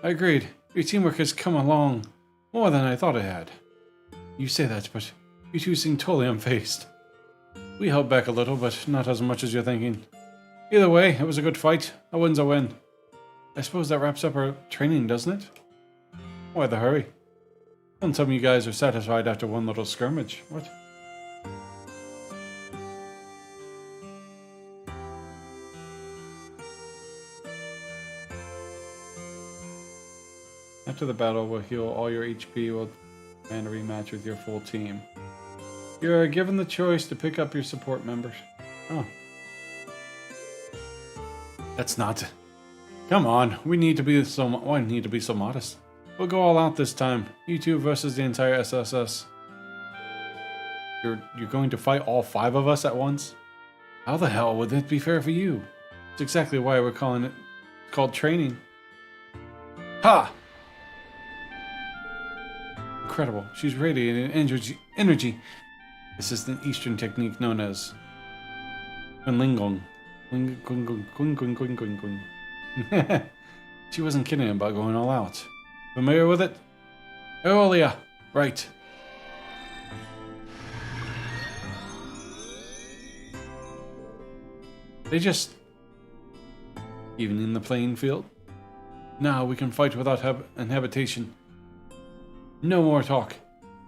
I agreed. Your teamwork has come along more than I thought it had. You say that, but you two seem totally unfazed. We held back a little, but not as much as you're thinking. Either way, it was a good fight. A win's a win. I suppose that wraps up our training, doesn't it? Why the hurry? Don't tell me you guys are satisfied after one little skirmish. What? After the battle, we'll heal all your HP and a rematch with your full team. You're given the choice to pick up your support members. Oh. That's not... Come on, we need to be so... Why need to be so modest? We'll go all out this time. You two versus the entire SSS. You're going to fight all 5 of us at once? How the hell would that be fair for you? It's exactly why we're calling it... called training. Ha! Incredible. She's radiating energy. This is an Eastern technique known as Kunlingong. She wasn't kidding about going all out. Familiar with it? Eolia. Right. They just evening the playing field. Now we can fight without inhabitation. No more talk.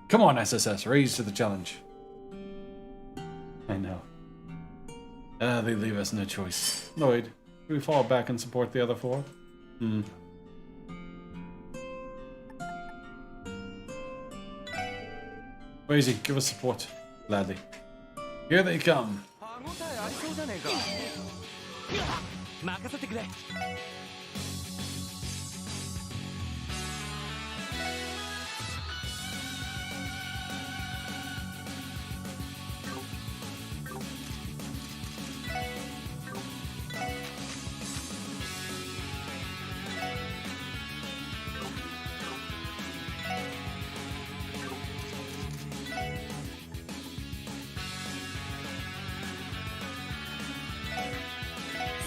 Come on, SSS, raise to the challenge. I know. They leave us no choice. Lloyd, do we fall back and support the other 4? Crazy, give us support. Gladly. Here they come. 歯応えありそうじゃねえか。任せてくれ。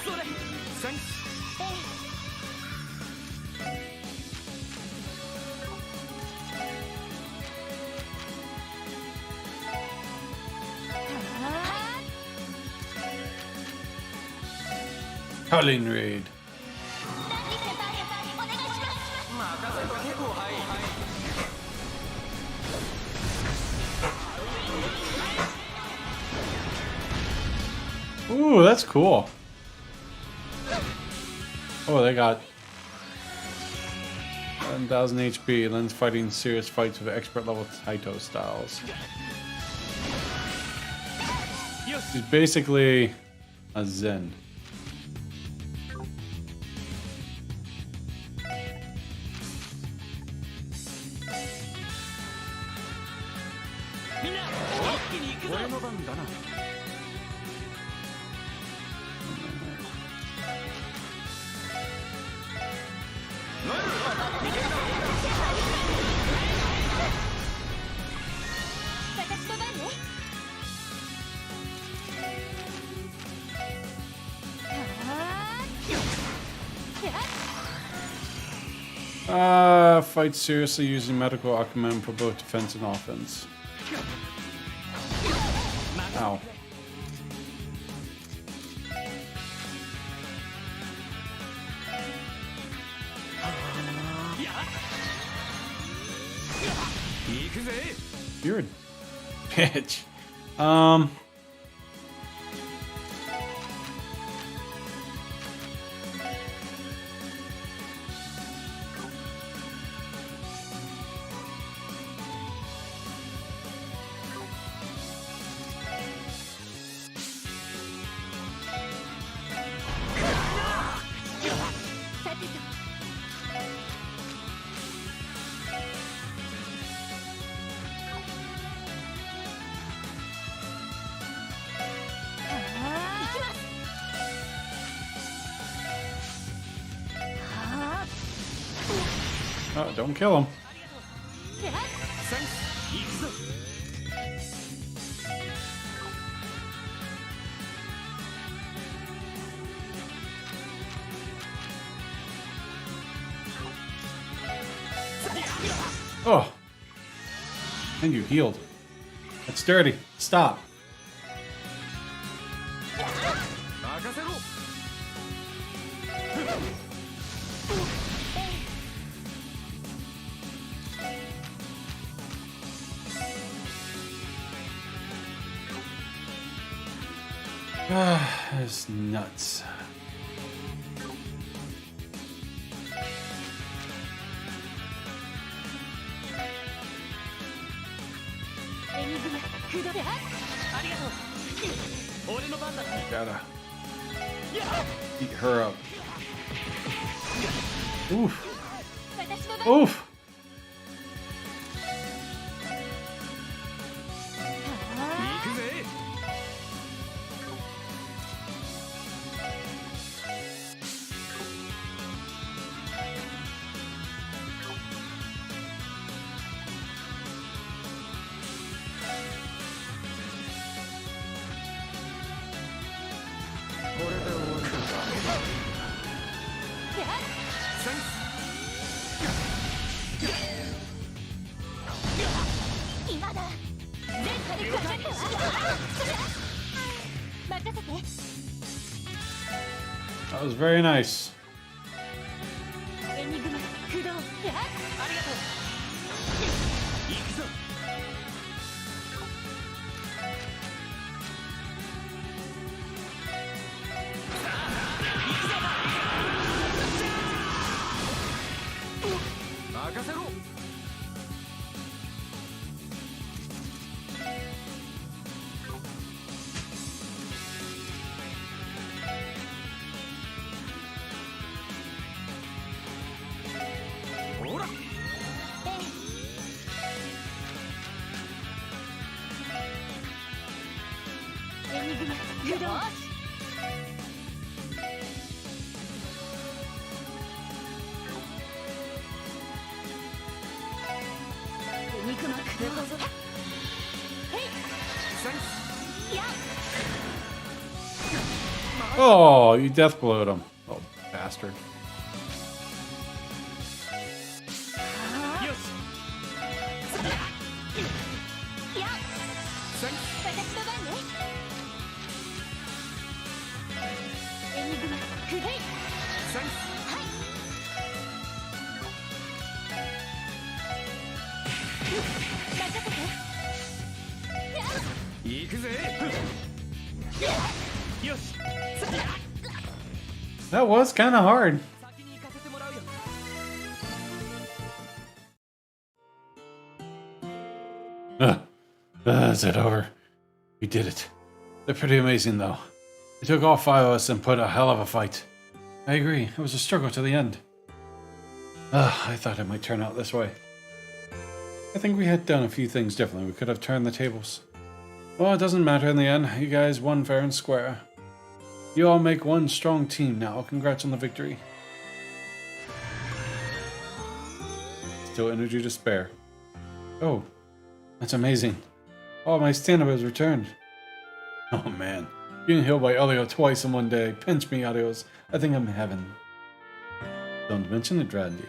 それ。センス。Howling Raid. 任せとけ後輩。 Ooh, that's cool. Oh, they got 1000 HP, and then fighting serious fights with expert level Taito styles. He's basically a Zen. Minna, 一気に行くぞ。俺の番だな。 私の番ね。Fight seriously using medical acumen for both defense and offense. Ow. You're a bitch. Oh, don't kill him. Oh. And you healed. That's dirty. Stop. That's nuts. Gotta beat her up. Oof. Oof. That was very nice. Oh, you death blowed him. Oh, bastard. That was kind of hard. Is it over? We did it. They're pretty amazing, though. They took all 5 of us and put a hell of a fight. I agree. It was a struggle to the end. I thought it might turn out this way. I think we had done a few things differently. We could have turned the tables. Well, it doesn't matter in the end. You guys won fair and square. You all make one strong team now. Congrats on the victory. Still energy to spare. Oh, that's amazing. Oh, my stamina has returned. Oh man, being healed by Elio twice in one day. Pinch me, Adios. I think I'm in heaven. Don't mention it, Randy.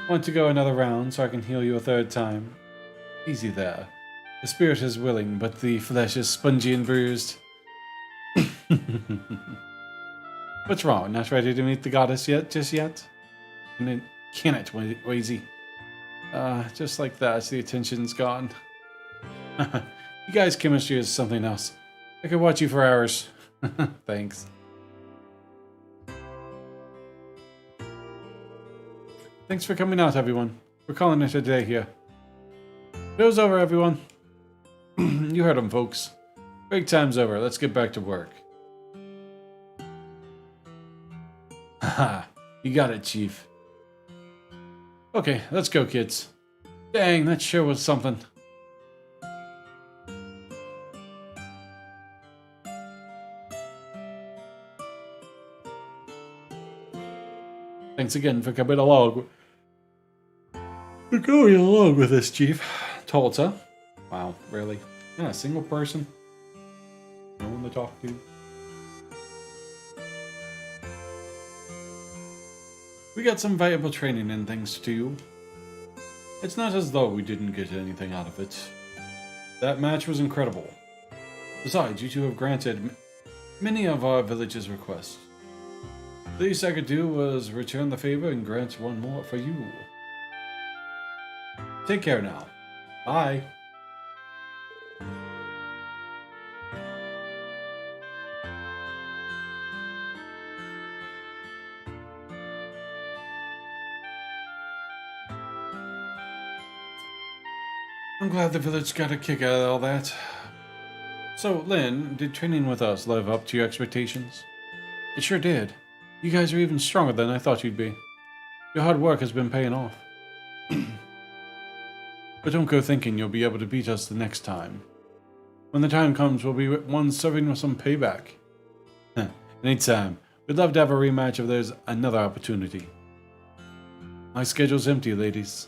Want to go another round so I can heal you a 3rd time? Easy there. The spirit is willing, but the flesh is spongy and bruised. What's wrong? Not ready to meet the goddess yet? Just yet? Can it, Wazy? Just like that, the attention's gone. You guys' chemistry is something else. I could watch you for hours. Thanks. Thanks for coming out, everyone. We're calling it a day here. Show's over, everyone. You heard them, folks. Break time's over. Let's get back to work. Haha, you got it, Chief. Okay, let's go, kids. Dang, that sure was something. Thanks again for coming along We're going along with this, Chief. Tulsa. Wow, really? Not a single person? No one to talk to? We got some valuable training and things too. It's not as though we didn't get anything out of it. That match was incredible. Besides, you two have granted many of our village's requests. The least I could do was return the favor and grant one more for you. Take care now. Bye. I'm glad the village got a kick out of all that. So, Lynn, did training with us live up to your expectations? It sure did. You guys are even stronger than I thought you'd be. Your hard work has been paying off. But don't go thinking you'll be able to beat us the next time. When the time comes, we'll be one serving with some payback. Anytime. We'd love to have a rematch if there's another opportunity. My schedule's empty, ladies.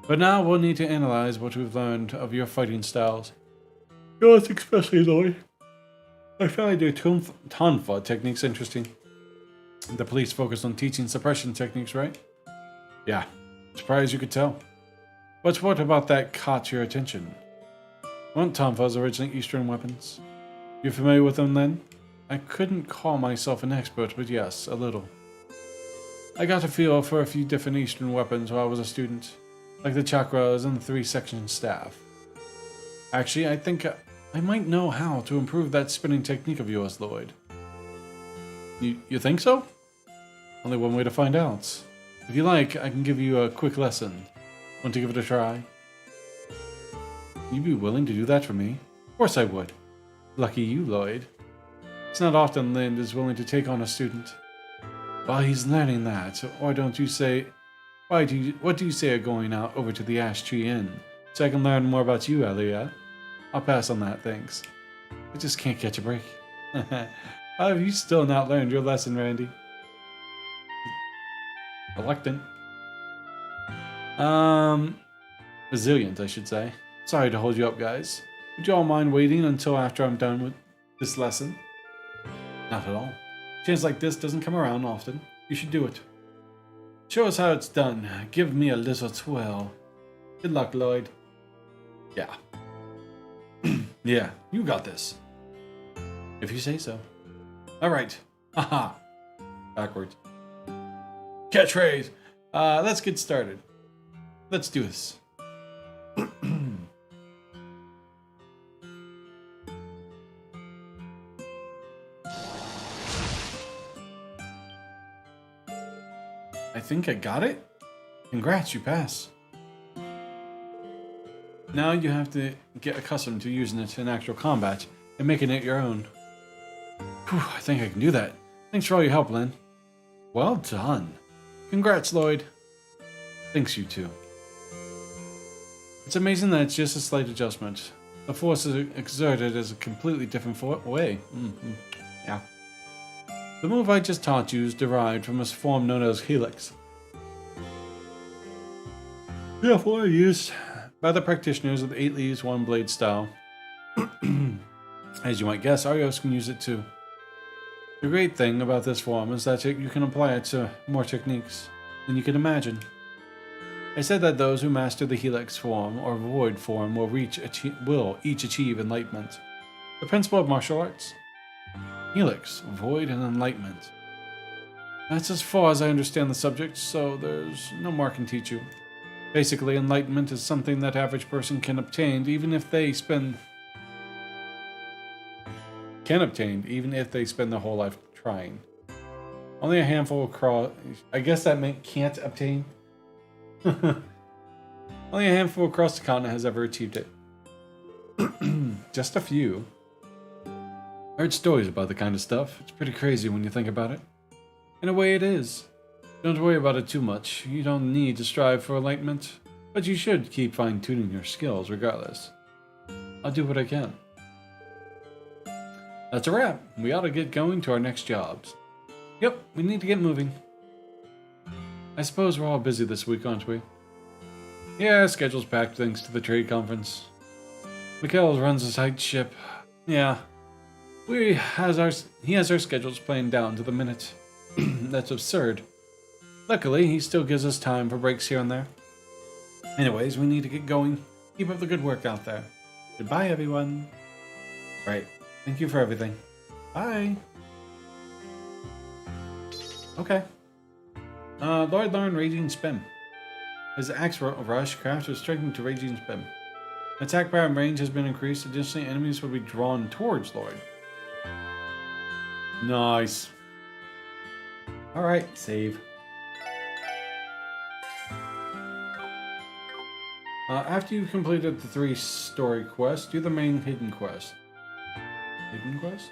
But now we'll need to analyze what we've learned of your fighting styles. Yours especially, Lloyd. I find your tonfa techniques interesting. The police focused on teaching suppression techniques, right? Yeah, surprised you could tell. But what about that caught your attention? Weren't tonfas originally Eastern weapons? You familiar with them then? I couldn't call myself an expert, but yes, a little. I got a feel for a few different Eastern weapons while I was a student, like the chakras and the 3-section staff. Actually, I think I might know how to improve that spinning technique of yours, Lloyd. You think so? Only one way to find out. If you like, I can give you a quick lesson. Want to give it a try? You'd be willing to do that for me? Of course I would. Lucky you, Lloyd. It's not often Lind is willing to take on a student. While he's learning that, what do you say of going out over to the Ash Tree Inn, so I can learn more about you, Elliot? I'll pass on that, thanks. I just can't catch a break. How have you still not learned your lesson, Randy? Reluctant. Resilient, I should say. Sorry to hold you up, guys. Would you all mind waiting until after I'm done with this lesson? Not at all. A chance like this doesn't come around often. You should do it. Show us how it's done. Give me a little twirl. Good luck, Lloyd. Yeah. Yeah, you got this. If you say so. Alright. Haha. Backwards. Catchphrase. Let's get started. Let's do this. I think I got it. Congrats, you pass. Now you have to get accustomed to using it in actual combat and making it your own. Whew, I think I can do that. Thanks for all your help, Lynn. Well done. Congrats, Lloyd. Thanks, you too. It's amazing that it's just a slight adjustment. The force is exerted as a completely different way. Yeah. The move I just taught you is derived from a form known as Helix. Yeah, for used by the practitioners of the 8 leaves, 1 blade style. As you might guess, Arios can use it too. The great thing about this form is that you can apply it to more techniques than you can imagine. I said that those who master the Helix form or Void form will each achieve enlightenment. The principle of martial arts. Helix, Void, and Enlightenment. That's as far as I understand the subject, so there's no more I can teach you. Basically, enlightenment is something that average person can obtain even if they spend their whole life trying. Only a handful I guess that meant can't obtain. Only a handful across the continent has ever achieved it. Just a few. I heard stories about the kind of stuff. It's pretty crazy when you think about it. In a way, it is. Don't worry about it too much. You don't need to strive for enlightenment, but you should keep fine-tuning your skills regardless. I'll do what I can. That's a wrap. We ought to get going to our next jobs. Yep, we need to get moving. I suppose we're all busy this week, aren't we? Yeah, schedule's packed thanks to the trade conference. Mikhail runs a side ship. Yeah. He has our schedules planned down to the minute. That's absurd. Luckily, he still gives us time for breaks here and there. Anyways, we need to get going. Keep up the good work out there. Goodbye, everyone. Right. Thank you for everything. Bye. Okay. Lord learned Raging Spin. His axe rush craft is strengthened to Raging Spin. Attack power and range has been increased. Additionally, enemies will be drawn towards Lord. Nice. Alright, save. After you've completed the 3 story quests, do the main hidden quest. Hidden quest?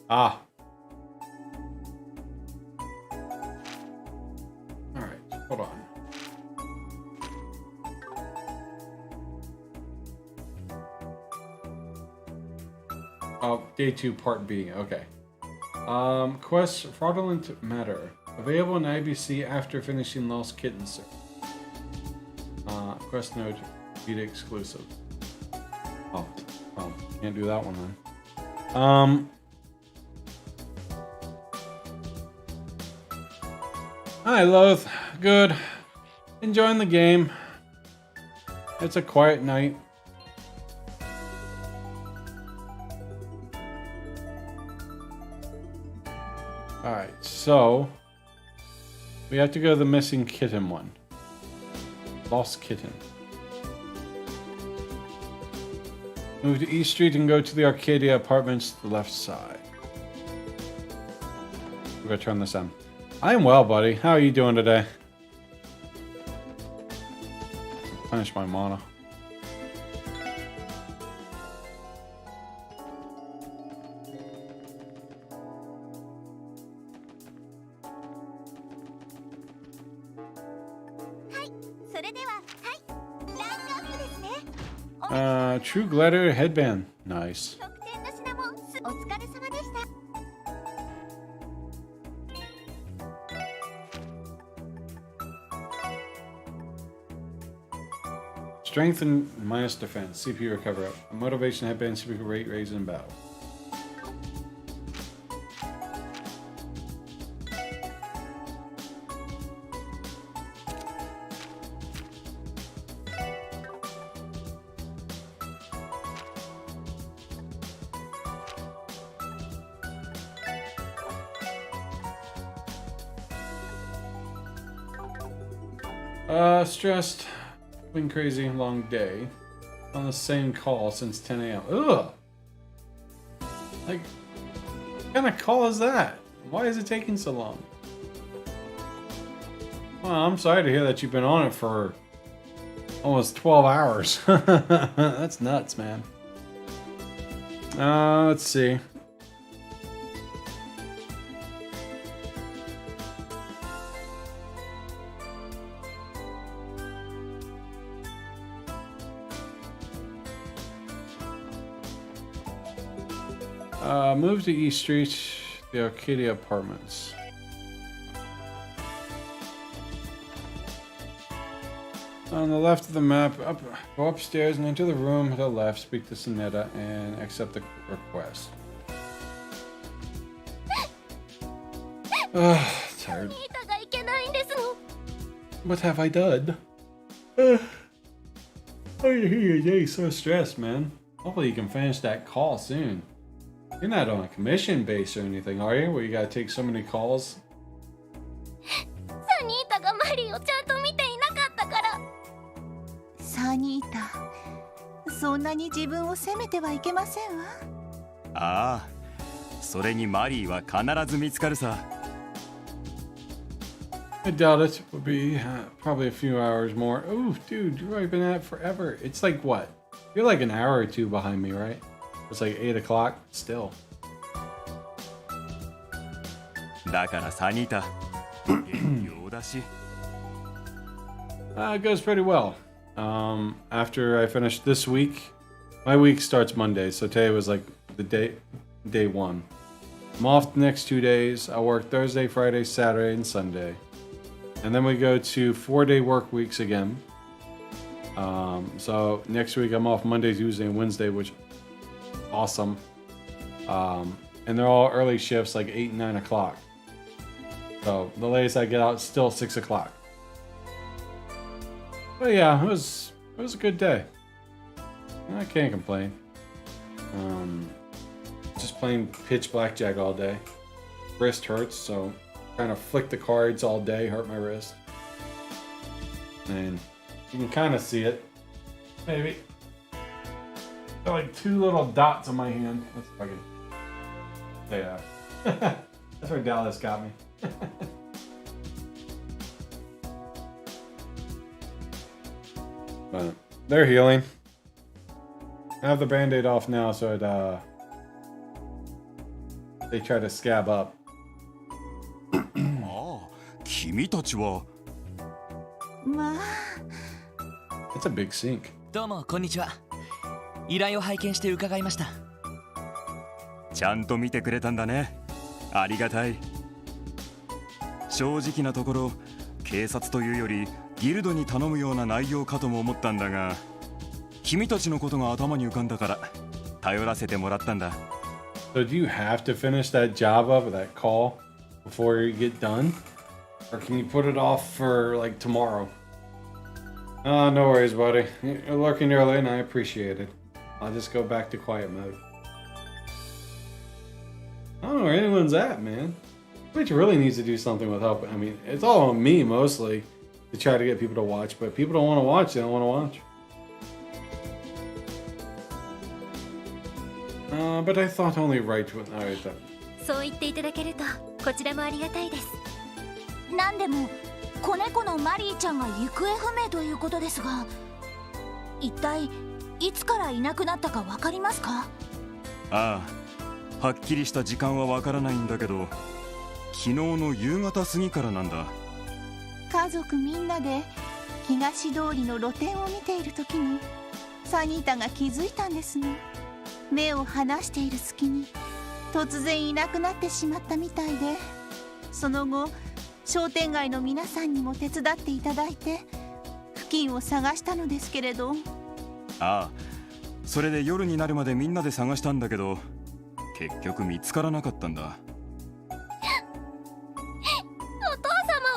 Ah. Alright, hold on. Oh, day 2, part B. Okay. Quest Fraudulent Matter. Available in IBC after finishing Lost Kitten Search. Quest note, Vita exclusive. Oh, well, can't do that one then. Hi, Loth. Good. Enjoying the game. It's a quiet night. Alright, so we have to go to the missing kitten one. Lost kitten. Move to East Street and go to the Arcadia apartments to the left side. We're gonna turn this on. I am well, buddy. How are you doing today? Finish my mana. True Glitter headband. Nice. Strength and minus defense. CPU recover up. Motivation headband. CPU rate raise in battle. Stressed. Been crazy long day. On the same call since 10 a.m. Ugh! Like, what kind of call is that? Why is it taking so long? Well, I'm sorry to hear that you've been on it for almost 12 hours. That's nuts, man. Let's see. Move to East Street, the Arcadia apartments. On the left of the map, go upstairs and enter the room to the left, speak to Sonetta, and accept the request. Tired. What have I done? Oh, you're so stressed, man. Hopefully you can finish that call soon. You're not on a commission base or anything, are you? Where you gotta take so many calls? Ah, それにマリーは必ず見つかるさ。I doubt it. Would be probably a few hours more. Oh, dude, you've already been at it forever. It's like what? You're like an hour or two behind me, right? It's like 8 o'clock still. だからサニータ元気だし It goes pretty well. After I finish this week, my week starts Monday, so today was like the day one. I'm off the next 2 days. I work Thursday, Friday, Saturday, and Sunday. And then we go to 4-day work weeks again. So next week I'm off Monday, Tuesday, and Wednesday, which is awesome. And they're all early shifts, like 8 and 9 o'clock. So the latest I get out is still 6 o'clock. But yeah, it was a good day. I can't complain. Just playing pitch blackjack all day. Wrist hurts, so trying to flick the cards all day hurt my wrist. And you can kind of see it. Maybe. Got like 2 little dots on my hand. Let's fucking. Yeah. That's where Dallas got me. But they're healing. I have the band-aid off now, so they try to scab up. ああ君たちはまあ It's a big sink. どうもこんにちは。依頼を拝見して伺いました。ちゃんと見てくれたんだね。ありがたい。正直なところ警察というよりギルドに頼むような内容かとも思ったんだが、君たちのことが頭に浮かんだから頼らせてもらったんだ。So do you have to finish that job up, that call, before you get done? Or can you put it off for, like, tomorrow? No worries, buddy. You're lurking early, and I appreciate it. I'll just go back to quiet mode. I don't know where anyone's at, man. Twitch really needs to do something with help. I mean, it's all on me, mostly, to try to get people to watch. But if people don't want to watch, they don't want to watch. But I thought only right with... Alright, then. そう言っていただけるとこちらもありがたいです。なんでも子猫のマリーちゃんが行方不明ということですが、一体いつからいなくなったかわかりますか？ああ、はっきりした時間はわからないんだけど、昨日の夕方過ぎからなんだ。家族みんなで東通りの露店を見ている時にサニータが気づいたんですの。目を離している隙に突然いなくなってしまったみたいで、その後商店街の皆さんにも手伝っていただいて付近を探したのですけれど。ああ、それで夜になるまでみんなで探したんだけど結局見つからなかったんだ。お父様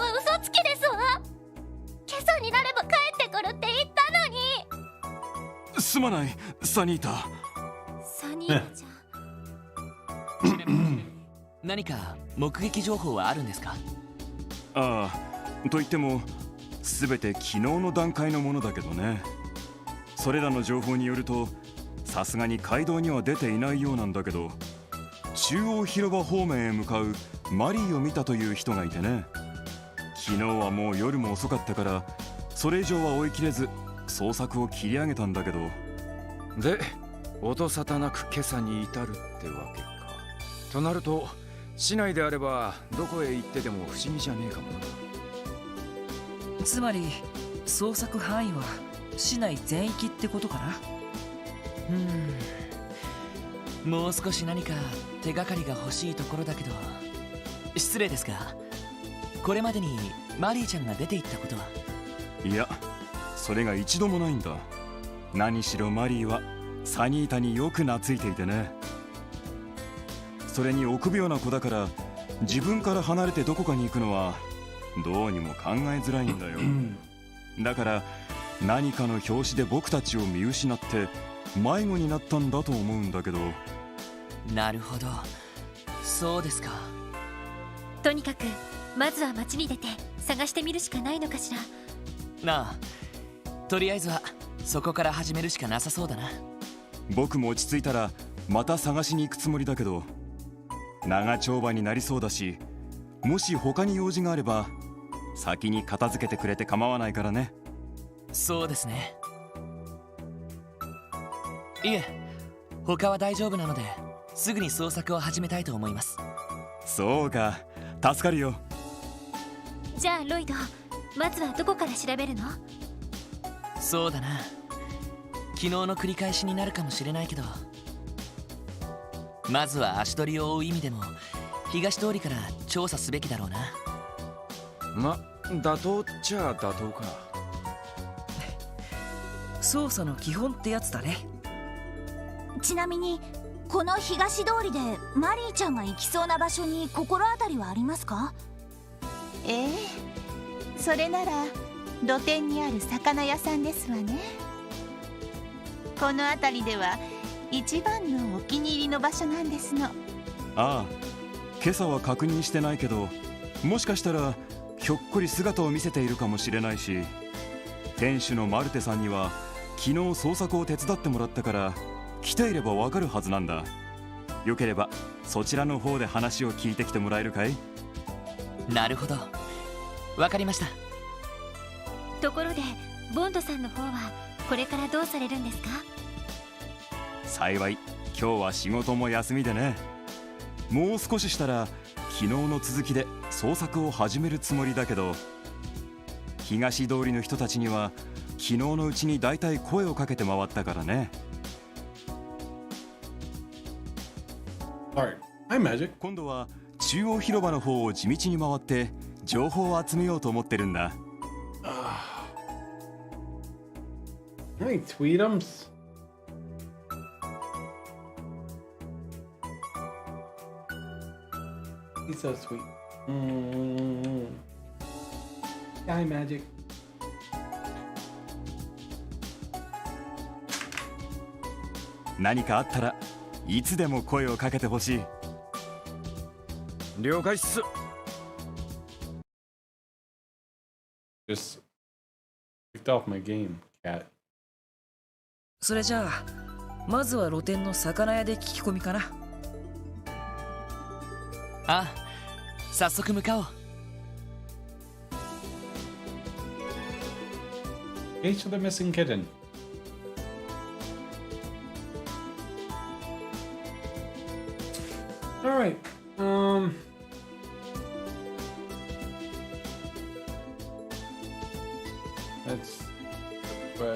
は嘘つきですわ。今朝になれば帰ってくるって言ったのに。すまないサニータ。サニーちゃん何か目撃情報はあるんですか？ああ、といっても全て昨日の段階のものだけどね。それらの情報によるとさすがに街道には出ていないようなんだけど、中央広場方面へ向かうマリーを見たという人がいてね。昨日はもう夜も遅かったからそれ以上は追い切れず捜索を切り上げたんだけど。で音沙汰なく今朝に至るってわけか。となると市内であればどこへ行ってでも不思議じゃねえかもな。つまり捜索範囲は市内全域ってことかな。もう少し何か手がかりが欲しいところだけど。失礼ですが、これまでにマリーちゃんが出て行ったことは？いや、それが一度もないんだ。何しろマリーはサニータによく懐いていてね。それに臆病な子だから自分から離れてどこかに行くのはどうにも考えづらいんだよ。だから何かの拍子で僕たちを見失って迷子になったんだと思うんだけど。なるほど、そうですか。とにかくまずは街に出て探してみるしかないのかしら。なあ、とりあえずはそこから始めるしかなさそうだな。僕も落ち着いたらまた探しに行くつもりだけど、長丁場になりそうだし、もし他に用事があれば先に片付けてくれて構わないからね。そうですね。いえ、他は大丈夫なので、すぐに捜索を始めたいと思います。そうか、助かるよ。じゃあロイド、まずはどこから調べるの？そうだな。昨日の繰り返しになるかもしれないけど、まずは足取りを追う意味でも東通りから調査すべきだろうな。ま、妥当っちゃ妥当か。捜査の基本ってやつだね。ちなみにこの東通りでマリーちゃんが行きそうな場所に心当たりはありますか？ええ、それなら露店にある魚屋さんですわね。この辺りでは一番のお気に入りの場所なんですの。ああ、今朝は確認してないけど、もしかしたらひょっこり姿を見せているかもしれないし、店主のマルテさんには昨日捜索を手伝ってもらったから、来ていればわかるはずなんだ。よければそちらの方で話を聞いてきてもらえるかい？なるほど、わかりました。ところでボンドさんの方はこれからどうされるんですか？幸い今日は仕事も休みでね。もう少ししたら昨日の続きで捜索を始めるつもりだけど、東通りの人たちには昨日のうちにだいたい声をかけて回ったからね。Alright, hi Magic. 今度は中央広場の方を地道に回って情報を集めようと思ってるんだ。Hi, Tweetums. He's so sweet. Hi, Magic. 何かあったらいつでも声をかけてほしい。了解っす。Just kicked off my game, cat. それじゃあまずは露店の魚屋で聞き込みかな。ああ、早速向かおう。Case for the missing kitten. Alright, let's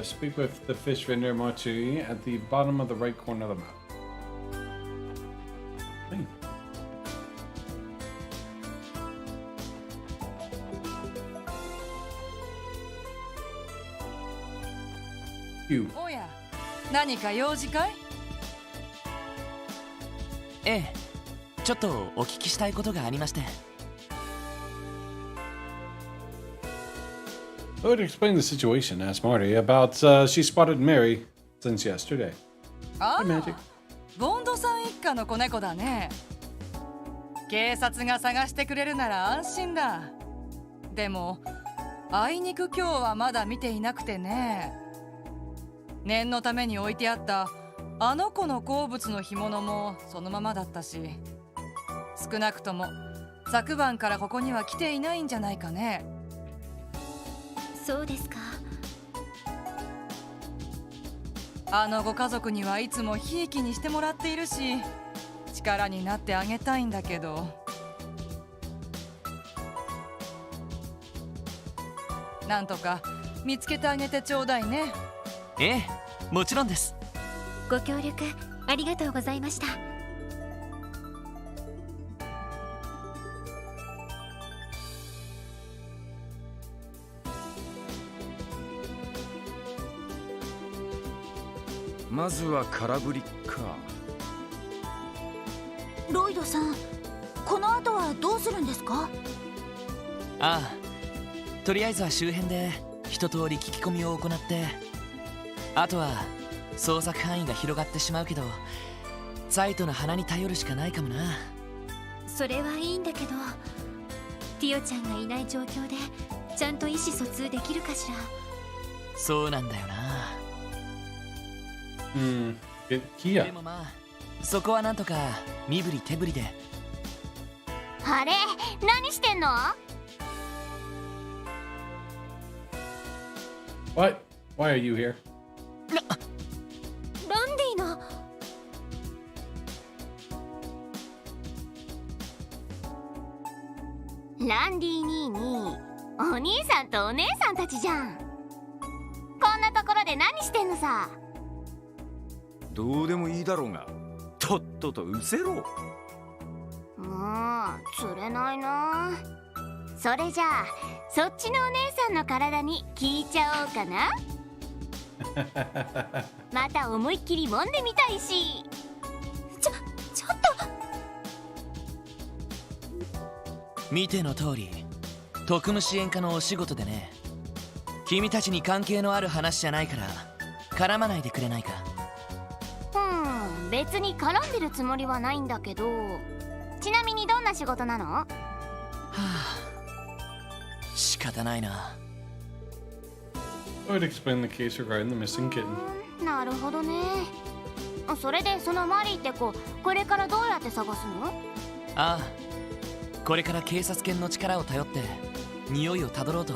speak with the fish vendor Matsui at the bottom of the right corner of the map. Hey. You. おや、何か用事かい？ええ、ちょっとお聞きしたいことがありまして。I would explain the situation, asked Marty, about she spotted Mary since yesterday. あ Hi, Magic. あ、ボンドさん一家の子猫だね。警察が探してくれるなら安心だ。でもあいにく今日はまだ見ていなくてね。念のために置いてあったあの子の好物の干物もそのままだったし、少なくとも昨晩からここには来ていないんじゃないかね。そうですか。あのご家族にはいつもひいきにしてもらっているし、力になってあげたいんだけど。なんとか見つけてあげてちょうだいね。ええ、もちろんです。ご協力ありがとうございました。まずは空振りか。ロイドさん、この後はどうするんですか？ああ、とりあえずは周辺で一通り聞き込みを行って、あとは捜索範囲が広がってしまうけど、サイトの花に頼るしかないかもな。それはいいんだけど、ティオちゃんがいない状況でちゃんと意思疎通できるかしら。そうなんだよな。Get Kia. でもまあ、そこはなんとか身振り手振りで。あれ、何してんの？ What? Why are you here? ランディのランディ兄にお兄さんとお姉さんたちじゃん。こんなところで何してんのさ。どうでもいいだろうが、とっととうせろ。もう釣れないな。それじゃあそっちのお姉さんの体に聞いちゃおうかな。また思いっきり揉んでみたいし。ちょっと見ての通り特務支援課のお仕事でね。君たちに関係のある話じゃないから絡まないでくれないか。別に絡んでるつもりはないんだけど。ちなみにどんな仕事なの？はあ、仕方ないな。I would explain the case regarding the missing kitten. なるほどね。それでそのマリーって子、これからどうやって探すの？ああ、これから警察犬の力を頼って匂いをたどろうと。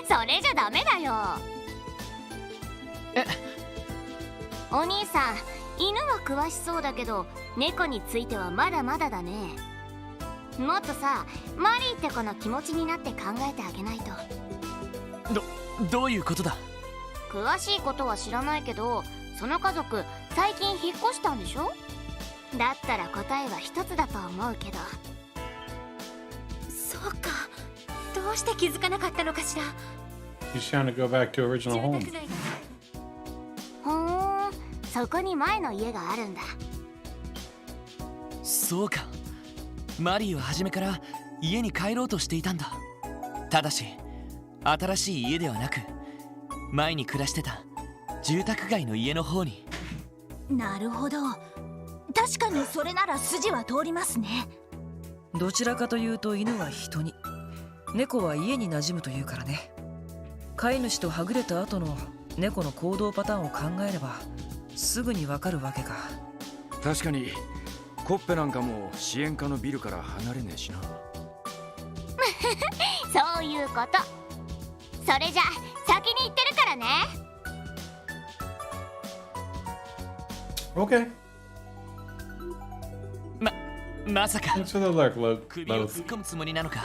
それじゃダメだよ。お兄さん、犬は詳しそうだけど猫についてはまだまだだね。もっとさ、マリーって子の気持ちになって考えてあげないと。どういうことだ？詳しいことは知らないけど、その家族最近引っ越したんでしょ？だったら答えは一つだと思うけど。そうか、どうして気づかなかったのかしら。 He's trying to go back to original 住 home. 宅街がほーん、そこに前の家があるんだ。そうか、マリーは初めから家に帰ろうとしていたんだ。ただし新しい家ではなく前に暮らしてた住宅街の家の方に。なるほど、確かにそれなら筋は通りますね。どちらかというと犬は人に、猫は家に馴染むというからね。飼い主とはぐれた後の猫の行動パターンを考えればすぐにわかるわけか。確かにコッペなんかも支援課のビルから離れねえしな。そういうこと。それじゃ先に行ってるからね。Okay. まさか Thanks for the alert, 首を Loth. 突っ込むつもりなのか。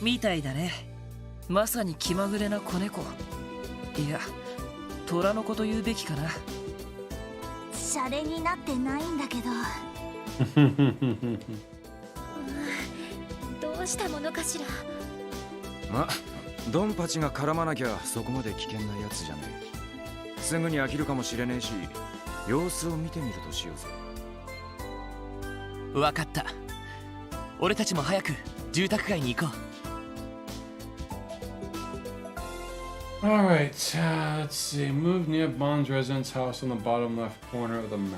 みたいだね。まさに気まぐれな子猫。いや、虎の子と言うべきかな。シャレになってないんだけど。どうしたものかしら。ま、ドンパチが絡まなきゃそこまで危険なやつじゃねえ。すぐに飽きるかもしれねえし、様子を見てみるとしようぜ。わかった。俺たちも早く住宅街に行こう。Alright, let's see. Move near Bond's residence house on the bottom left corner of the map.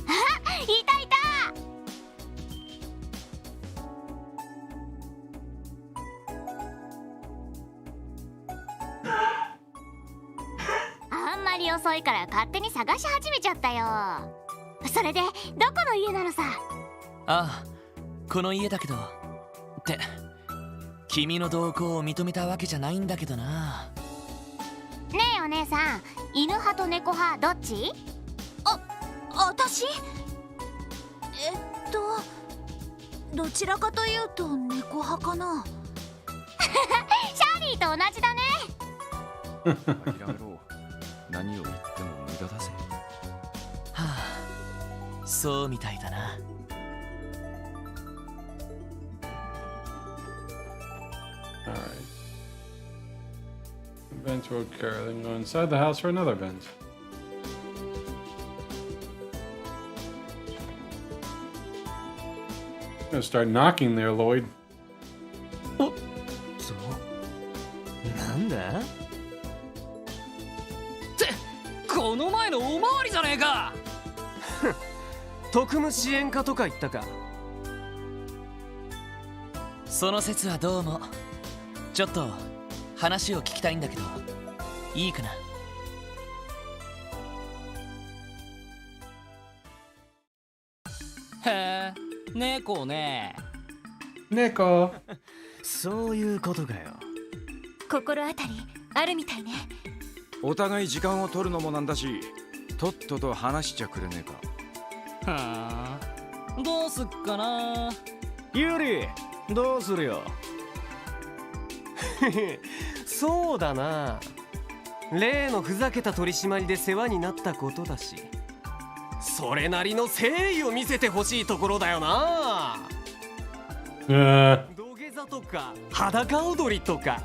Ah, いたいた。あんまり遅いから勝手に探し始めちゃったよ。それでどこの家なのさ。ああ、この家だけど。って君の同行を認めたわけじゃないんだけどな。ねえお姉さん、犬派と猫派どっち？私？どちらかというと猫派かな。シャーリーと同じだね。諦めろ。何を言っても無駄だぜ。はあ、そうみたいだな。Alright. Vent will occur, then go inside the house for another vent. Gonna start knocking there, Lloyd. そうなんだってこの前のおまわりじゃねえか。特務支援課とか言ったか。その説はどうも。ちょっと話を聞きたいんだけどいいかな。へえ、猫ね。Nico. そういうことかよ。心当たりあるみたいね。お互い時間を取るのもなんだし、とっとと話しちゃくれねえか。はあ、どうすっかな。ユリ、どうするよ。そうだな、例のふざけた取り締まりで世話になったことだし、それなりの誠意を見せてほしいところだよな。土下座とか裸踊りとか。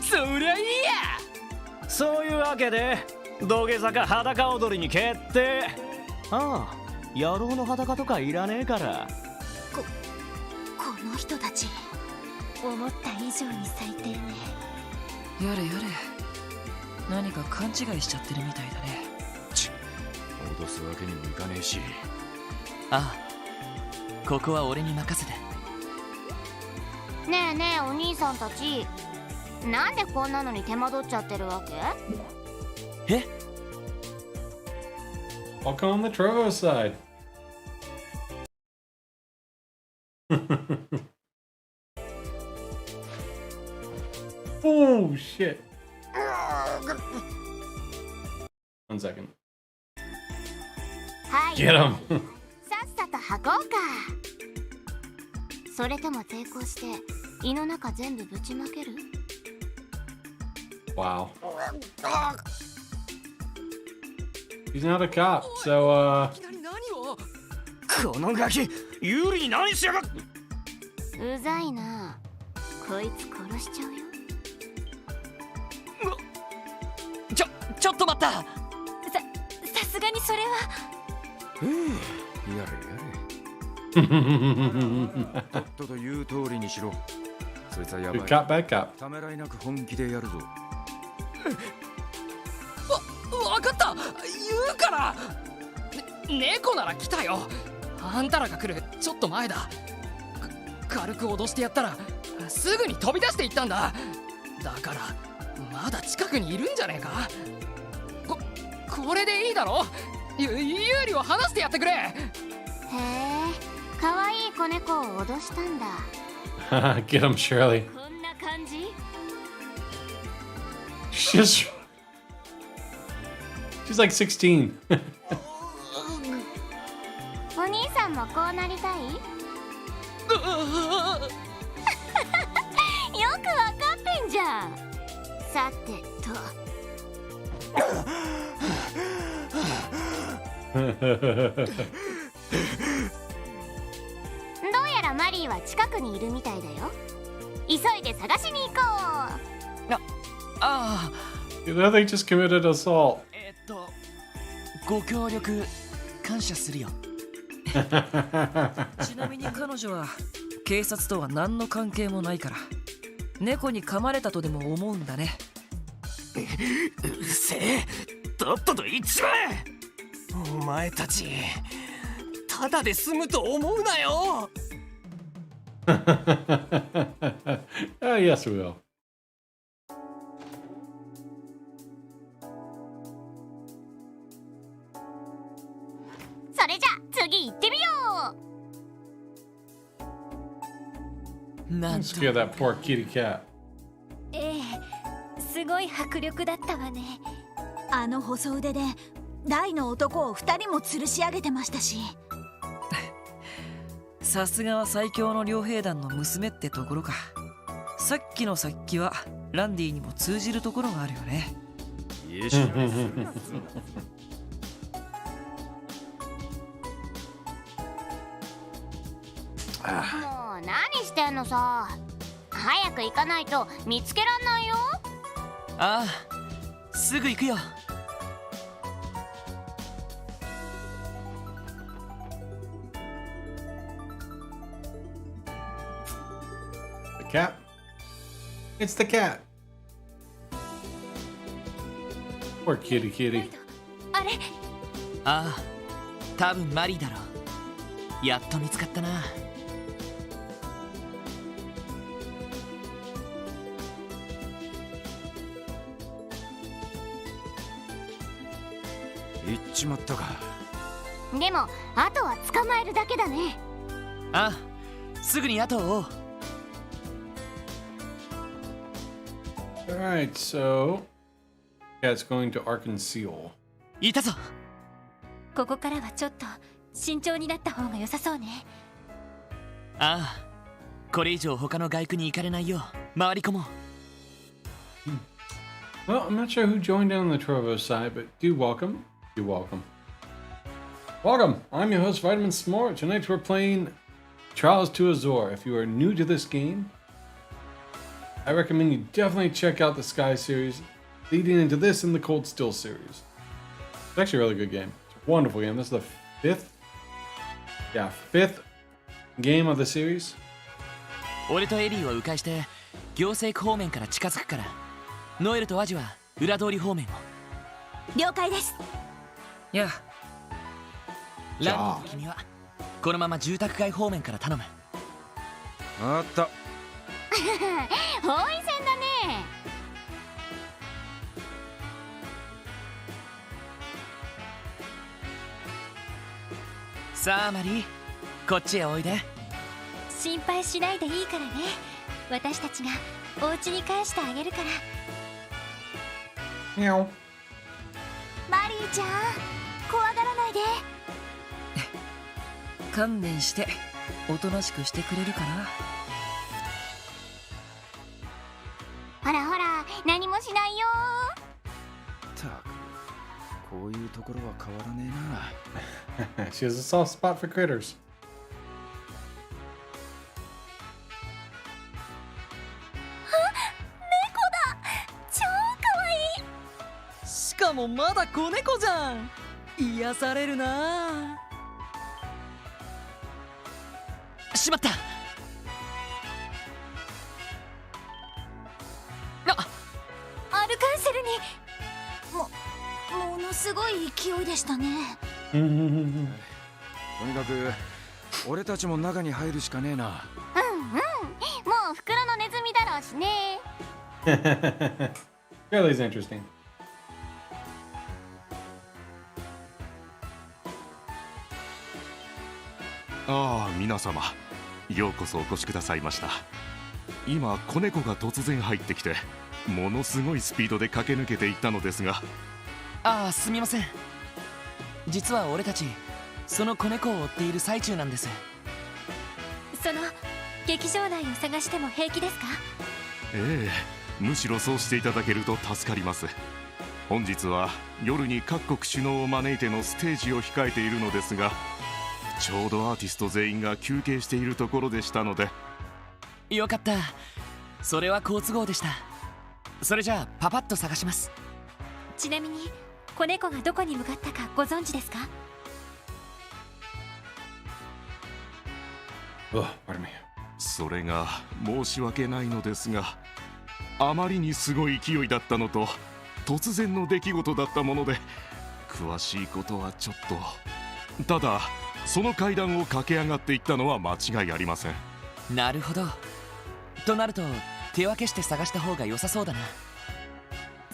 そりゃいいや。そういうわけで土下座か裸踊りに決定。ああ、野郎の裸とかいらねえから。この人たち思った以上に最低ね。やれやれ、何か勘違いしちゃってるみたいだね。脅すわけにもいかねえし。ああ、ここは俺に任せて。ねえねえお兄さんたち、なんでこんなのに手間取っちゃってるわけ？え？ Welcome on the Trovo side. Oh shit. 1 second. はい。 Get him. さっさと履こうか。それとも抵抗して胃の中全部ぶちまける？ Wow. He's not a cop, so いきなり何を。このガキ、ユリに何しやがっ。うざいな。こいつ殺しちゃうよ。ちょっと待った。さすがにそれは。やれやれ。とっとと言う通りにしろ。そいつはやば good い。 cop, bad cop. ためらいなく本気でやるぞ。わかった、言うから。猫なら来たよ。あんたらが来るちょっと前だ。軽く脅してやったらすぐに飛び出していったんだ。だからまだ近くにいるんじゃねえか。これでいいだろ。有利を話してやってくれ。へえ、可愛い子猫を脅したんだ。Get him, Shirley. こんな感じ？ She's like 16. お兄さんもこうなりたい？よくわかってんじゃん。さてと。どうやらマリーは近くにいるみたいだよ。急いで探しに行こう。ああ。You know they just committed assault. ご協力感謝するよ。ちなみに彼女は警察とは何の関係もないから、猫に噛まれたとでも思うんだね。うるせえ、とっとと行っちまえ。お前たちただで済むと思うなよ。Oh, yes, we will. それじゃ次行ってみよう。なん Let's get that poor kitty cat. ええ、すごい迫力だったわね。あの細腕で大の男を2人も吊るし上げてましたし。さすがは最強の両兵団の娘ってところか。さっきの殺気はランディにも通じるところがあるよね。いいしもう何してんのさ。早く行かないと見つけらんないよ。ああ、すぐ行くよ。The cat? It's the cat. Poor kitty kitty. あれ、ああ、多分マリーだろう。やっと見つかったな。行っちまったか。でもあとは捕まえるだけだね。ああ、すぐに後を追おう。 Alright, so yeah, it's going to Arkansas. いたぞ。ここからはちょっと慎重になった方が良さそうね。ああ、これ以上他の外区に行かれないよう回り込もう。Well, I'm not sure who joined in on the Trovo side, but do welcome. Do welcome. Welcome! I'm your host, Vitamin S'more. Tonight we're playing Trials to Azure. If you are new to this game, I recommend you definitely check out the Sky series, leading into this and the Cold Steel series. It's actually a really good game. It's a wonderful game. This is the fifth game of the series. 俺とエリーを迂回して行政区方面から近づくから、ノエルとワジは裏通り方面を。了解です。いや、ランの君はこのまま住宅街方面から頼む。あった。包囲戦だね。さあマリー、こっちへおいで。心配しないでいいからね。私たちがお家に返してあげるから。 Meow. マリーちゃん、怖がらないで。観念しておとなしくしてくれるかな。ほらほら、何もしないよ。たく、こういうところは変わらねえな。 She has a soft spot for critters. 超可愛い。しかもまだ子猫じゃん。癒されるな。しまった。アルカンセルにものすごい勢いでしたね。とにかく俺たちも中に入るしかねえな。もう袋のネズミだろうしね。Fairly's interesting. ああ、皆様ようこそお越しくださいました。今子猫が突然入ってきてものすごいスピードで駆け抜けていったのですが。ああ、すみません。実は俺たちその子猫を追っている最中なんです。その劇場内を探しても平気ですか？ええ、むしろそうしていただけると助かります。本日は夜に各国首脳を招いてのステージを控えているのですが、ちょうどアーティスト全員が休憩しているところでしたので。よかった。それは好都合でした。それじゃあパパッと探します。ちなみに子猫がどこに向かったかご存知ですか？ Oh, pardon me. それが申し訳ないのですが、あまりにすごい勢いだったのと突然の出来事だったもので、詳しいことはちょっと。ただその階段を駆け上がっていったのは間違いありません。なるほど。となると手分けして探した方が良さそうだな。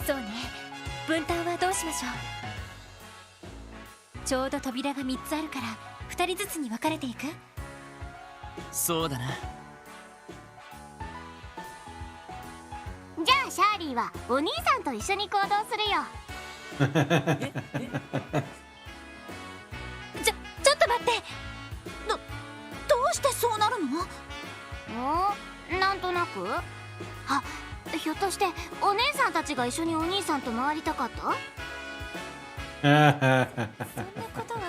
そうね。分担はどうしましょう？ちょうど扉が3つあるから2人ずつに分かれていく？そうだな。じゃあシャーリーはお兄さんと一緒に行動するよ。ちょっと待って。どうしてそうなるの？なんとなく。あ、ひょっとしてお姉さんたちが一緒にお兄さんと回りたかった？そんなことは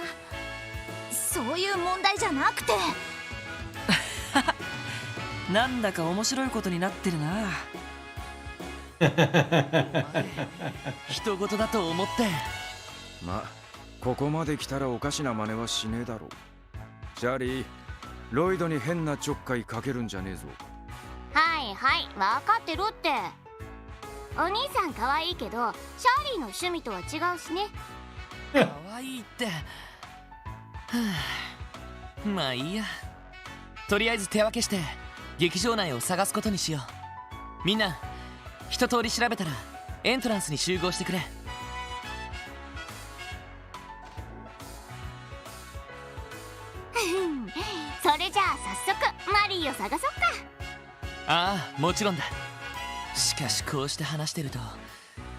そういう問題じゃなくて。なんだか面白いことになってるな。人事だと思って。ま、ここまで来たらおかしな真似はしねえだろう。シャーリー、ロイドに変なちょっかいかけるんじゃねえぞ。はいはい、分かってるって。お兄さん可愛いけどシャーリーの趣味とは違うしね。可愛いって。まあいいや。とりあえず手分けして劇場内を探すことにしよう。みんな一通り調べたらエントランスに集合してくれ。マリーを探そっか。ああ、もちろんだ。しかしこうして話してると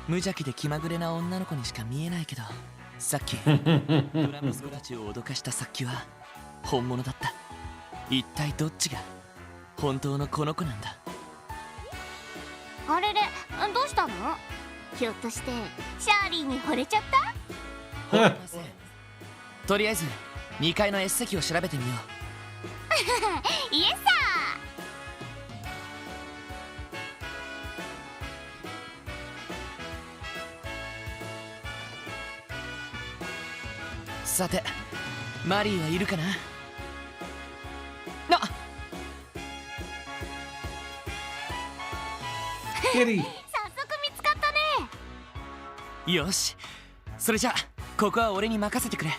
無邪気で気まぐれな女の子にしか見えないけど、さっきドラ息子たちを脅かした殺気は本物だった。一体どっちが本当のこの子なんだ。あれれ、どうしたの？ひょっとしてシャーリーに惚れちゃった？惚れません。とりあえず2階の S 席を調べてみよう。イエスささて、マリーはいるかな？キリ。早速見つかったね。よし、それじゃあここは俺に任せてくれ。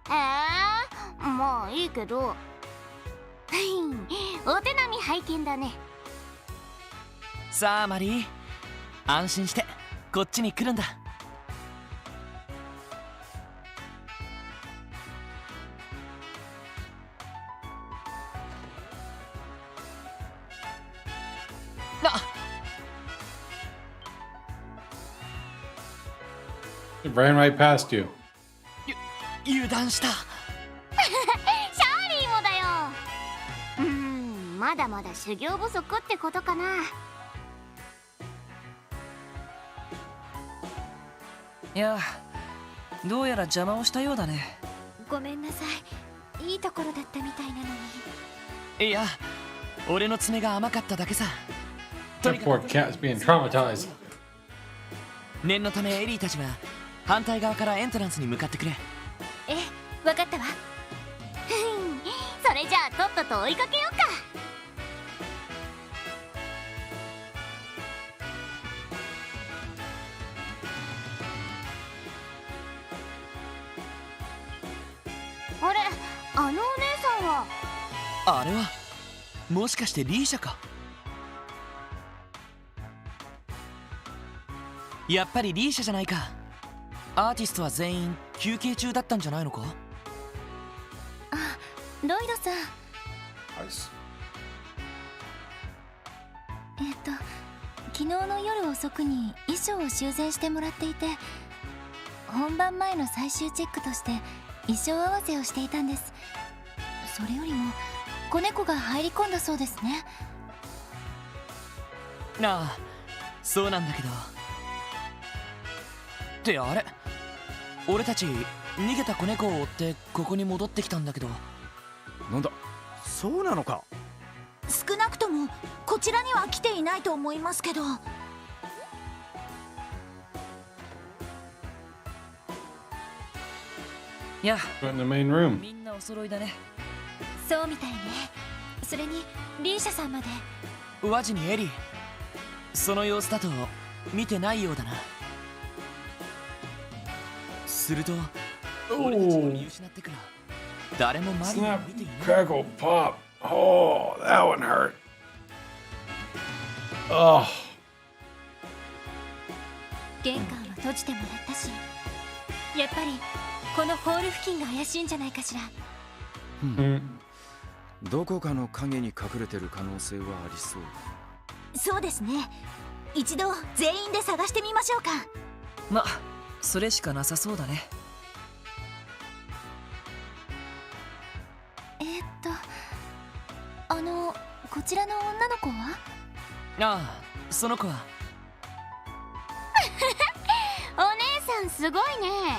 まあいいけどお手並み拝見だね。さあマリー、安心してこっちに来るんだ。It ran right past you. 油断した。シャーリーもだよ。まだまだ修行不足ってことかな。いや、どうやら邪魔をしたようだね。ごめんなさい、いいところだったみたいなのに。いや、俺の爪が甘かっただけさ。 That poor cat's being traumatized. 念のためエリーたちは反対側からエントランスに向かってくれ。え、わかったわ。それじゃあとっとと追いかけようか。あれ、あのお姉さんは。あれはもしかしてリーシャか？やっぱりリーシャじゃないか。アーティストは全員休憩中だったんじゃないのか？あ、ロイドさん。Nice. 昨日の夜遅くに衣装を修繕してもらっていて、本番前の最終チェックとして衣装合わせをしていたんです。それよりも子猫が入り込んだそうですね。ああ、そうなんだけど。ってあれ、俺たち逃げた子猫を追ってここに戻ってきたんだけど。なんだ、そうなのか。少なくともこちらには来ていないと思いますけど。いや、 In the main room. みんなお揃いだね。そうみたいね。それにリーシャさんまで。ワジにエリー、その様子だと見てないようだな。すると俺たちを見失ってから誰もマリーを Snap, 見ていない。 crackle, pop. Oh, that one hurt. Oh. 玄関は閉じてもらったし、やっぱりこのホール付近が怪しいんじゃないかしら。どこかの影に隠れてる可能性はありそう。そうですね。一度全員で探してみましょうか。ま、それしかなさそうだね。こちらの女の子は？ああ、その子はお姉さんすごいね。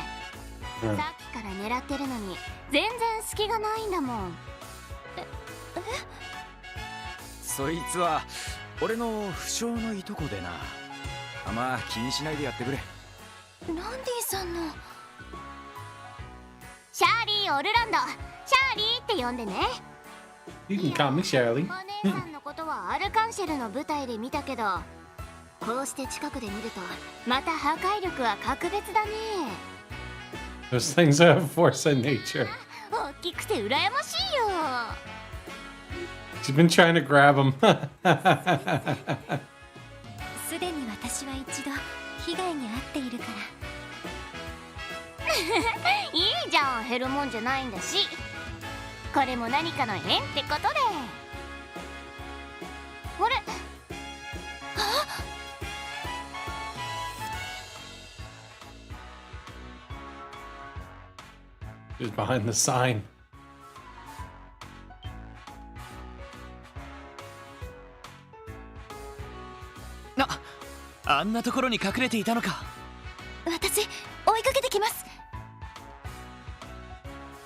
さっきから狙ってるのに全然隙がないんだもん。そいつは俺の不詳のいとこでな。まあ気にしないでやってくれ。ランディさんの。シャーリー・オルランド、シャーリーって呼んでね。You can call me Shirley. お姉さんのことはアルカンシェルの舞台で見たけど、こうして近くで見るとまた破壊力は格別だね。 Those things have force in nature. 大きくて羨ましいよ。 She's been trying to grab him. すでに私は一度被害に遭っているから。いいじゃん、減るもんじゃないんだし。これも何かの縁ってことで。She's behind the sign. あんなところに隠れていたのか。私追いかけてきます。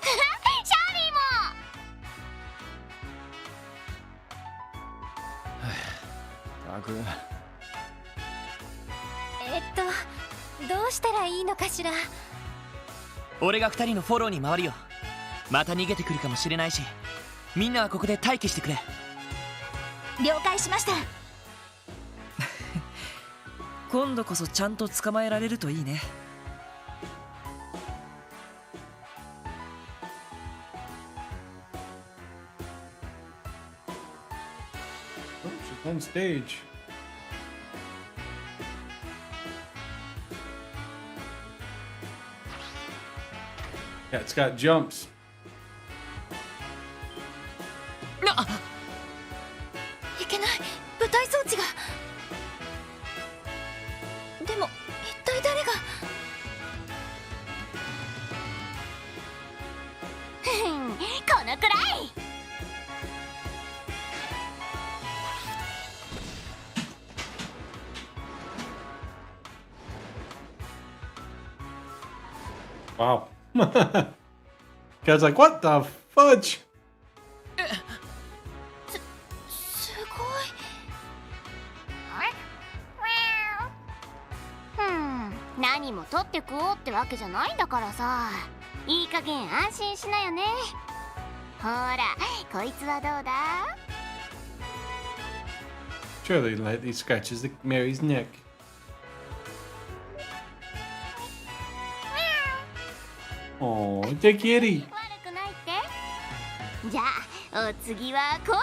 シャーリーも。たくどうしたらいいのかしら。俺が2人のフォローに回るよ。また逃げてくるかもしれないし、みんなはここで待機してくれ。了解しました。今度こそちゃんと捕まえられるといいね。Oh, she's on stage. Yeah, it's got jumps. いけない、舞台装置が。でも一体誰が。このくらい。Wow. Guy's like, what the fudge? すごい。何も取って食おうってわけじゃないんだからさ。いい加減安心しなよね。ほら、こいつはどうだ。 Surely lightly scratches the Mary's neck. Oh, the kitty. 悪くないって。じゃあお次はこうだ。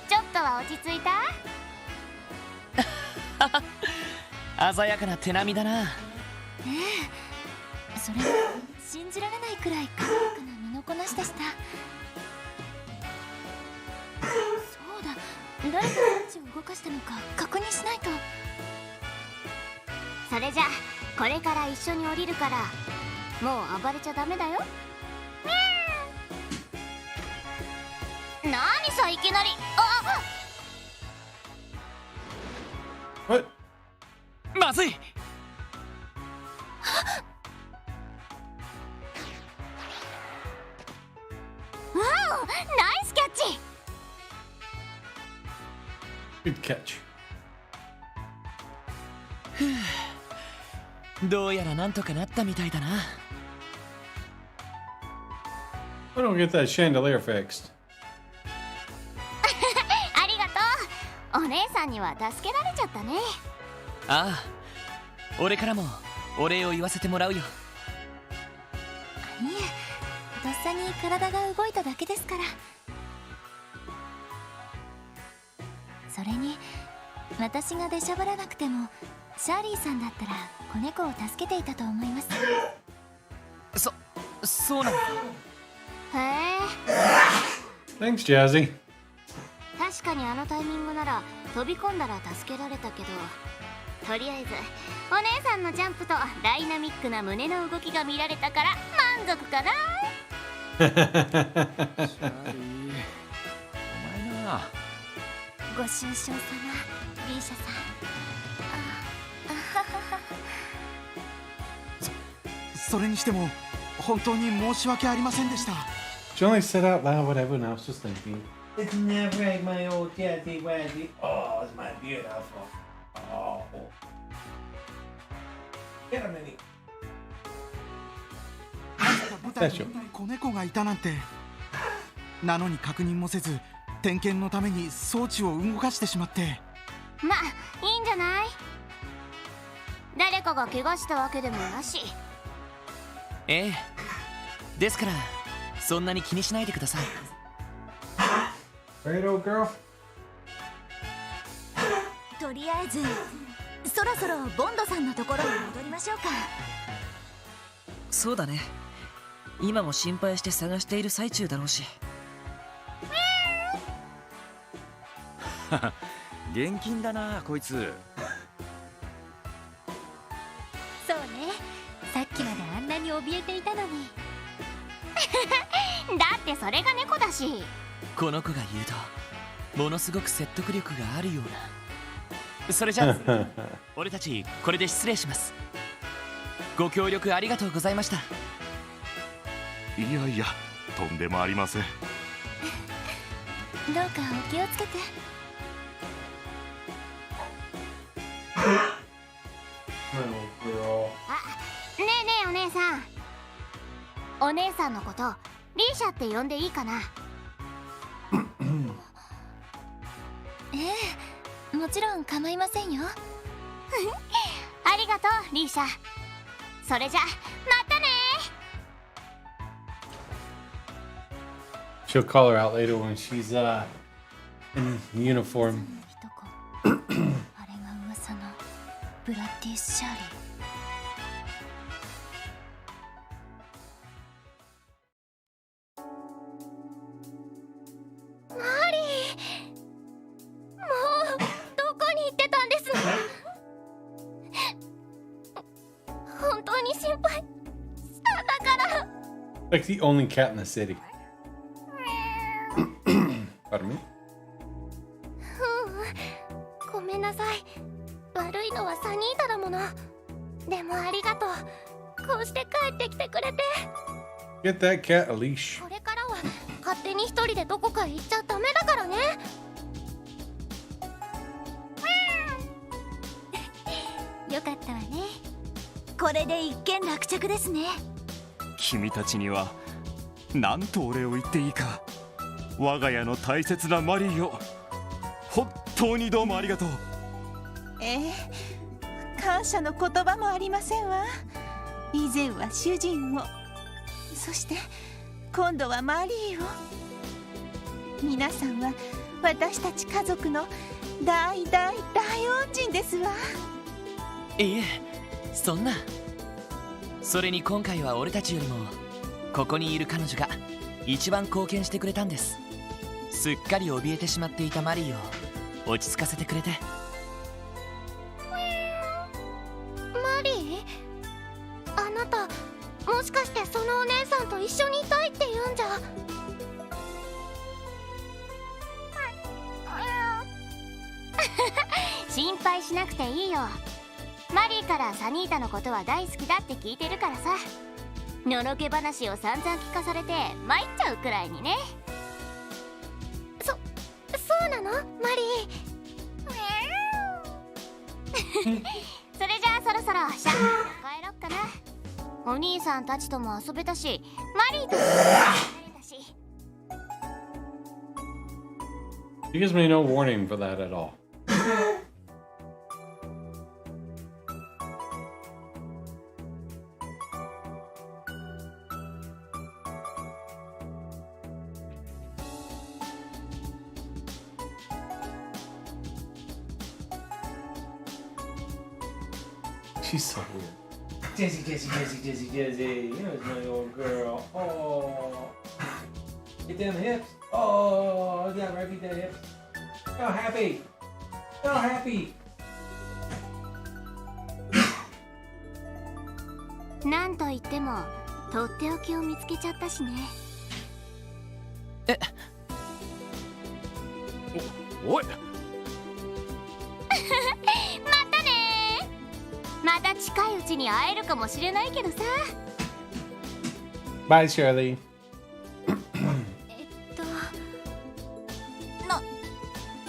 ちょっとは落ち着いた？鮮やかな手並みだな。それは信じられないくらい軽やかな身のこなしでした。そうだ、誰がどっちを動かしたのか確認しないと。それじゃこれから一緒に降りるから、もう暴れちゃダメだよ。何さいきなり。あっ、 What? まずい。ナイスキャッチ。 Good catch. どうやらなんとかなったみたいだな。I don't get that chandelier fixed. ありがとう。お姉さんには助けられちゃったね。ああ、俺からもお礼を言わせてもらうよ。いえ、とっさに体が動いただけですから。それに私が出しゃばらなくてもシャーリーさんだったら子猫を助けていたと思います。そうなの。へえ。 Thanks, Jazzy. 確かにあのタイミングなら飛び込んだら助けられたけど、とりあえずお姉さんのジャンプとダイナミックな胸の動きが見られたから満足かな。シャーリー、お前な。ご愁傷様、リーシャさん。それにしても本当に申し訳ありませんでした。 She only said out loud what everyone else was thinking. It's never like my old Jazzy Wazzy. Oh, it's my beautiful. Oh. Get a minute. 舞台に子猫がいたなんて。なのに確認もせず点検のために装置を動かしてしまって。まあいいんじゃない。誰かが怪我したわけでもなし。ええ、ですからそんなに気にしないでください。 Right, old girl? とりあえずそろそろボンドさんのところに戻りましょうか。そうだね。今も心配して探している最中だろうし。現金だなこいつ。そうね、さっきまであんなに怯えていたのに。だってそれが猫だし。この子が言うとものすごく説得力があるような。それじゃあ俺たちこれで失礼します。ご協力ありがとうございました。いやいや、とんでもありません。どうかお気をつけて。ねえねえお姉さん。お姉さんのことリーシャって呼んでいいかな？ええ、もちろん構いませんよ。ありがとうリーシャ。それじゃまたね。 She'll call her out later when she's in uniform. あれが噂のブラッディ・シャーリー。マリー、もうどこに行ってたんですの？本当に心配したんだから。 Like the only cat in the city. Pardon me? ごめんなさい。悪いのはサニータだもの。でもありがとう。こうして帰ってきてくれて。 Get that cat a leash. これからは勝手に一人でどこかへ行っちゃダメだからね。よかったわね。これで一件落着ですね。君たちには何とお礼を言っていいか。我が家の大切なマリーを本当にどうもありがとう。感謝の言葉もありませんわ。以前は主人を、そして今度はマリーを。皆さんは私たち家族の大恩人ですわ。いえ、そんな。それに今回は俺たちよりもここにいる彼女が一番貢献してくれたんです。すっかり怯えてしまっていたマリーを落ち着かせてくれて。マリー、あなたもしかしてそのお姉さんと一緒にいたいって言うんじゃ。心配しなくていいよ。マリーからサニータのことは大好きだって聞いてるからさ。のろけ話を散々聞かされて参っちゃうくらいにね。そうなのマリー。それじゃあそろそろシャッ帰ろっかな。お兄さんたちとも遊べたし、マリーとも遊べたし。 She gives me no warning for that at all. She's so weird. Jesse. Here's my old girl. Oh. Get them hips. Oh, yeah, right, get them hips. Go happy. Go happy. なんといってもとっておきを見つけちゃったしね。おい。また近いうちに会えるかもしれないけどさ。 Bye, Shirley.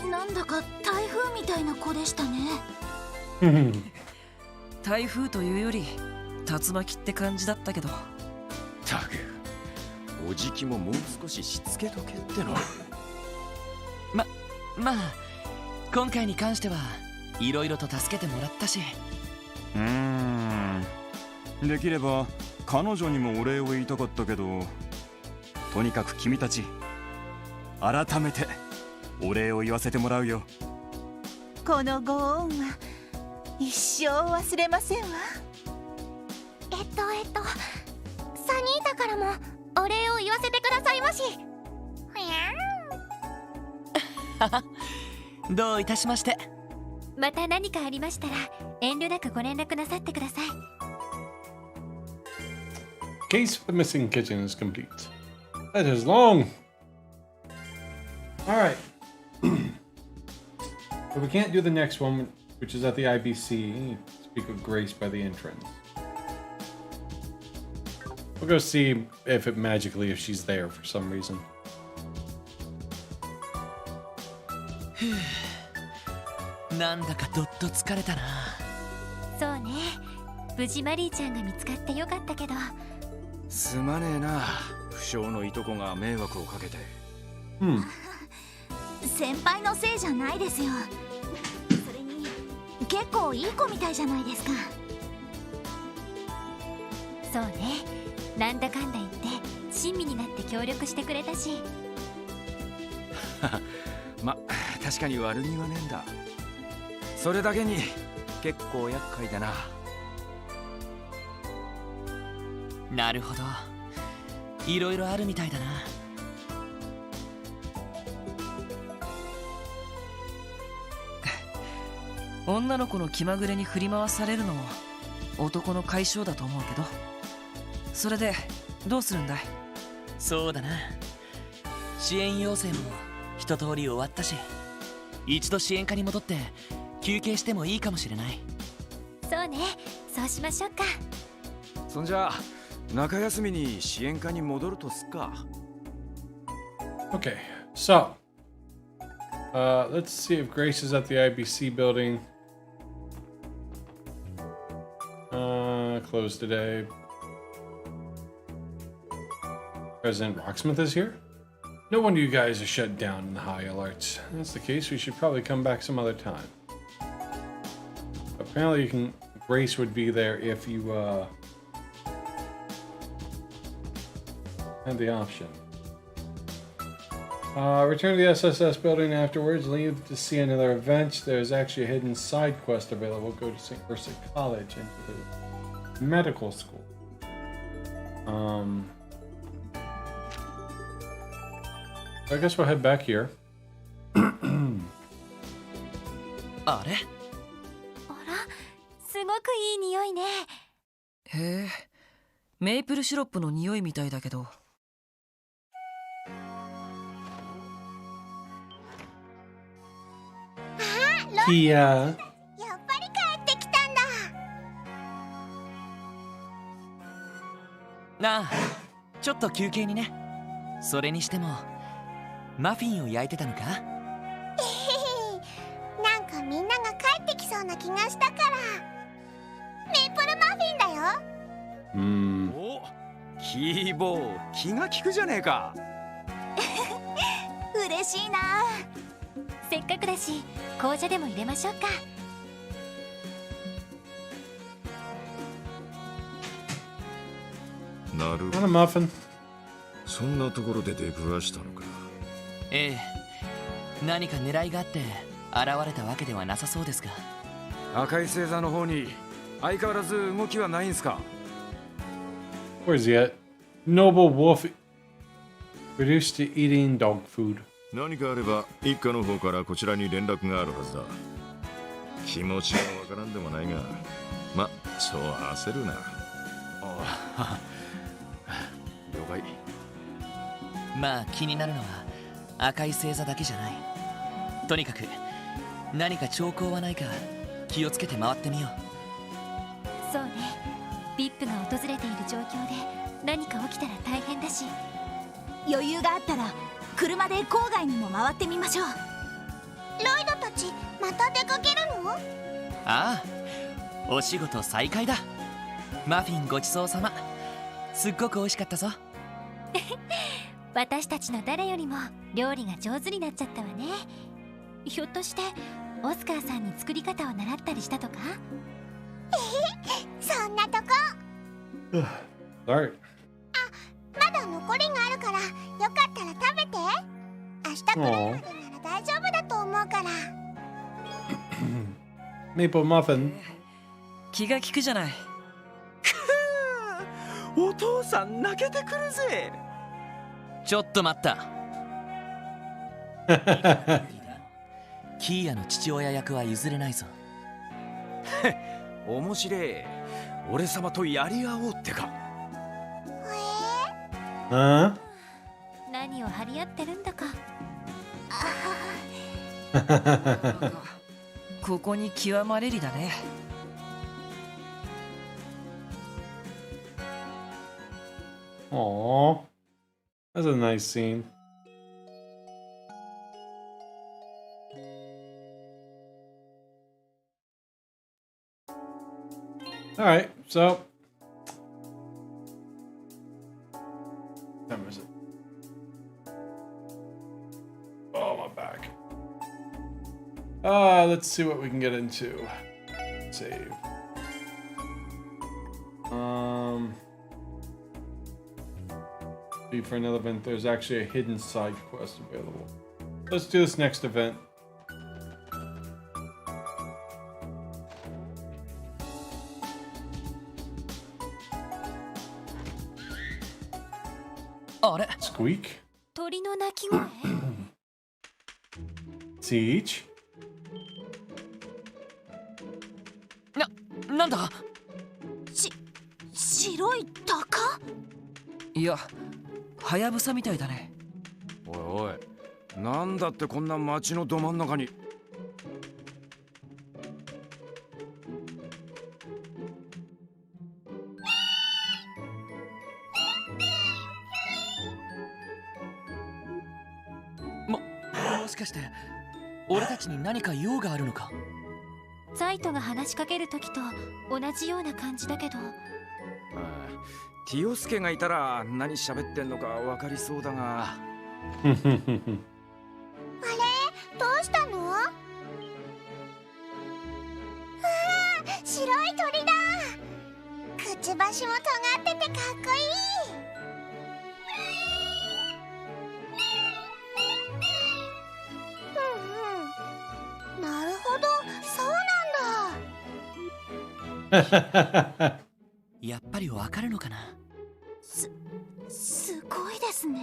なんだか台風みたいな子でしたね。台風というより竜巻って感じだったけど。たく、おじきももう少ししつけとけっての。まあ今回に関してはいろいろと助けてもらったし。できれば彼女にもお礼を言いたかったけど、とにかく君たち改めてお礼を言わせてもらうよ。このご恩は一生忘れませんわ。サニータからもお礼を言わせてくださいまし。どういたしまして。また何かありましたら遠慮なくご連絡なさってください。 Case for the missing kitchen is complete. That is long. All right. But we can't do the next one, which is at the IBC. Speak with Grace by the entrance. We'll go see if she's there for some reason. なんだかどっと疲れたな。そうね、無事マリーちゃんが見つかってよかったけど。すまねえな、不詳のいとこが迷惑をかけて。先輩のせいじゃないですよ。それに結構いい子みたいじゃないですか。そうね、なんだかんだ言って親身になって協力してくれたし。ま、確かに悪気はねえんだ。それだけに結構厄介だな。なるほど、いろいろあるみたいだな。女の子の気まぐれに振り回されるのも男の解消だと思うけど、それでどうするんだい？そうだな、支援要請も一通り終わったし、一度支援課に戻って休憩してもいいかもしれない。そうね、そうしましょうか。そんじゃ中休みに支援課に戻るとすっか。 Okay, so let's see if Grace is at the IBC building. Closed today. President Rocksmith is here? No wonder you guys are shut down in the high alerts. If that's the case, we should probably come back some other time. Apparently you can... Grace would be there if you, had the option. Return to the SSS building afterwards. Leave to see another event. There's actually a hidden side quest available. Go to St. Ursula College into the medical school. I guess we'll head back here. あれ？あら、すごくいい匂いね。へえ、メイプルシロップの匂いみたいだけど。Kia. やっぱり帰ってきたんだ。なあ、ちょっと休憩にね。それにしてもマフィンを焼いてたのか？なんかみんなが帰ってきそうな気がしたから。メープルマフィンだよ。お、キーボー、気が利くじゃねえか。嬉しいな。せっかくだし紅茶でも入れましょうか。なるほ Want a ど。 muffin? そんなところで出くわしたのか。ええ、何か狙いがあって現れたわけではなさそうですが。赤い星座の方に相変わらず動きはないんすか？ Where's he at? Noble wolf reduced to eating dog food. 何かあれば一家の方からこちらに連絡があるはずだ。気持ちはわからんでもないが、ま、そう焦るな。ああ、了解。まあ気になるのは赤い星座だけじゃない。とにかく何か兆候はないか気をつけて回ってみよう。そうね、VIP が訪れている状況で何か起きたら大変だし。余裕があったら車で郊外にも回ってみましょう。ロイドたちまた出かけるの？ああ、お仕事再開だ。マフィンごちそうさま。すっごく美味しかったぞ。私たちの誰よりも料理が上手になっちゃったわね。ひょっとしてオスカーさんに作り方を習ったりしたとか？そんなとこ。Alright. まだ残りがあるから、よかったら食べて。明日来るまでなら大丈夫だと思うから。Maple muffin. 気が利くじゃない。お父さん泣けてくるぜ。ちょっと待った。キーヤの父親役は譲れないぞ。面白い。俺様とやり合おうってか。Huh? 何を張り合ってるんだか。ここに極まれりだね。Aww. That's a nice scene. Alright, so. What time is it? Oh, my back. Let's see what we can get into. Save. For another event, there's actually a hidden side quest available. Let's do this next event. Squeak? 鳥の鳴き声。Siege? なんだ。白い鷹？いや、はやぶさみたいだね。おいおい、なんだってこんな街のど真ん中に。もしかして俺たちに何か用があるのか。ザイトが話しかける時と同じような感じだけど。ティオスケがいたら何喋ってんのか分かりそうだが。あれ、どうしたの？わあ、白い鳥だ。くちばしも尖っててかっこいい。なるほど、そうなんだ。やっぱりわかるのかな。すごいですね。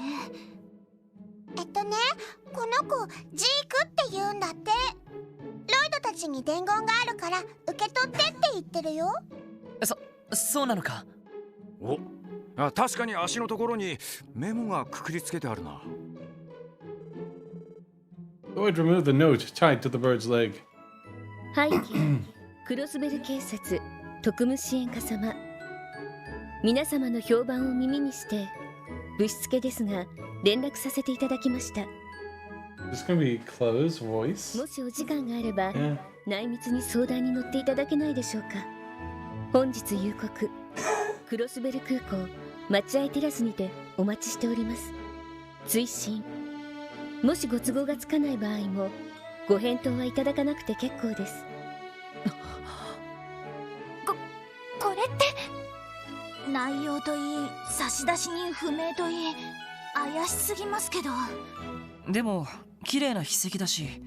この子ジークって言うんだって。ロイドたちに伝言があるから受け取ってって言ってるよ。そうなのか。お、確かに足のところにメモがくくりつけてあるな。Go ahead, remove the note tied to the bird's leg. 背景クロスベル警察特務支援課様、皆様の評判を耳にしてぶしつけですが連絡させていただきました。 This gonna be Chloe's voice. もしお時間があれば、内密に相談に乗っていただけないでしょうか。本日夕刻クロスベル空港待合テラスにてお待ちしております。追伸、もしご都合がつかない場合もご返答はいただかなくて結構です。これって内容といい差出人不明といい怪しすぎますけど。でも綺麗な筆跡だし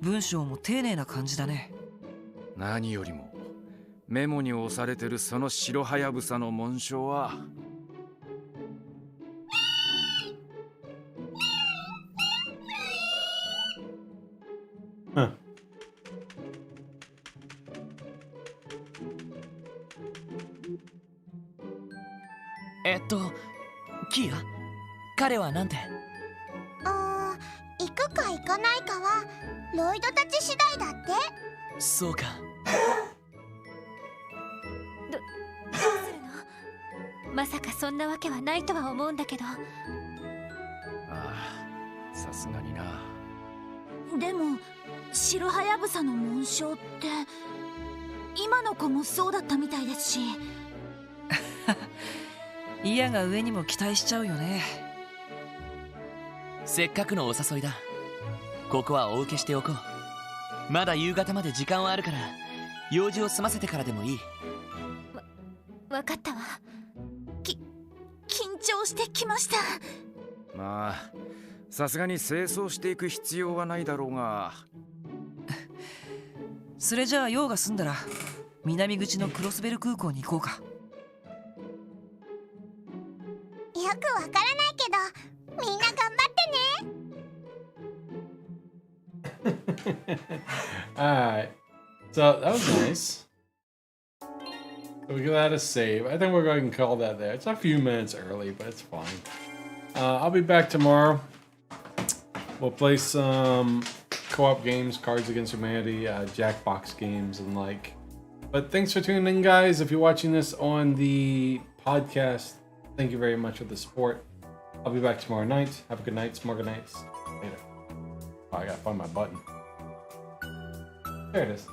文章も丁寧な感じだね。何よりもメモに押されてるその白はやぶさの紋章はキーヤ、彼はなんて？行くか行かないかはロイドたち次第だって。そうか。どうするの？まさかそんなわけはないとは思うんだけど。さすがにな。でも白はやぶさの紋章って今の子もそうだったみたいですし。イヤが上にも期待しちゃうよね。せっかくのお誘いだ。ここはお受けしておこう。まだ夕方まで時間はあるから用事を済ませてからでもいい。わかったわ。緊張してきました。まあさすがに清掃していく必要はないだろうが。それじゃあ用が済んだら南口のクロスベル空港に行こうか。よくわからないけどみんな頑張ってね。Alright. So that was nice. So we got a save. I think we're going to call that there. It's a few minutes early, but it's fine. I'll be back tomorrow. We'll play some co-op games, Cards Against Humanity, Jackbox games, and like. But thanks for tuning in, guys. If you're watching this on the podcast, thank you very much for the support. I'll be back tomorrow night. Have a good night. Some more good nights. Later. Oh, I gotta find my button. There it is.